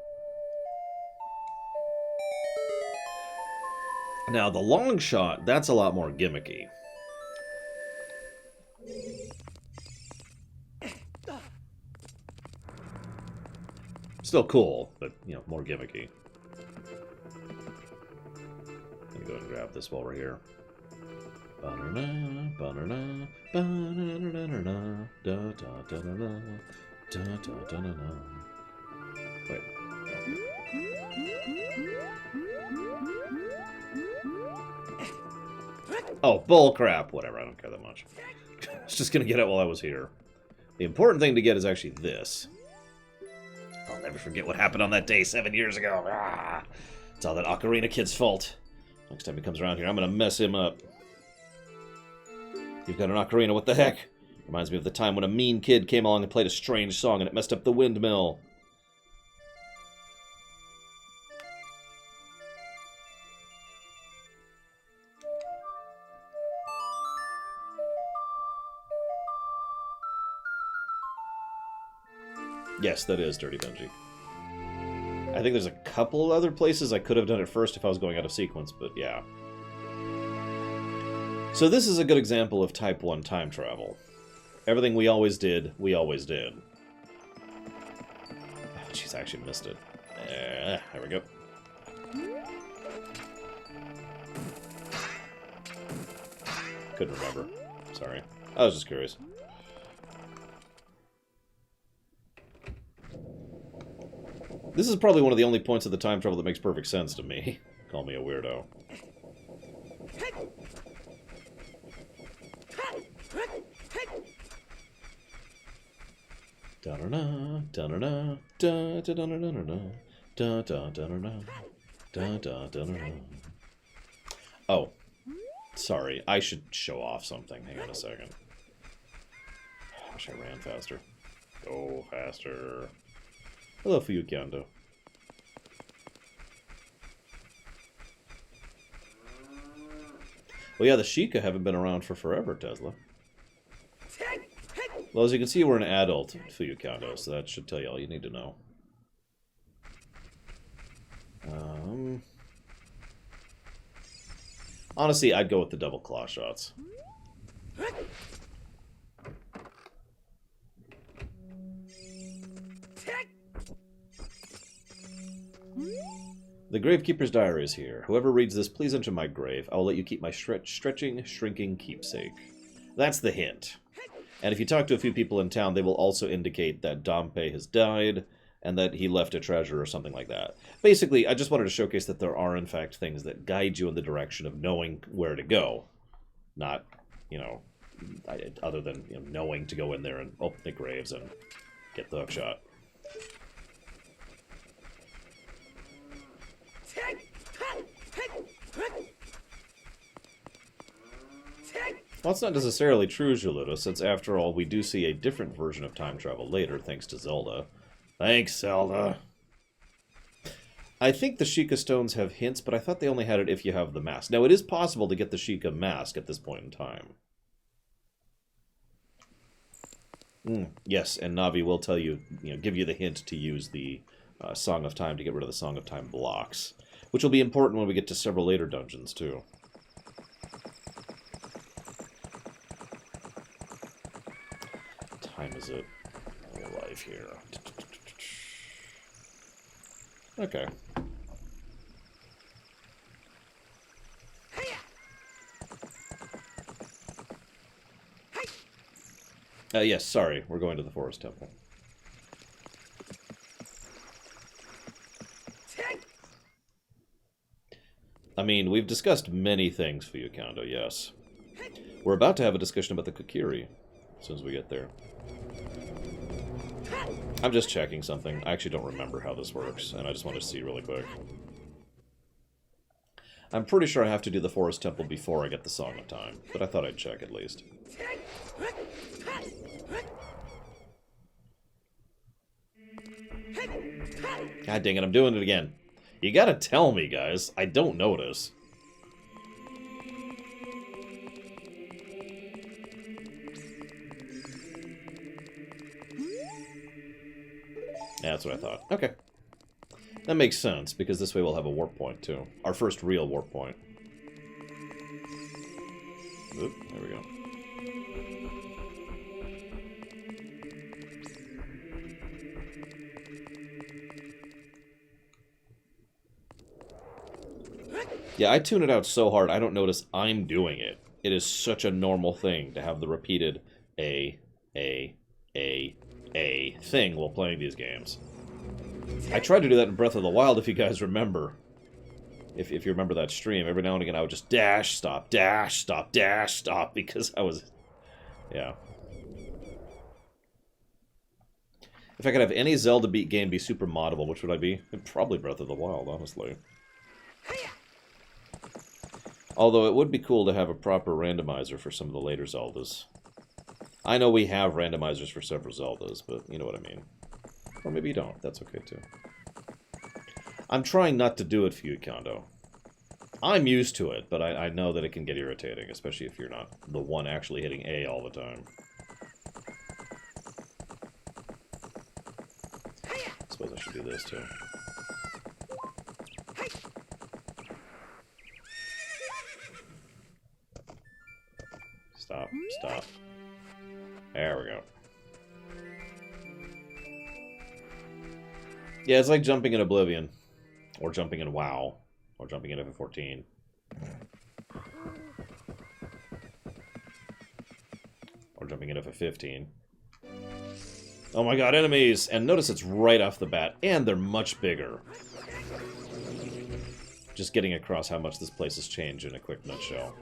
Now, the long shot, that's a lot more gimmicky. Still cool, but, you know, more gimmicky. Let me go ahead and grab this while we're here. Wait. Oh, bullcrap. Whatever, I don't care that much. I was just gonna get it while I was here. The important thing to get is actually this. I'll never forget what happened on that day 7 years ago. Ah, it's all that Ocarina kid's fault. Next time he comes around here, I'm gonna mess him up. You've got an ocarina, what the heck? Reminds me of the time when a mean kid came along and played a strange song and it messed up the windmill. Yes, that is Dirty Benji. I think there's a couple other places I could have done it first if I was going out of sequence, but yeah. So this is a good example of Type 1 time travel. Everything we always did, we always did. Oh, jeez, I actually missed it. There we go. Couldn't remember. Sorry. I was just curious. This is probably one of the only points of the time travel that makes perfect sense to me. Call me a weirdo. Da-da-da, da-da-da, da-da-da-da-da-da, da-da-da-da-da, da-da-da-da-da. Oh, sorry. I should show off something. Hang on a second. I wish I ran faster. Go faster. Hello, Fuyukando. Well, yeah, the Sheikah haven't been around for forever, Tesla. Well, as you can see, we're an adult, Fuyukando, so that should tell you all you need to know. Honestly, I'd go with the double claw shots. The Gravekeeper's Diary is here. Whoever reads this, please enter my grave. I will let you keep my stretching, shrinking keepsake. That's the hint. And if you talk to a few people in town, they will also indicate that Dompe has died, and that he left a treasure or something like that. Basically, I just wanted to showcase that there are, in fact, things that guide you in the direction of knowing where to go. Not, you know, other than knowing to go in there and open the graves and get the hookshot. Well, it's not necessarily true, Jaluto, since after all, we do see a different version of time travel later, thanks to Zelda. Thanks, Zelda. I think the Sheikah stones have hints, but I thought they only had it if you have the mask. Now, it is possible to get the Sheikah mask at this point in time. Yes, and Navi will tell you, give you the hint to use the Song of Time to get rid of the Song of Time blocks, which will be important when we get to several later dungeons, too. What time is it? Live here. Okay. Yes, sorry. We're going to the Forest Temple. I mean, we've discussed many things for you, Kondo, yes. We're about to have a discussion about the Kokiri as soon as we get there. I'm just checking something. I actually don't remember how this works, and I just wanted to see really quick. I'm pretty sure I have to do the Forest Temple before I get the Song of Time, but I thought I'd check at least. God dang it, I'm doing it again. You gotta tell me, guys. I don't notice. Yeah, that's what I thought. Okay. That makes sense, because this way we'll have a warp point, too. Our first real warp point. Oop, there we go. Yeah, I tune it out so hard, I don't notice I'm doing it. It is such a normal thing to have the repeated A thing while playing these games. I tried to do that in Breath of the Wild, if you guys remember. If you remember that stream, every now and again I would just dash, stop, because I was... Yeah. If I could have any Zelda game be super moddable, which would I be? Probably Breath of the Wild, honestly. Although it would be cool to have a proper randomizer for some of the later Zeldas. I know we have randomizers for several Zeldas, but you know what I mean. Or maybe you don't. That's okay, too. I'm trying not to do it for you, Kondo. I'm used to it, but I know that it can get irritating, especially if you're not the one actually hitting A all the time. I suppose I should do this, too. Stop, stop. There we go. Yeah, it's like jumping in Oblivion. Or jumping in WoW. Or jumping in FF14. Or jumping in FF15. Oh my god, enemies! And notice it's right off the bat. And they're much bigger. Just getting across how much this place has changed in a quick nutshell.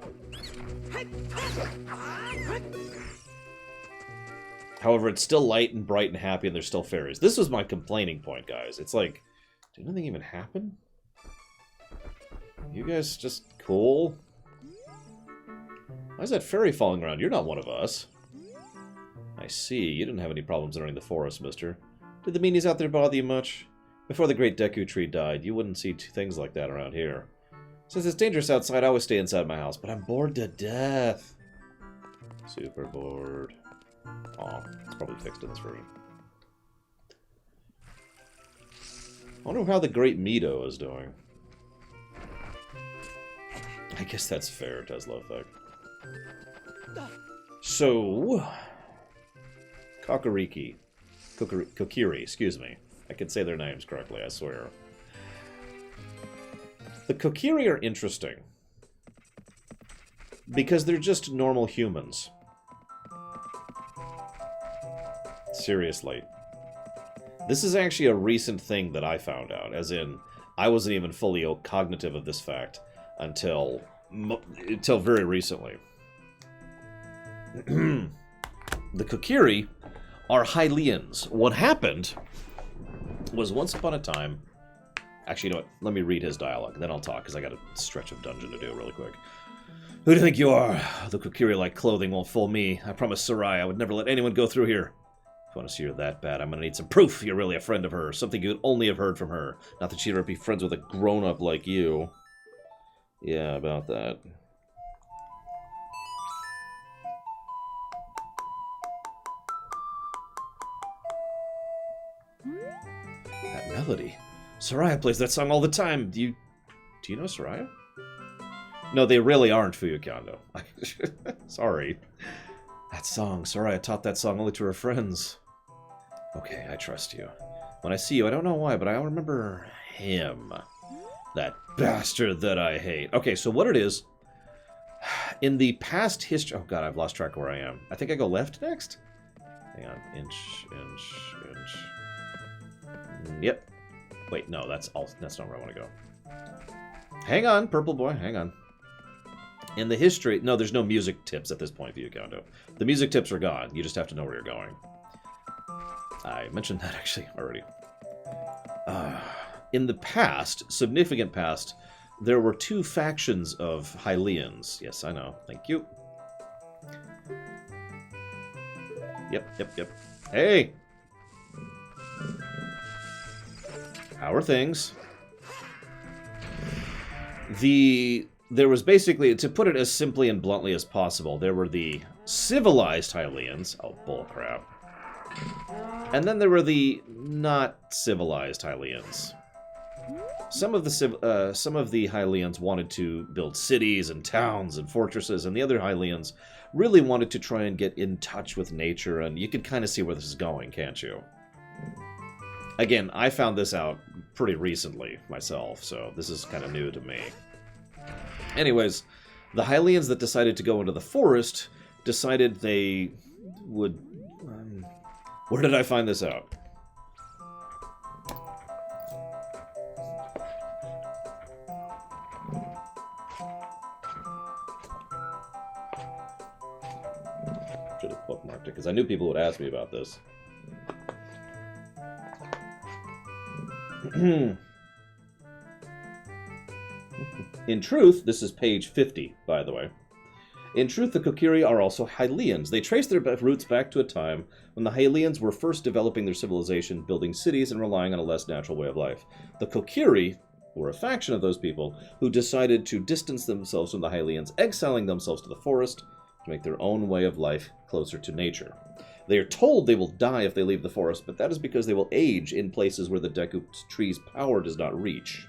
However, it's still light and bright and happy, and there's still fairies. This was my complaining point, guys. It's like, did anything even happen? You guys just cool? Why is that fairy falling around? You're not one of us. I see. You didn't have any problems entering the forest, mister. Did the meanies out there bother you much? Before the great Deku Tree died, you wouldn't see things like that around here. Since it's dangerous outside, I always stay inside my house, but I'm bored to death. Super bored. Aw, it's probably fixed in this version. I wonder how the Great Mido is doing. I guess that's fair, Tesla effect. So... Kokiri, excuse me. I can say their names correctly, I swear. The Kokiri are interesting. Because they're just normal humans. Seriously. This is actually a recent thing that I found out, as in, I wasn't even fully cognitive of this fact until very recently. The Kokiri are Hylians. What happened was once upon a time... Actually, you know what? Let me read his dialogue, then I'll talk, because I got a stretch of dungeon to do really quick. Who do you think you are? The Kokiri-like clothing won't fool me. I promised Sariah I would never let anyone go through here. If you want to see her that bad, I'm going to need some proof you're really a friend of hers. Something you would only have heard from her. Not that she'd ever be friends with a grown-up like you. Yeah, about that. That melody. Sariah plays that song all the time. Do you know Sariah? No, they really aren't Fuyukando. Sorry. That song. Sariah taught that song only to her friends. Okay, I trust you. When I see you, I don't know why, but I remember him. That bastard that I hate. Okay, so what it is, in the past history... Oh god, I've lost track of where I am. I think I go left next? Hang on. Inch. Yep. Wait, no, that's not where I want to go. Hang on, purple boy, hang on. In the history... No, there's no music tips at this point, Fuyukando. The music tips are gone. You just have to know where you're going. I mentioned that, actually, already. In the past, significant past, there were two factions of Hylians. Yes, I know. Thank you. Yep. Hey! How are things? There was basically, to put it as simply and bluntly as possible, there were the civilized Hylians. Oh, bullcrap. And then there were the not civilized Hylians. Some of the Hylians wanted to build cities and towns and fortresses, and the other Hylians really wanted to try and get in touch with nature, and you can kind of see where this is going, can't you? Again, I found this out pretty recently myself, so this is kind of new to me. Anyways, the Hylians that decided to go into the forest decided they would... where did I find this out? Should have bookmarked it, because I knew people would ask me about this. In truth, this is page 50, by the way. In truth, the Kokiri are also Hylians. They trace their roots back to a time when the Hylians were first developing their civilization, building cities, and relying on a less natural way of life. The Kokiri were a faction of those people who decided to distance themselves from the Hylians, exiling themselves to the forest to make their own way of life closer to nature. They are told they will die if they leave the forest, but that is because they will age in places where the Deku tree's power does not reach.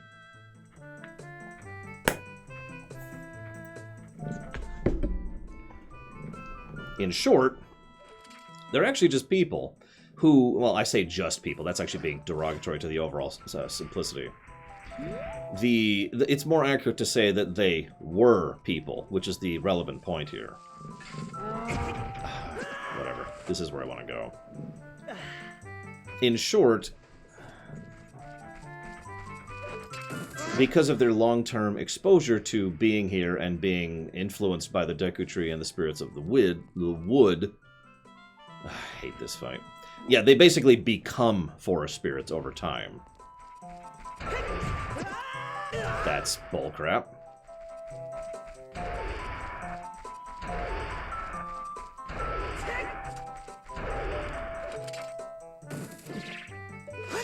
In short, they're actually just people who, well, I say just people, that's actually being derogatory to the overall simplicity. It's more accurate to say that they were people, which is the relevant point here. Whatever. This is where I want to go. In short, because of their long-term exposure to being here and being influenced by the Deku Tree and the spirits of the wood... I hate this fight. Yeah, they basically become forest spirits over time. That's bullcrap.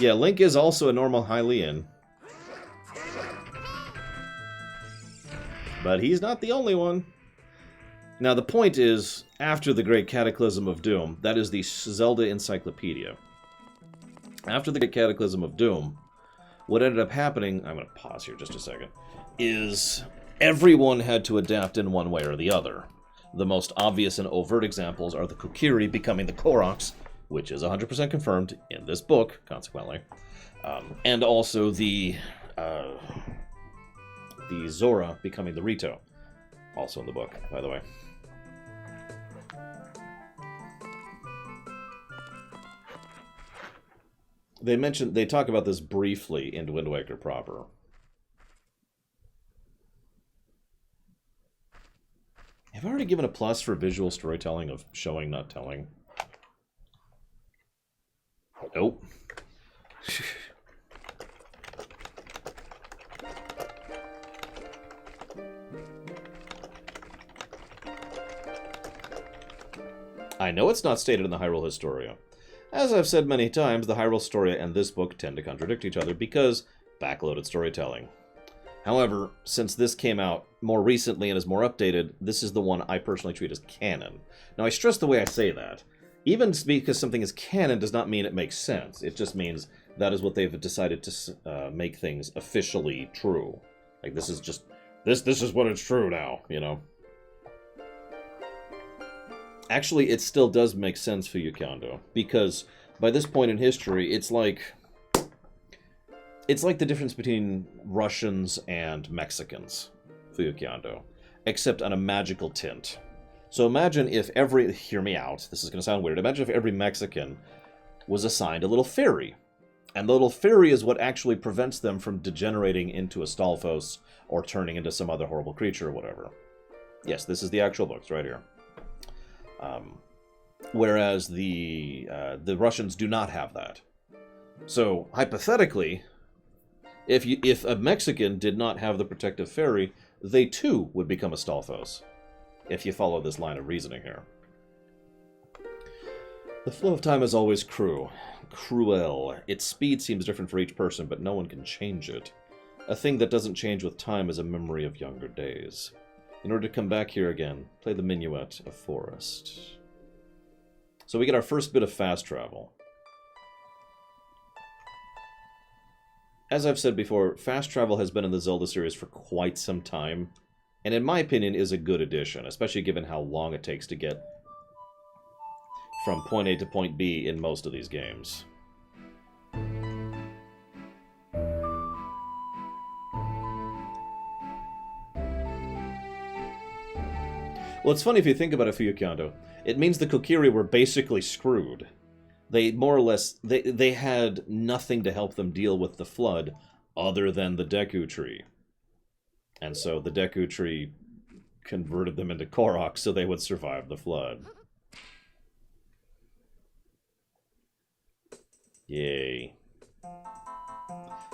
Yeah, Link is also a normal Hylian. But he's not the only one. Now, the point is, after the Great Cataclysm of Doom, that is the Zelda Encyclopedia. After the Great Cataclysm of Doom, what ended up happening, I'm going to pause here just a second, is everyone had to adapt in one way or the other. The most obvious and overt examples are the Kokiri becoming the Koroks, which is 100% confirmed in this book, consequently, and also the Zora becoming the Ruto, also in the book, by the way. They talk about this briefly in Wind Waker proper. Have I already given a plus for visual storytelling of showing, not telling? Nope. I know it's not stated in the Hyrule Historia. As I've said many times, the Hyrule Historia and this book tend to contradict each other because backloaded storytelling. However, since this came out more recently and is more updated, this is the one I personally treat as canon. Now, I stress the way I say that. Even because something is canon does not mean it makes sense. It just means that is what they've decided to make things officially true. Like, this is just... This is what it's true now, you know? Actually, it still does make sense for Yukando, because by this point in history, it's like the difference between Russians and Mexicans for Yukando, except on a magical tint. So imagine if hear me out, this is going to sound weird, imagine if every Mexican was assigned a little fairy, and the little fairy is what actually prevents them from degenerating into a Stalfos or turning into some other horrible creature or whatever. Yes, this is the actual books right here. Whereas the Russians do not have that. So, hypothetically, if a Mexican did not have the protective fairy, they too would become a Stalfos, if you follow this line of reasoning here. The flow of time is always cruel. Its speed seems different for each person, but no one can change it. A thing that doesn't change with time is a memory of younger days. In order to come back here again, play the Minuet of Forest. So we get our first bit of fast travel. As I've said before, fast travel has been in the Zelda series for quite some time, and in my opinion is a good addition, especially given how long it takes to get from point A to point B in most of these games. Well, it's funny if you think about it for Yukando. It means the Kokiri were basically screwed. They more or less... They had nothing to help them deal with the flood other than the Deku Tree. And so the Deku Tree converted them into Koroks so they would survive the flood. Yay.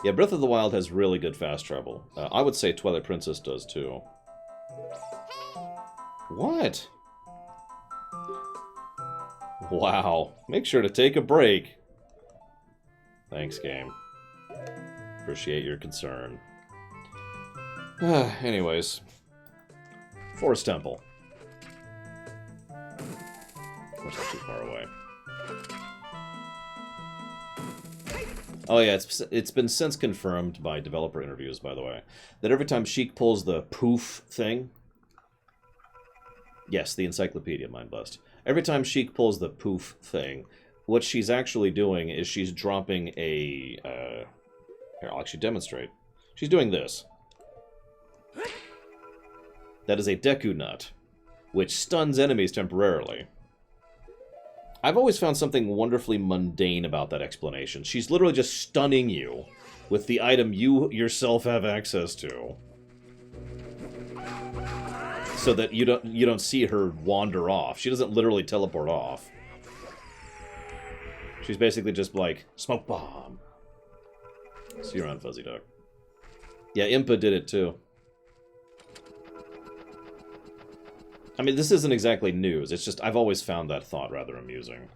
Yeah, Breath of the Wild has really good fast travel. I would say Twilight Princess does too. What? Wow. Make sure to take a break. Thanks, game. Appreciate your concern. Anyways. Forest Temple. That's not too far away. Oh yeah, it's been since confirmed by developer interviews, by the way, that every time Sheik pulls the poof thing... Yes, the encyclopedia, mind bust. Every time Sheik pulls the poof thing, what she's actually doing is she's dropping a... Here, I'll actually demonstrate. She's doing this. That is a Deku Nut, which stuns enemies temporarily. I've always found something wonderfully mundane about that explanation. She's literally just stunning you with the item you yourself have access to. So that you don't see her wander off. She doesn't literally teleport off. She's basically just like, smoke bomb. See you around, Fuzzy Duck. Yeah, Impa did it too. I mean, this isn't exactly news. It's just, I've always found that thought rather amusing.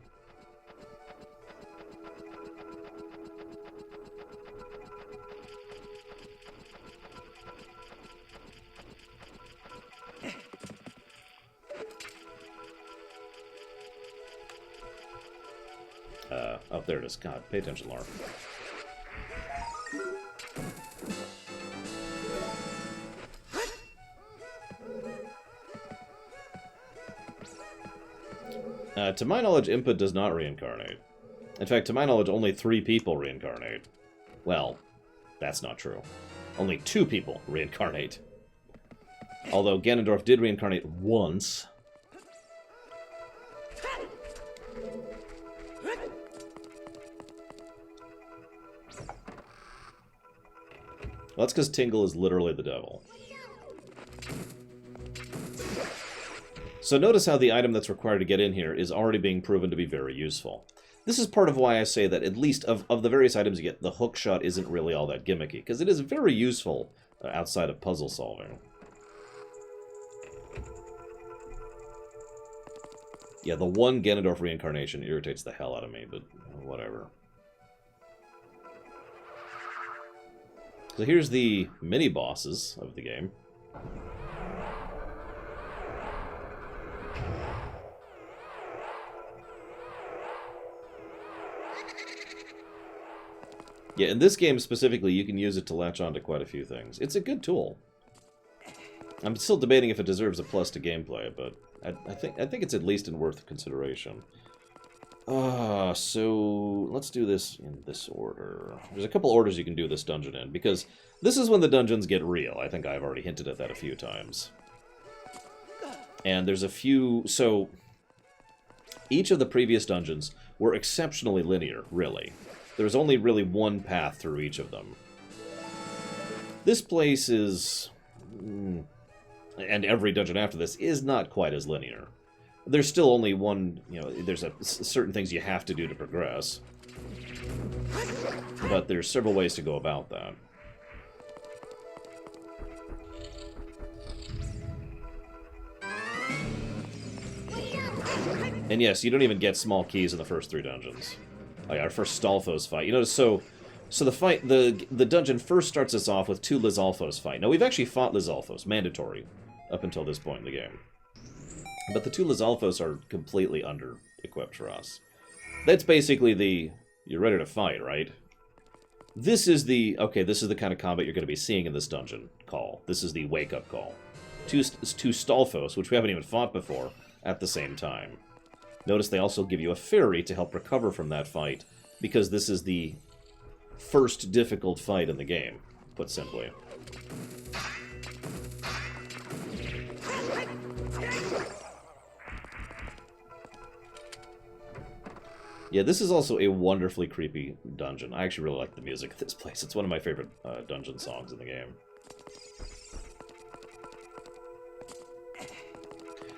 Oh, there it is. God, pay attention, Laura. To my knowledge, Impa does not reincarnate. In fact, to my knowledge, only 3 people reincarnate. Well, that's not true. Only 2 people reincarnate. Although Ganondorf did reincarnate once. Well, that's because Tingle is literally the devil. So notice how the item that's required to get in here is already being proven to be very useful. This is part of why I say that at least of the various items you get, the hook shot isn't really all that gimmicky, because it is very useful outside of puzzle solving. Yeah, the one Ganondorf reincarnation irritates the hell out of me, but whatever. So here's the mini-bosses of the game. Yeah, in this game specifically, you can use it to latch on to quite a few things. It's a good tool. I'm still debating if it deserves a plus to gameplay, but I think it's at least worth consideration. So let's do this in this order. There's a couple orders you can do this dungeon in, because this is when the dungeons get real. I think I've already hinted at that a few times. And there's a few... So, each of the previous dungeons were exceptionally linear, really. There's only really one path through each of them. This place is... and every dungeon after this is not quite as linear. There's still only one, there's certain things you have to do to progress. But there's several ways to go about that. And yes, you don't even get small keys in the first 3 dungeons. Like our first Stalfos fight. You notice, so the dungeon first starts us off with 2 Lizalfos fight. Now, we've actually fought Lizalfos, mandatory, up until this point in the game. But the 2 Lizalfos are completely under-equipped for us. That's basically the, you're ready to fight, right? This is the, okay, this is the kind of combat you're going to be seeing in this dungeon call. This is the wake-up call. 2 Stalfos, which we haven't even fought before, at the same time. Notice they also give you a fairy to help recover from that fight, because this is the first difficult fight in the game, put simply. Yeah, this is also a wonderfully creepy dungeon. I actually really like the music of this place. It's one of my favorite dungeon songs in the game.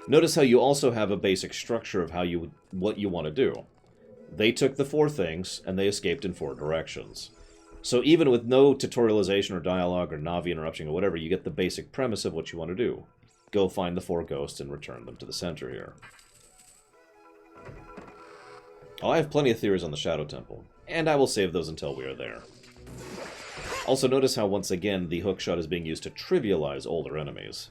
Notice how you also have a basic structure of what you want to do. They took the 4 things, and they escaped in 4 directions. So even with no tutorialization or dialogue or Navi interruption or whatever, you get the basic premise of what you want to do. Go find the 4 ghosts and return them to the center here. Oh, I have plenty of theories on the Shadow Temple, and I will save those until we are there. Also notice how, once again, the hookshot is being used to trivialize older enemies.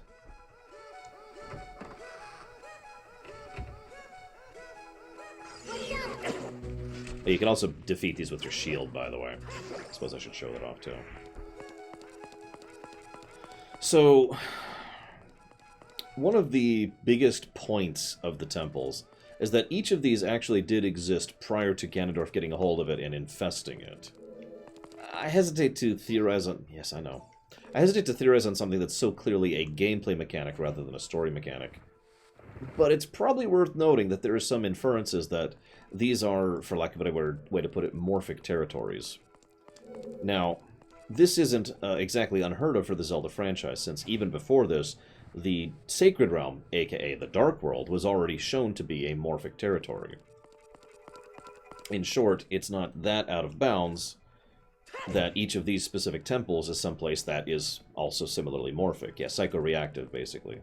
You can also defeat these with your shield, by the way. I suppose I should show that off, too. So, one of the biggest points of the temples is that each of these actually did exist prior to Ganondorf getting a hold of it and infesting it. I hesitate to theorize on... Yes, I know. I hesitate to theorize on something that's so clearly a gameplay mechanic rather than a story mechanic. But it's probably worth noting that there are some inferences that these are, for lack of a better way to put it, morphic territories. Now, this isn't exactly unheard of for the Zelda franchise, since even before this, the Sacred Realm, aka the Dark World, was already shown to be a morphic territory. In short, it's not that out of bounds that each of these specific temples is someplace that is also similarly morphic. Yeah, psychoreactive, basically.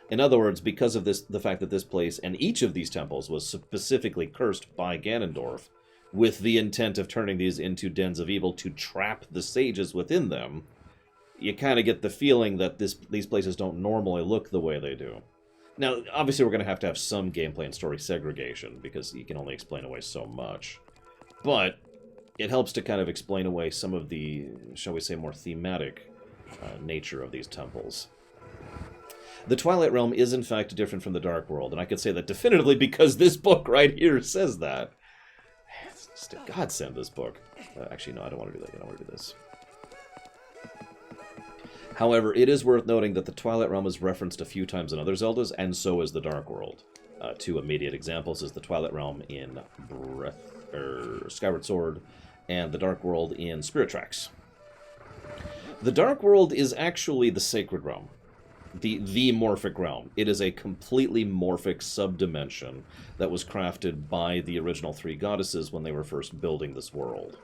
In other words, because of the fact that this place and each of these temples was specifically cursed by Ganondorf, with the intent of turning these into dens of evil to trap the sages within them, you kind of get the feeling that these places don't normally look the way they do. Now, obviously we're going to have some gameplay and story segregation, because you can only explain away so much. But it helps to kind of explain away some of the, shall we say, more thematic nature of these temples. The Twilight Realm is, in fact, different from the Dark World, and I could say that definitively because this book right here says that. It's just a godsend, this book. Actually, no, I don't want to do that. I don't want to do this. However, it is worth noting that the Twilight Realm is referenced a few times in other Zeldas, and so is the Dark World. Two immediate examples is the Twilight Realm in Skyward Sword, and the Dark World in Spirit Tracks. The Dark World is actually the Sacred Realm. The morphic realm. It is a completely morphic subdimension that was crafted by the original three goddesses when they were first building this world.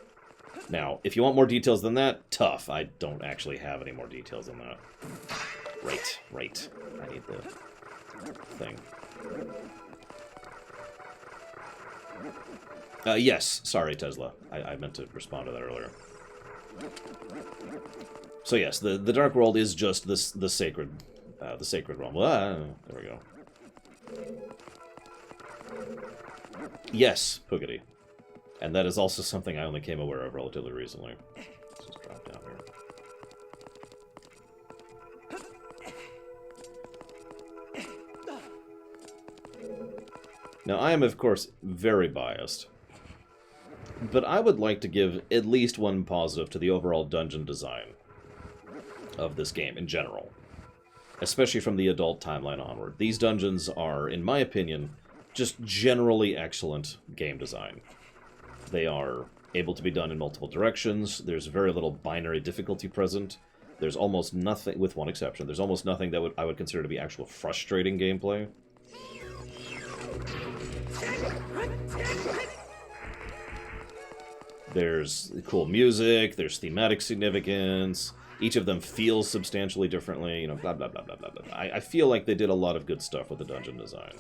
Now, if you want more details than that, tough. I don't actually have any more details than that. Right. I need the thing. Yes, sorry, Tesla. I meant to respond to that earlier. So yes, the Dark World is just the sacred realm. There we go. Yes, Poogity. And that is also something I only came aware of relatively recently. Let's just drop down here. Now, I am, of course, very biased. But I would like to give at least one positive to the overall dungeon design of this game in general. Especially from the adult timeline onward. These dungeons are, in my opinion, just generally excellent game design. They are able to be done in multiple directions. There's very little binary difficulty present. There's almost nothing, with one exception, there's almost nothing that I would consider to be actual frustrating gameplay. There's cool music, there's thematic significance, each of them feels substantially differently, you know, blah, blah, blah, blah, blah, blah. I feel like they did a lot of good stuff with the dungeon design.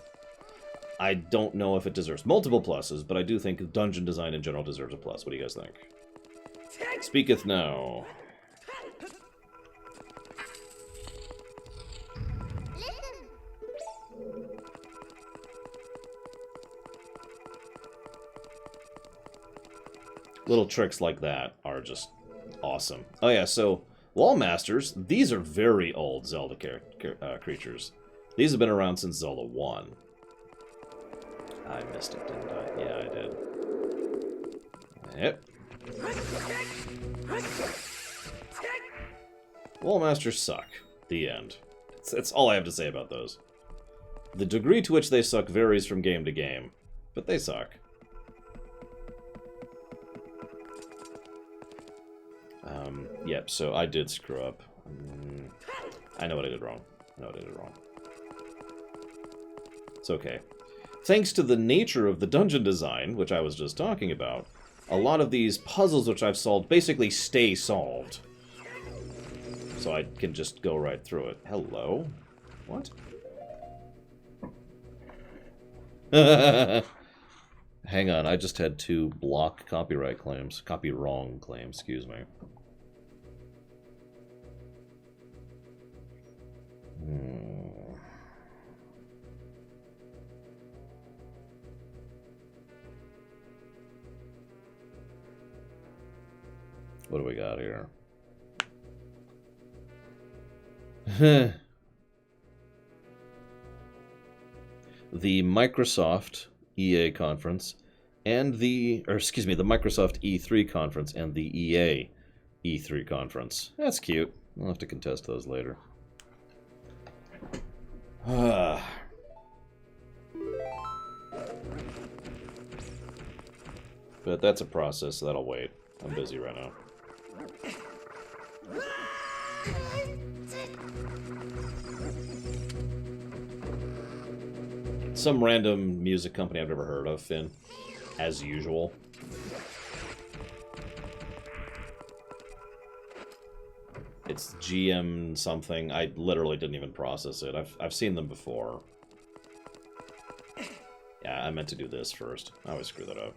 I don't know if it deserves multiple pluses, but I do think dungeon design in general deserves a plus. What do you guys think? Speaketh now. Little tricks like that are just awesome. Oh yeah, so Wall Masters, these are very old Zelda creatures. These have been around since Zelda 1. I missed it, didn't I? Yeah, I did. Yep. Wall Masters suck. The end. That's all I have to say about those. The degree to which they suck varies from game to game, but they suck. Yep, so I did screw up. I know what I did wrong. It's okay. Thanks to the nature of the dungeon design, which I was just talking about, a lot of these puzzles which I've solved basically stay solved. So I can just go right through it. Hello? What? Hang on, I just had 2 block copyright claims. Copy wrong claims, excuse me. What do we got here? The Microsoft EA conference and the Microsoft E3 conference and the EA E3 conference. That's cute. I'll have to contest those later. But that's a process, so that'll wait. I'm busy right now. Some random music company I've never heard of, Finn. As usual. It's GM something. I literally didn't even process it. I've seen them before. Yeah, I meant to do this first. I always screw that up.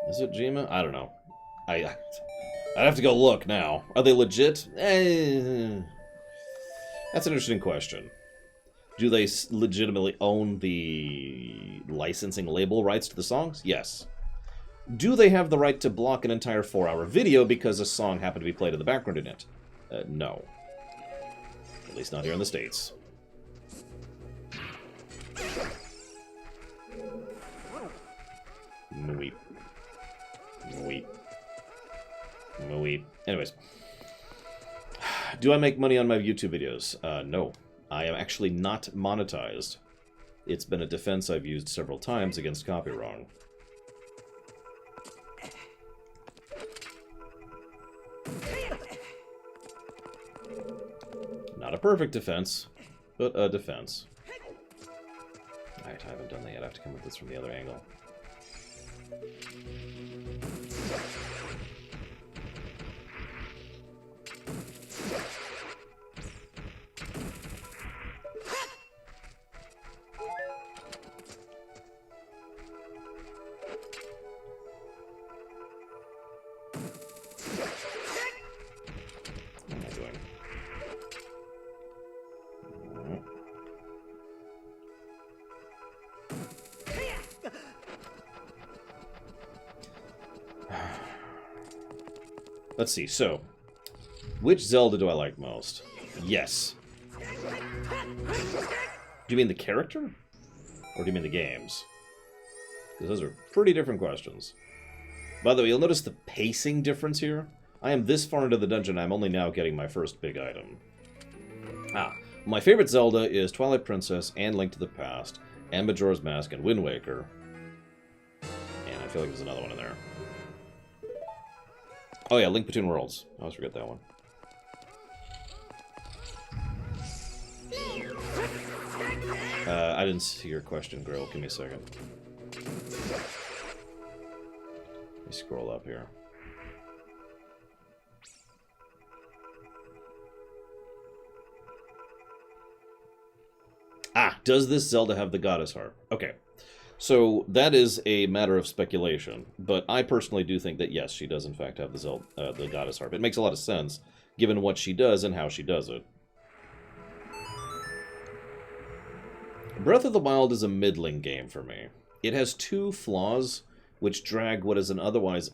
Is it Jima? I don't know. I'd have to go look now. Are they legit? That's an interesting question. Do they legitimately own the licensing label rights to the songs? Yes. Do they have the right to block an entire 4-hour video because a song happened to be played in the background in it? No. At least not here in the States. Mooey. Mooey. Mooey. Anyways. Do I make money on my YouTube videos? No. I am actually not monetized. It's been a defense I've used several times against copyright. Not a perfect defense, but a defense. Alright, I haven't done that yet. I have to come at this from the other angle. Let's see, so, which Zelda do I like most? Yes. Do you mean the character? Or do you mean the games? Because those are pretty different questions. By the way, you'll notice the pacing difference here. I am this far into the dungeon, I'm only now getting my first big item. My favorite Zelda is Twilight Princess and Link to the Past, and Majora's Mask and Wind Waker. And I feel like there's another one in there. Oh yeah, Link Between Worlds. I always forget that one. I didn't see your question, Grill. Give me a second. Let me scroll up here. Does this Zelda have the Goddess Harp? Okay. So that is a matter of speculation, but I personally do think that yes, she does in fact have the Goddess Harp. It makes a lot of sense, given what she does and how she does it. Breath of the Wild is a middling game for me. It has two flaws, which drag what is an otherwise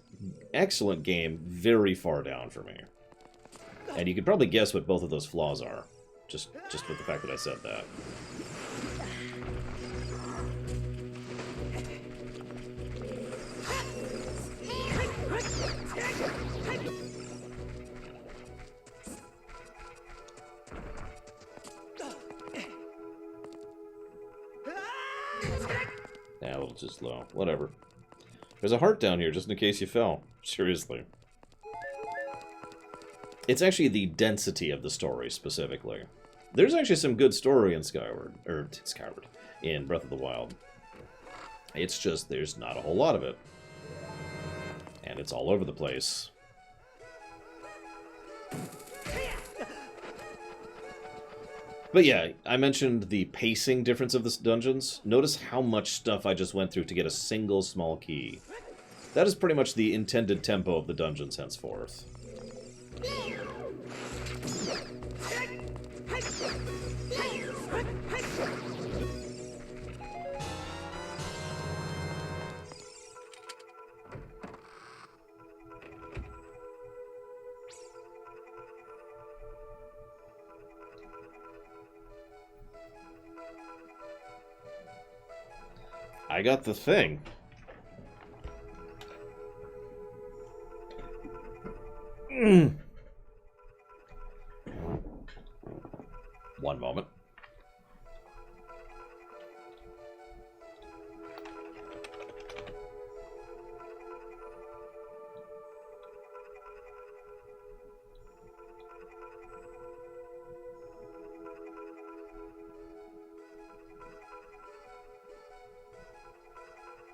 excellent game very far down for me. And you could probably guess what both of those flaws are, just with the fact that I said that. Yeah, a little too slow. Whatever. There's a heart down here, just in case you fell. Seriously. It's actually the density of the story, specifically. There's actually some good story in in Breath of the Wild. It's just, there's not a whole lot of it. And it's all over the place. But yeah, I mentioned the pacing difference of the dungeons. Notice how much stuff I just went through to get a single small key. That is pretty much the intended tempo of the dungeons henceforth. I got the thing. One moment.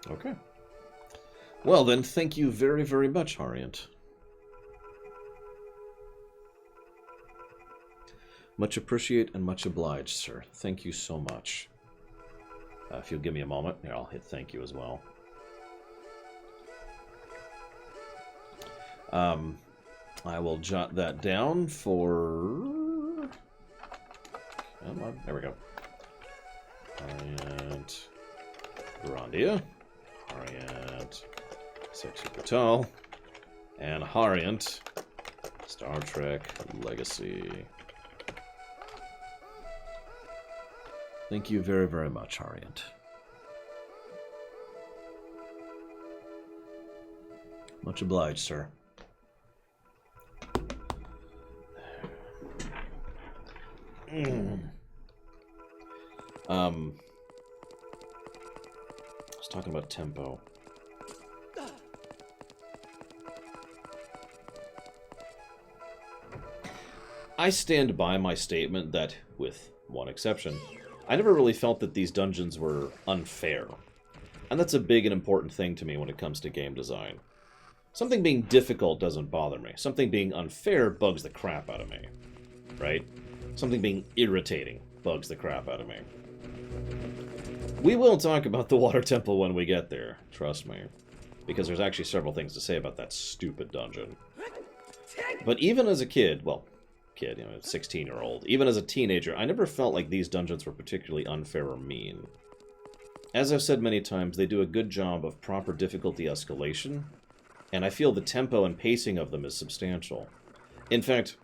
Okay. Well then, thank you very, very much, Harriet. Much appreciate and much obliged, sir. Thank you so much. If you'll give me a moment, here, I'll hit thank you as well. I will jot that down for... Come on, there we go. Harriet. Grandia. Harriet. Sexy Patel. And Harriet. Star Trek Legacy. Thank you very, very much, Harriet. Much obliged, sir. I was talking about tempo. I stand by my statement that, with one exception, I never really felt that these dungeons were unfair. And that's a big and important thing to me when it comes to game design. Something being difficult doesn't bother me. Something being unfair bugs the crap out of me. Right? Something being irritating bugs the crap out of me. We will talk about the Water Temple when we get there, trust me. Because there's actually several things to say about that stupid dungeon. But even as a kid, well, kid, you know, a 16-year-old, even as a teenager, I never felt like these dungeons were particularly unfair or mean. As I've said many times, they do a good job of proper difficulty escalation, and I feel the tempo and pacing of them is substantial. In fact,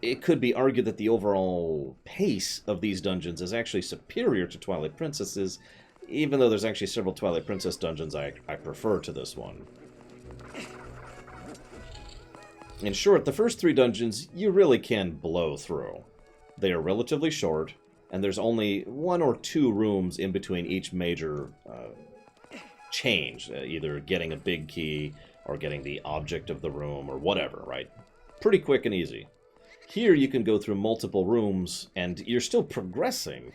it could be argued that the overall pace of these dungeons is actually superior to Twilight Princess's, even though there's actually several Twilight Princess dungeons I prefer to this one. In short, the first 3 dungeons you really can blow through. They are relatively short, and there's only 1 or 2 rooms in between each major change, either getting a big key or getting the object of the room or whatever, right? Pretty quick and easy. Here you can go through multiple rooms, and you're still progressing,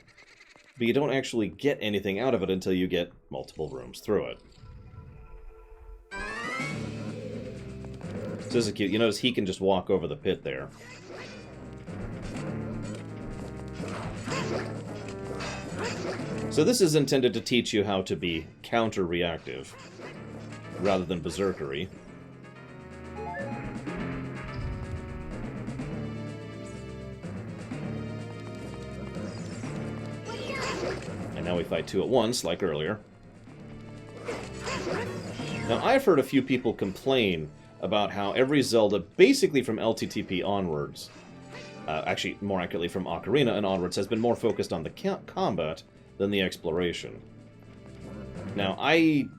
but you don't actually get anything out of it until you get multiple rooms through it. This is cute. You notice he can just walk over the pit there. So this is intended to teach you how to be counter-reactive, rather than berserkery. And now we fight 2 at once, like earlier. Now, I've heard a few people complain about how every Zelda, basically from LTTP onwards, actually, more accurately from Ocarina and onwards, has been more focused on the combat than the exploration. Now, I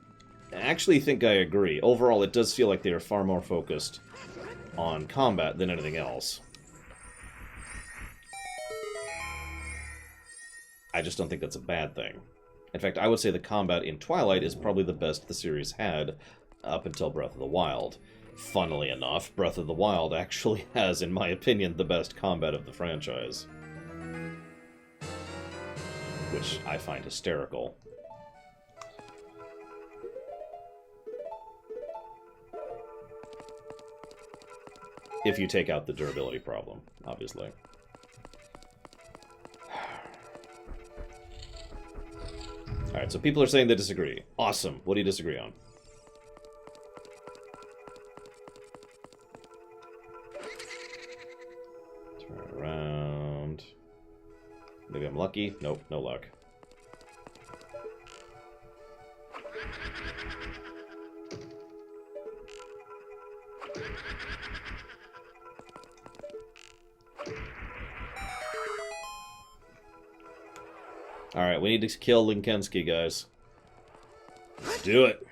actually think I agree. Overall, it does feel like they are far more focused on combat than anything else. I just don't think that's a bad thing. In fact, I would say the combat in Twilight is probably the best the series had up until Breath of the Wild. Funnily enough, Breath of the Wild actually has, in my opinion, the best combat of the franchise. Which I find hysterical. If you take out the durability problem, obviously. Alright, so people are saying they disagree. Awesome. What do you disagree on? Turn around. Maybe I'm lucky? Nope, no luck. Alright, we need to kill Linkensky, guys. Let's do it.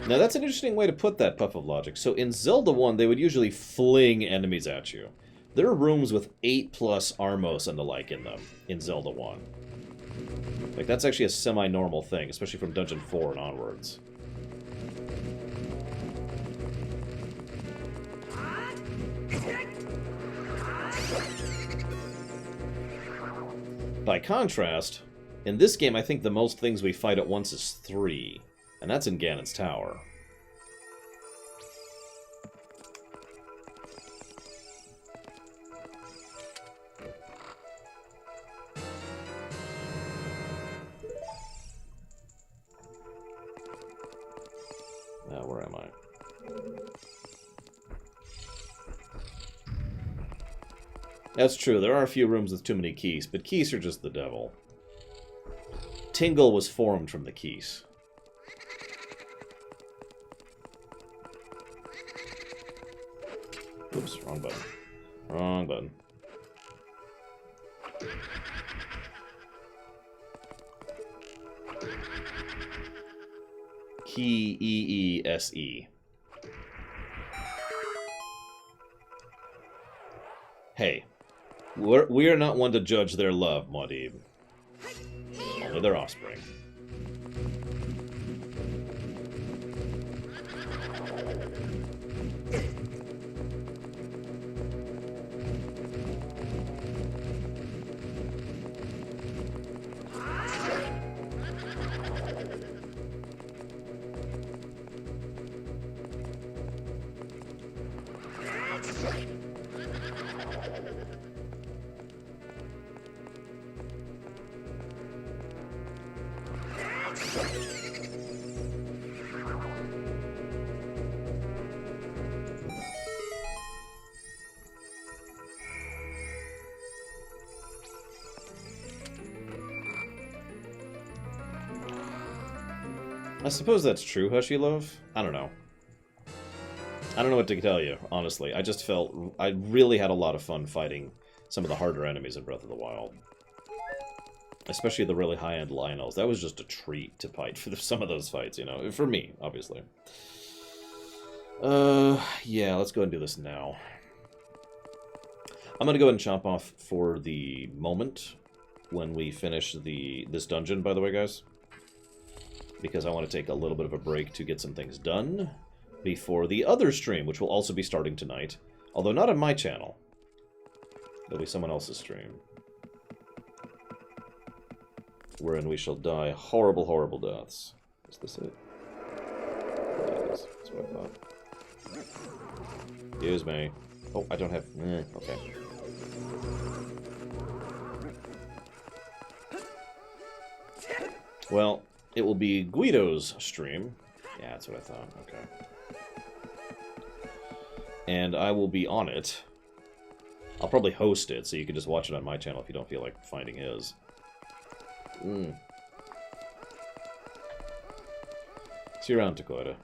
Now that's an interesting way to put that, Puff of Logic. So in Zelda 1, they would usually fling enemies at you. There are rooms with 8+ Armos and the like in them, in Zelda 1. Like, that's actually a semi-normal thing, especially from Dungeon 4 and onwards. By contrast, in this game, I think the most things we fight at once is 3. And that's in Ganon's Tower. Now, where am I? That's true, there are a few rooms with too many keys, but keys are just the devil. Tingle was formed from the keys. Oops, wrong button. Wrong button. Key E-E-S-E. Hey, we are not one to judge their love, Muad'Dib. Only their offspring. I suppose that's true, Hushy Love. I don't know. I don't know what to tell you, honestly. I just felt I really had a lot of fun fighting some of the harder enemies in Breath of the Wild. Especially the really high-end Lionels. That was just a treat to fight for some of those fights, you know. For me, obviously. Yeah, let's go ahead and do this now. I'm going to go ahead and chomp off for the moment when we finish this dungeon, by the way, guys. Because I want to take a little bit of a break to get some things done before the other stream, which will also be starting tonight. Although not on my channel. It'll be someone else's stream. Wherein we shall die horrible, horrible deaths. Is this it? Yeah, it is. That's what I thought. Excuse me. Oh, I don't have... okay. Well, it will be Guido's stream. Yeah, that's what I thought. Okay. And I will be on it. I'll probably host it, so you can just watch it on my channel if you don't feel like finding his. See you around, Dakota.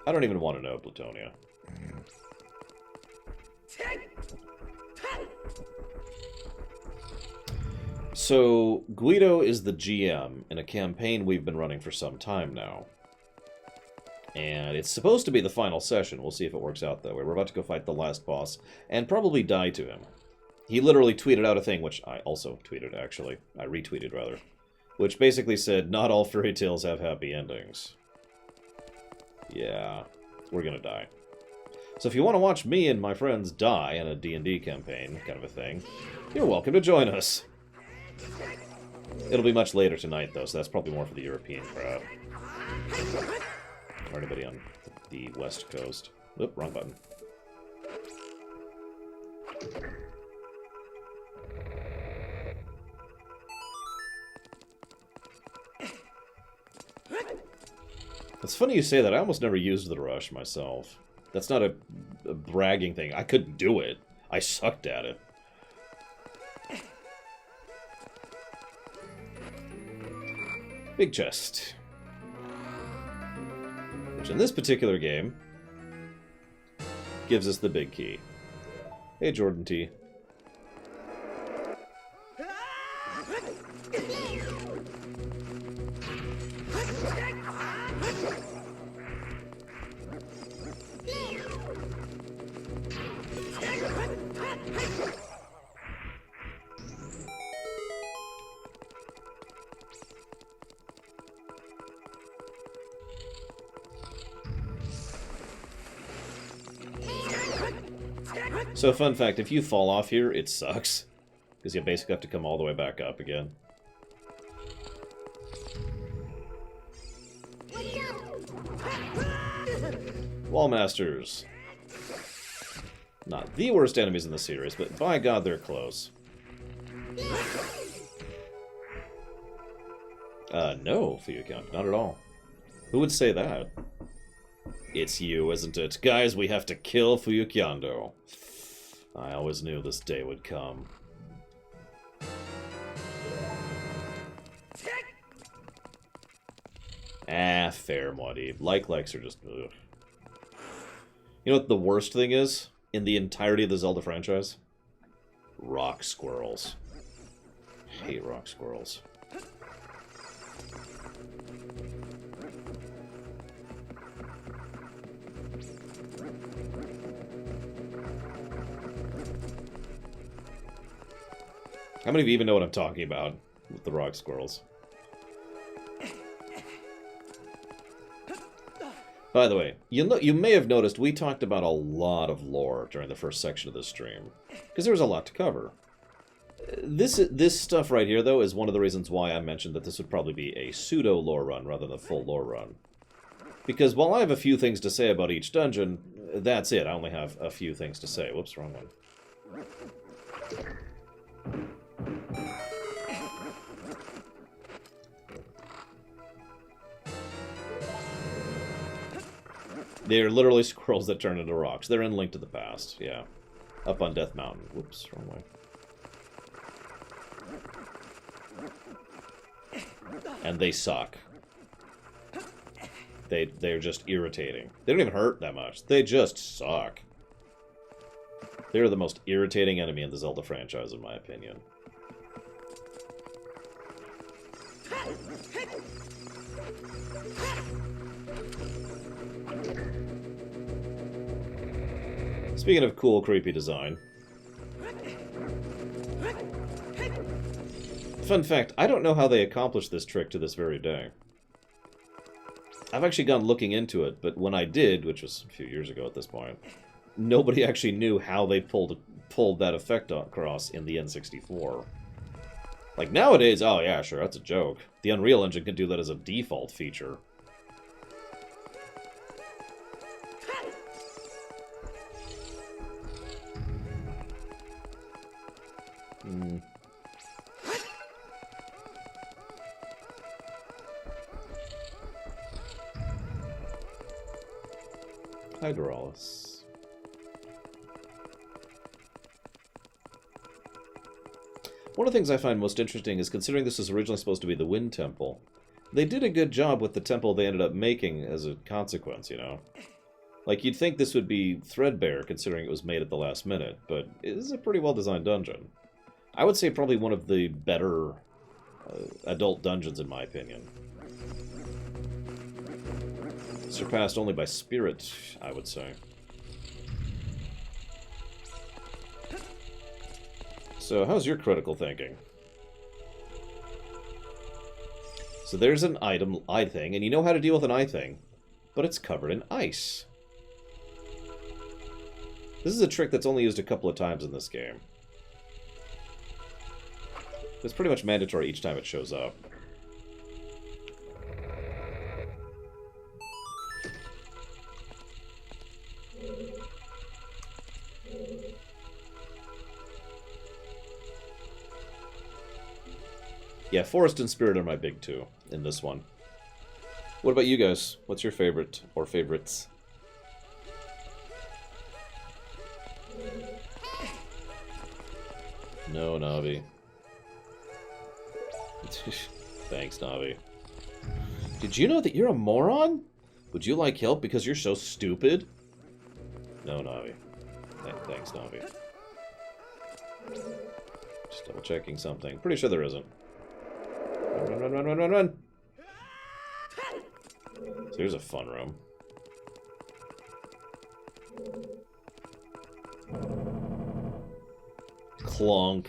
I don't even want to know, Plutonia. So, Guido is the GM in a campaign we've been running for some time now. And it's supposed to be the final session. We'll see if it works out that way. We're about to go fight the last boss and probably die to him. He literally tweeted out a thing, which I also tweeted, actually. I retweeted, rather. Which basically said, not all fairy tales have happy endings. Yeah, we're gonna die. So if you want to watch me and my friends die in a D&D campaign, kind of a thing, you're welcome to join us. It'll be much later tonight, though, so that's probably more for the European crowd. Or anybody on the West Coast. Oop, wrong button. It's funny you say that. I almost never used the rush myself. That's not a bragging thing. I couldn't do it. I sucked at it. Big chest. Which in this particular game gives us the big key. Hey, Jordan T. So, fun fact, if you fall off here, it sucks. Because you basically have to come all the way back up again. Wallmasters. Not the worst enemies in the series, but by God, they're close. No, for your account. Not at all. Who would say that? It's you, isn't it? Guys, we have to kill Fuyukiando. I always knew this day would come. Ah, fair, Muad'Dib. Likes are just... ugh. You know what the worst thing is? In the entirety of the Zelda franchise? Rock squirrels. I hate rock squirrels. How many of you even know what I'm talking about with the rock squirrels? By the way, you may have noticed we talked about a lot of lore during the first section of this stream, because there was a lot to cover. This stuff right here, though, is one of the reasons why I mentioned that this would probably be a pseudo lore run rather than a full lore run. Because while I have a few things to say about each dungeon, that's it. I only have a few things to say. Whoops, wrong one. They're literally squirrels that turn into rocks. They're in Link to the Past, yeah. Up on Death Mountain. Whoops, wrong way. And they suck. They're just irritating. They don't even hurt that much. They just suck. They're the most irritating enemy in the Zelda franchise, in my opinion. Speaking of cool, creepy design. Fun fact, I don't know how they accomplished this trick to this very day. I've actually gone looking into it, but when I did, which was a few years ago at this point, nobody actually knew how they pulled that effect across in the N64. Like, nowadays, oh yeah, sure, that's a joke. The Unreal Engine can do that as a default feature. Hydraulis. One of the things I find most interesting is considering this was originally supposed to be the Wind Temple. They did a good job with the temple they ended up making as a consequence, you know? Like, you'd think this would be threadbare considering it was made at the last minute, but it is a pretty well-designed dungeon. I would say probably one of the better adult dungeons, in my opinion. Surpassed only by Spirit, I would say. So, how's your critical thinking? So there's an item, eye thing, and you know how to deal with an eye thing, but it's covered in ice. This is a trick that's only used a couple of times in this game. It's pretty much mandatory each time it shows up. Yeah, Forest and Spirit are my big two in this one. What about you guys? What's your favorite or favorites? No, Navi. Thanks, Navi. Did you know that you're a moron? Would you like help because you're so stupid? No, Navi. Thanks, Navi. Just double checking something. Pretty sure there isn't. Run, run, run, run, run, run! So here's a fun room. Clonk.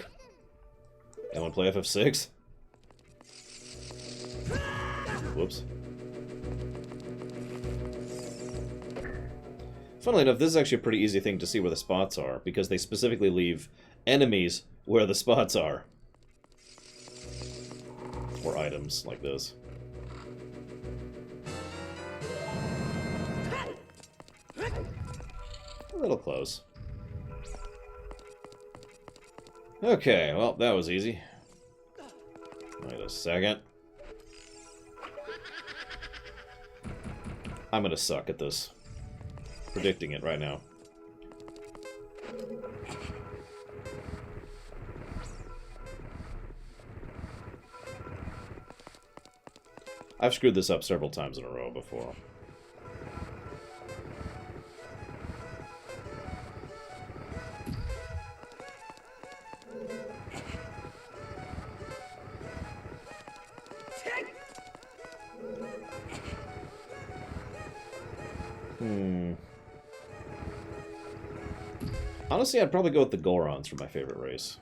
Anyone play FF6? Whoops. Funnily enough, this is actually a pretty easy thing to see where the spots are, because they specifically leave enemies where the spots are. Or items like this. A little close. Okay, well, that was easy. Wait a second. I'm gonna suck at this. Predicting it right now. I've screwed this up several times in a row before. Honestly, I'd probably go with the Gorons for my favorite race.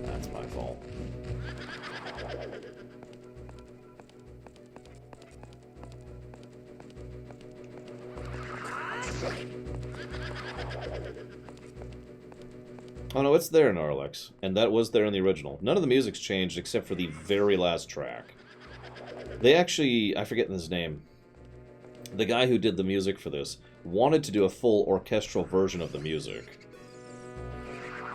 That's my fault. Oh no, it's there in Arlex, and that was there in the original. None of the music's changed except for the very last track. They actually, I forget his name, the guy who did the music for this wanted to do a full orchestral version of the music.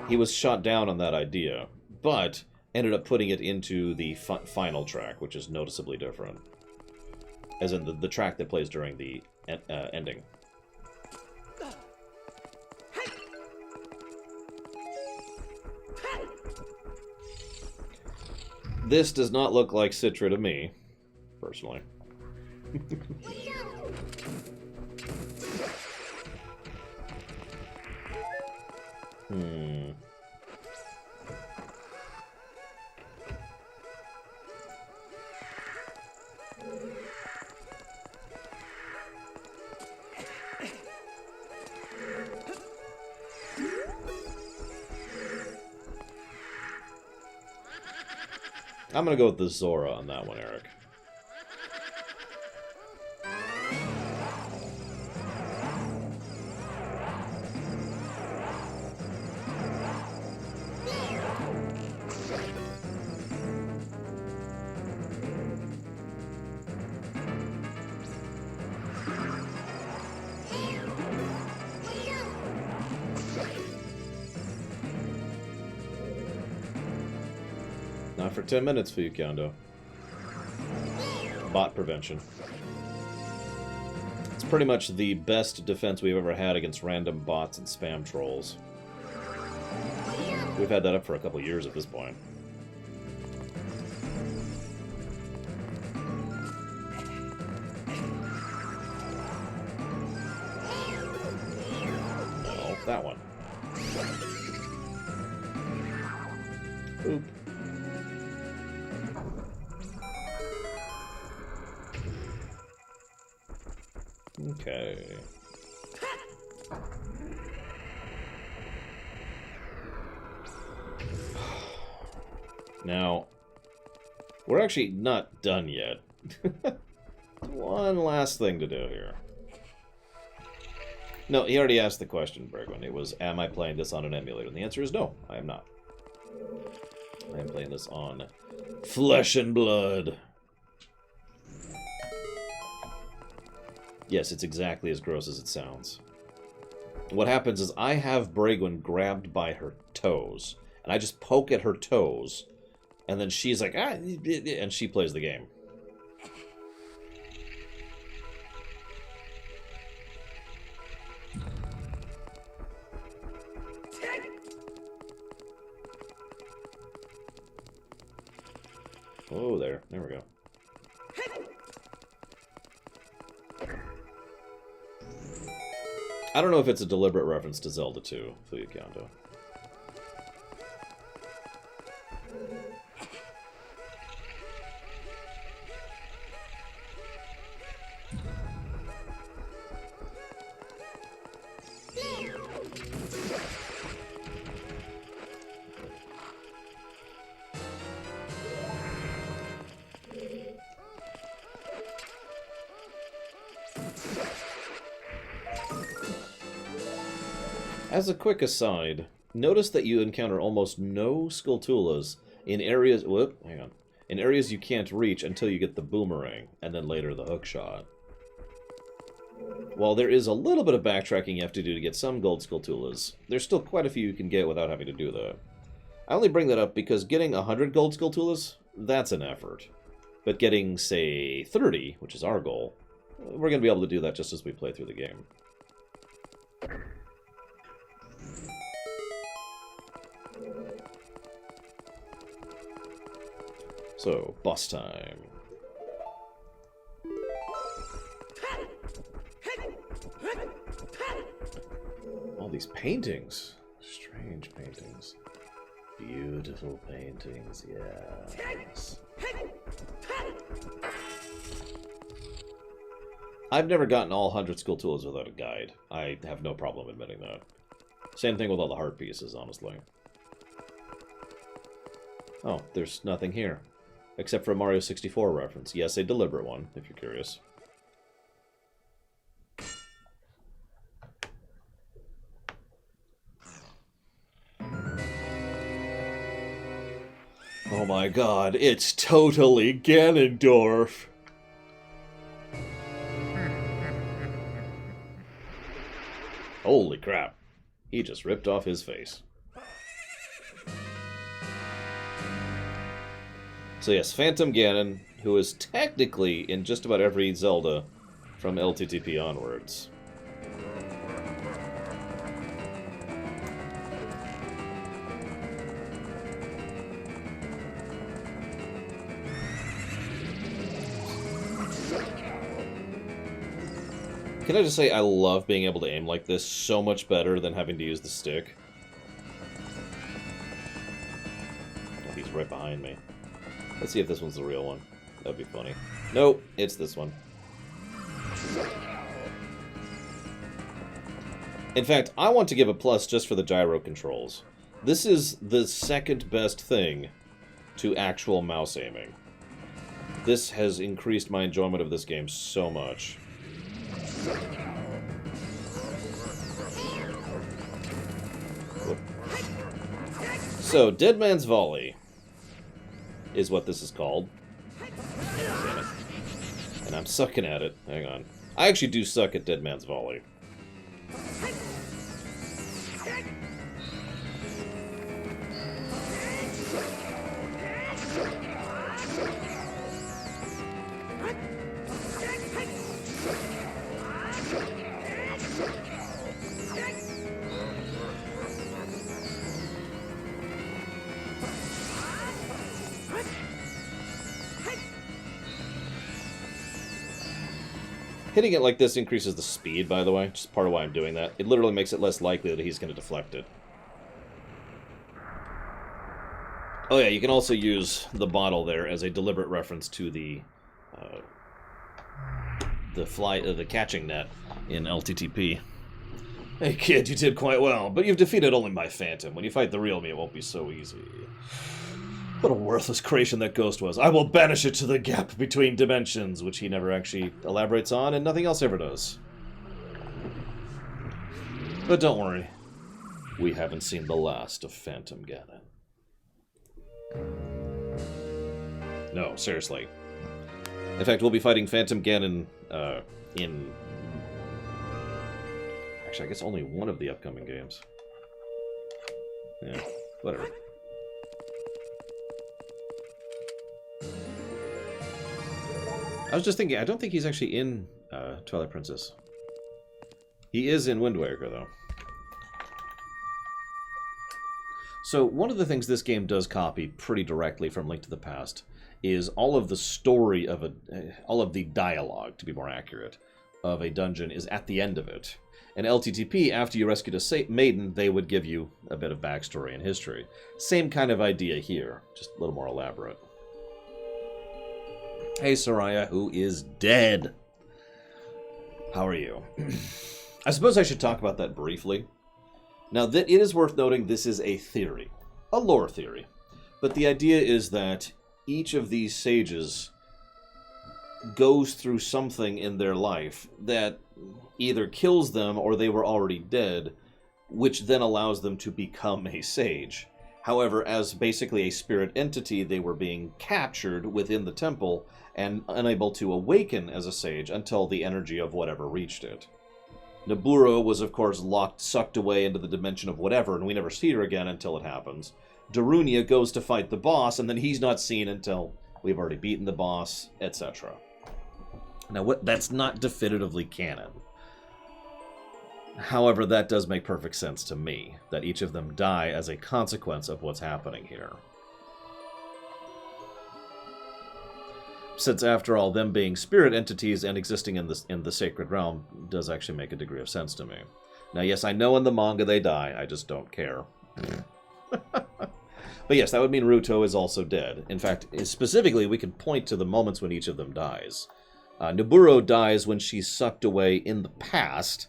He was shot down on that idea, but ended up putting it into the final track, which is noticeably different. As in the track that plays during the ending. This does not look like Citra to me, personally. I'm gonna go with the Zora on that one, Eric. Not for 10 minutes for you, Kondo. Bot prevention. It's pretty much the best defense we've ever had against random bots and spam trolls. We've had that up for a couple years at this point. Oh, that one. Oop. Okay. Now, we're actually not done yet. One last thing to do here. No, he already asked the question, Bergwin. It was, am I playing this on an emulator? And the answer is no, I am not. I am playing this on Flesh and Blood. Yes, it's exactly as gross as it sounds. What happens is I have Bragwin grabbed by her toes, and I just poke at her toes, and then she's like, ah, and she plays the game. Oh, there we go. I don't know if it's a deliberate reference to Zelda 2, Fuyukondo. As a quick aside, notice that you encounter almost no Skulltulas in areas... Whoop, hang on. in areas you can't reach until you get the boomerang, and then later the hookshot. While there is a little bit of backtracking you have to do to get some gold Skulltulas, there's still quite a few you can get without having to do that. I only bring that up because getting 100 gold Skulltulas, that's an effort. But getting, say, 30, which is our goal, we're going to be able to do that just as we play through the game. So, boss time. All these paintings. Strange paintings. Beautiful paintings, yes. I've never gotten all 100 Skulltulas without a guide. I have no problem admitting that. Same thing with all the heart pieces, honestly. Oh, there's nothing here. Except for a Mario 64 reference. Yes, a deliberate one, if you're curious. Oh my god, it's totally Ganondorf! Holy crap. He just ripped off his face. So yes, Phantom Ganon, who is technically in just about every Zelda from LTTP onwards. Can I just say I love being able to aim like this so much better than having to use the stick? Oh, he's right behind me. Let's see if this one's the real one. That'd be funny. Nope, it's this one. In fact, I want to give a plus just for the gyro controls. This is the second best thing to actual mouse aiming. This has increased my enjoyment of this game so much. So, Dead Man's Volley is what this is called. Damn it. And I'm sucking at it. Hang on. I actually do suck at Dead Man's Volley. Hitting it like this increases the speed, by the way. Just part of why I'm doing that. It literally makes it less likely that he's going to deflect it. Oh yeah, you can also use the bottle there as a deliberate reference to the catching net in LTTP. Hey kid, you did quite well, but you've defeated only my phantom. When you fight the real me, it won't be so easy. What a worthless creation that ghost was. I will banish it to the gap between dimensions, which he never actually elaborates on, and nothing else ever does. But don't worry. We haven't seen the last of Phantom Ganon. No, seriously. In fact, we'll be fighting Phantom Ganon in... Actually, I guess only one of the upcoming games. Yeah, whatever. I was just thinking, I don't think he's actually in Twilight Princess. He is in Wind Waker, though. So, one of the things this game does copy pretty directly from Link to the Past is all of the story of all of the dialogue, to be more accurate, of a dungeon is at the end of it. In LTTP, after you rescued a maiden, they would give you a bit of backstory and history. Same kind of idea here, just a little more elaborate. Hey, Sariah, who is dead. How are you? I suppose I should talk about that briefly. Now, it is worth noting this is a theory. A lore theory. But the idea is that each of these sages goes through something in their life that either kills them or they were already dead, which then allows them to become a sage. However, as basically a spirit entity, they were being captured within the temple and unable to awaken as a sage until the energy of whatever reached it. Naburo was, of course, sucked away into the dimension of whatever, and we never see her again until it happens. Darunia goes to fight the boss, and then he's not seen until we've already beaten the boss, etc. Now, that's not definitively canon. However, that does make perfect sense to me, that each of them die as a consequence of what's happening here. Since, after all, them being spirit entities and existing in the sacred realm does actually make a degree of sense to me. Now, yes, I know in the manga they die, I just don't care. But yes, that would mean Ruto is also dead. In fact, specifically, we can point to the moments when each of them dies. Naburo dies when she's sucked away in the past,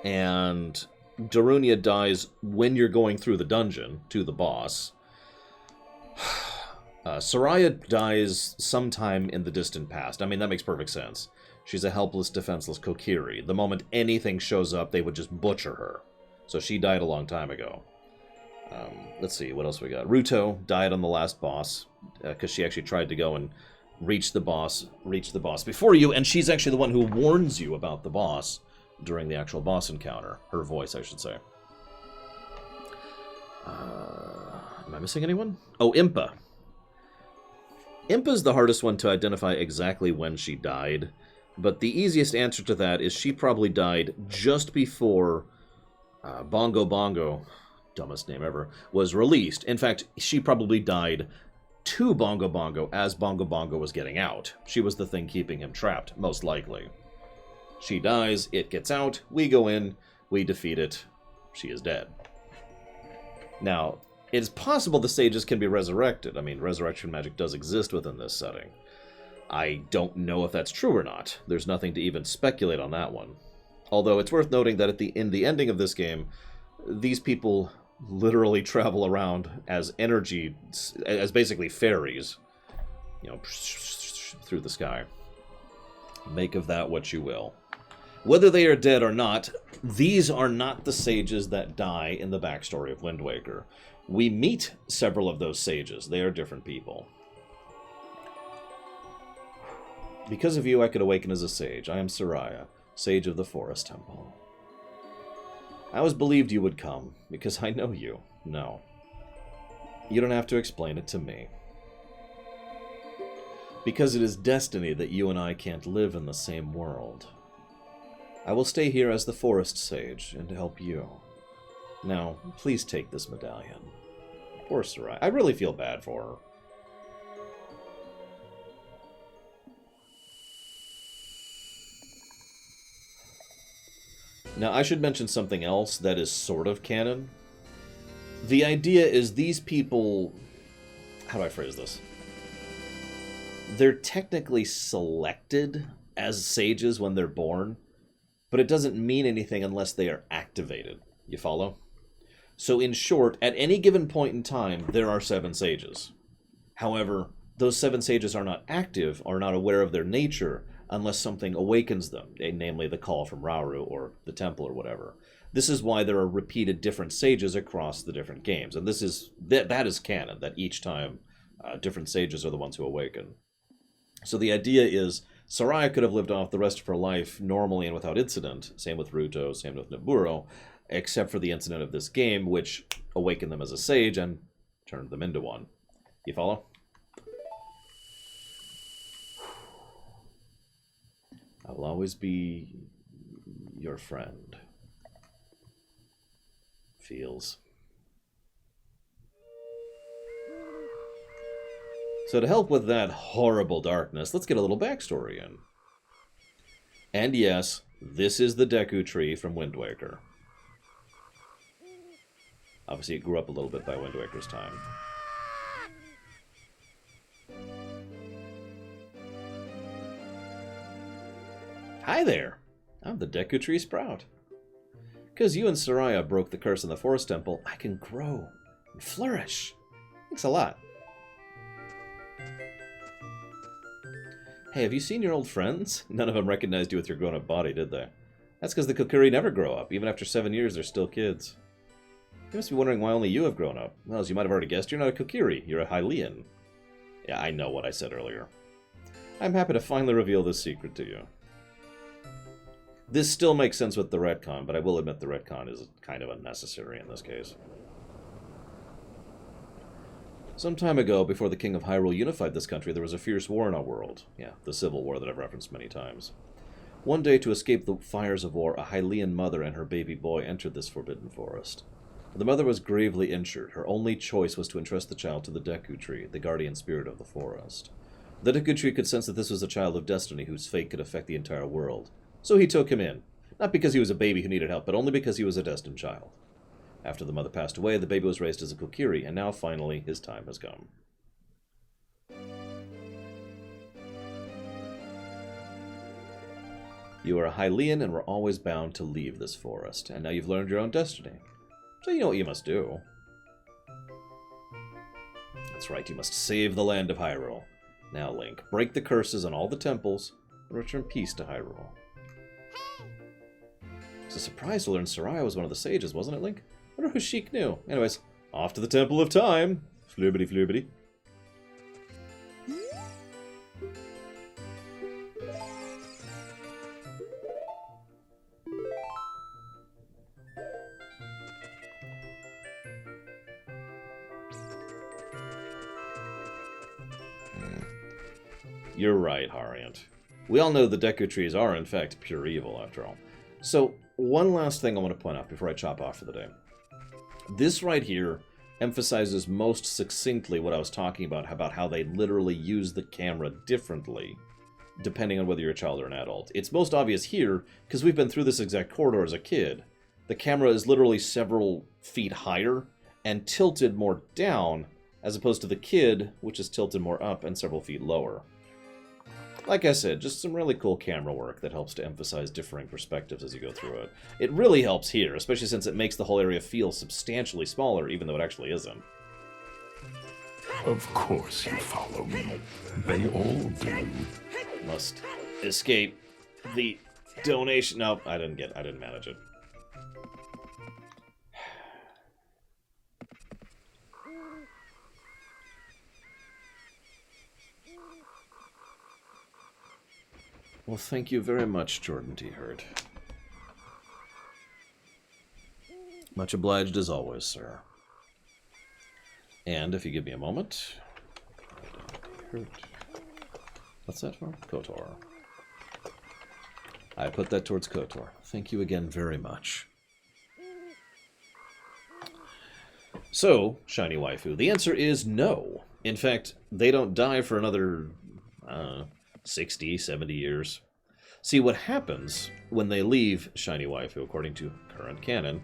and Darunia dies when you're going through the dungeon to the boss. Sariah dies sometime in the distant past. I mean, that makes perfect sense. She's a helpless, defenseless Kokiri. The moment anything shows up, they would just butcher her. So she died a long time ago. Let's see, what else we got? Ruto died on the last boss, because she actually tried to go and reach the boss before you, and she's actually the one who warns you about the boss during the actual boss encounter. Her voice, I should say. Am I missing anyone? Oh, Impa. Impa's the hardest one to identify exactly when she died, but the easiest answer to that is she probably died just before Bongo Bongo, dumbest name ever, was released. In fact, she probably died to Bongo Bongo as Bongo Bongo was getting out. She was the thing keeping him trapped, most likely. She dies, it gets out, we go in, we defeat it, she is dead. Now, it is possible the sages can be resurrected. I mean, resurrection magic does exist within this setting. I don't know if that's true or not. There's nothing to even speculate on that one. Although it's worth noting that in the ending of this game, these people literally travel around as energy, as basically fairies, you know, through the sky. Make of that what you will. Whether they are dead or not, these are not the sages that die in the backstory of Wind Waker. We meet several of those sages. They are different people. Because of you, I could awaken as a sage. I am Sariah, sage of the Forest Temple. I always believed you would come, because I know you. No. You don't have to explain it to me. Because it is destiny that you and I can't live in the same world. I will stay here as the Forest Sage and help you. Now, please take this medallion. Poor Sariah. I really feel bad for her. Now, I should mention something else that is sort of canon. The idea is these people... How do I phrase this? They're technically selected as sages when they're born, but it doesn't mean anything unless they are activated. You follow? So in short, at any given point in time, there are 7 sages. However, those 7 sages are not active, or not aware of their nature, unless something awakens them, namely the call from Rauru or the temple or whatever. This is why there are repeated different sages across the different games, and that is canon, that each time different sages are the ones who awaken. So the idea is, Sariah could have lived off the rest of her life normally and without incident, same with Ruto, same with Naburo, except for the incident of this game, which awakened them as a sage and turned them into one. You follow? I will always be your friend. Feels. So to help with that horrible darkness, let's get a little backstory in. And yes, this is the Deku Tree from Wind Waker. Obviously, it grew up a little bit by Wind Waker's time. Hi there! I'm the Deku Tree Sprout. Because you and Sariah broke the curse in the Forest Temple, I can grow and flourish. Thanks a lot. Hey, have you seen your old friends? None of them recognized you with your grown-up body, did they? That's because the Kokiri never grow up. Even after 7 years, they're still kids. You must be wondering why only you have grown up. Well, as you might have already guessed, you're not a Kokiri, you're a Hylian. Yeah, I know what I said earlier. I'm happy to finally reveal this secret to you. This still makes sense with the retcon, but I will admit the retcon is kind of unnecessary in this case. Some time ago, before the King of Hyrule unified this country, there was a fierce war in our world. Yeah, the Civil War that I've referenced many times. One day, to escape the fires of war, a Hylian mother and her baby boy entered this forbidden forest. The mother was gravely injured. Her only choice was to entrust the child to the Deku Tree, the guardian spirit of the forest. The Deku Tree could sense that this was a child of destiny whose fate could affect the entire world. So he took him in. Not because he was a baby who needed help, but only because he was a destined child. After the mother passed away, the baby was raised as a Kokiri, and now finally his time has come. You are a Hylian and were always bound to leave this forest, and now you've learned your own destiny. So you know what you must do. That's right, you must save the land of Hyrule. Now, Link, break the curses on all the temples and return peace to Hyrule. It's a surprise to learn Sariah was one of the sages, wasn't it, Link? I wonder who Sheik knew. Anyways, off to the Temple of Time. Floobity floobity. You're right, Hariant. We all know the Deku Trees are, in fact, pure evil, after all. So, one last thing I want to point out before I chop off for the day. This right here emphasizes most succinctly what I was talking about how they literally use the camera differently, depending on whether you're a child or an adult. It's most obvious here, because we've been through this exact corridor as a kid. The camera is literally several feet higher and tilted more down, as opposed to the kid, which is tilted more up and several feet lower. Like I said, just some really cool camera work that helps to emphasize differing perspectives as you go through it. It really helps here, especially since it makes the whole area feel substantially smaller, even though it actually isn't. Of course you follow me. They all do. Must escape the donation. Nope, I didn't manage it. Well, thank you very much, Jordan T. Hurt. Much obliged as always, sir. And if you give me a moment... What's that for? KOTOR. I put that towards KOTOR. Thank you again very much. So, Shiny Waifu, the answer is no. In fact, they don't die for another... 60, 70 years. See, what happens when they leave Shiny Waifu, according to current canon,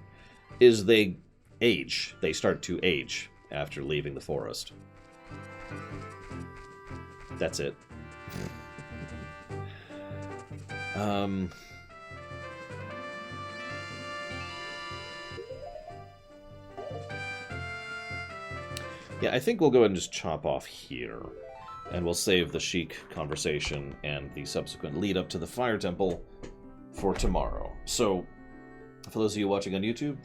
is they age. They start to age after leaving the forest. That's it. Yeah, I think we'll go ahead and just chop off here. And we'll save the Sheik conversation and the subsequent lead up to the Fire Temple for tomorrow. So, for those of you watching on YouTube,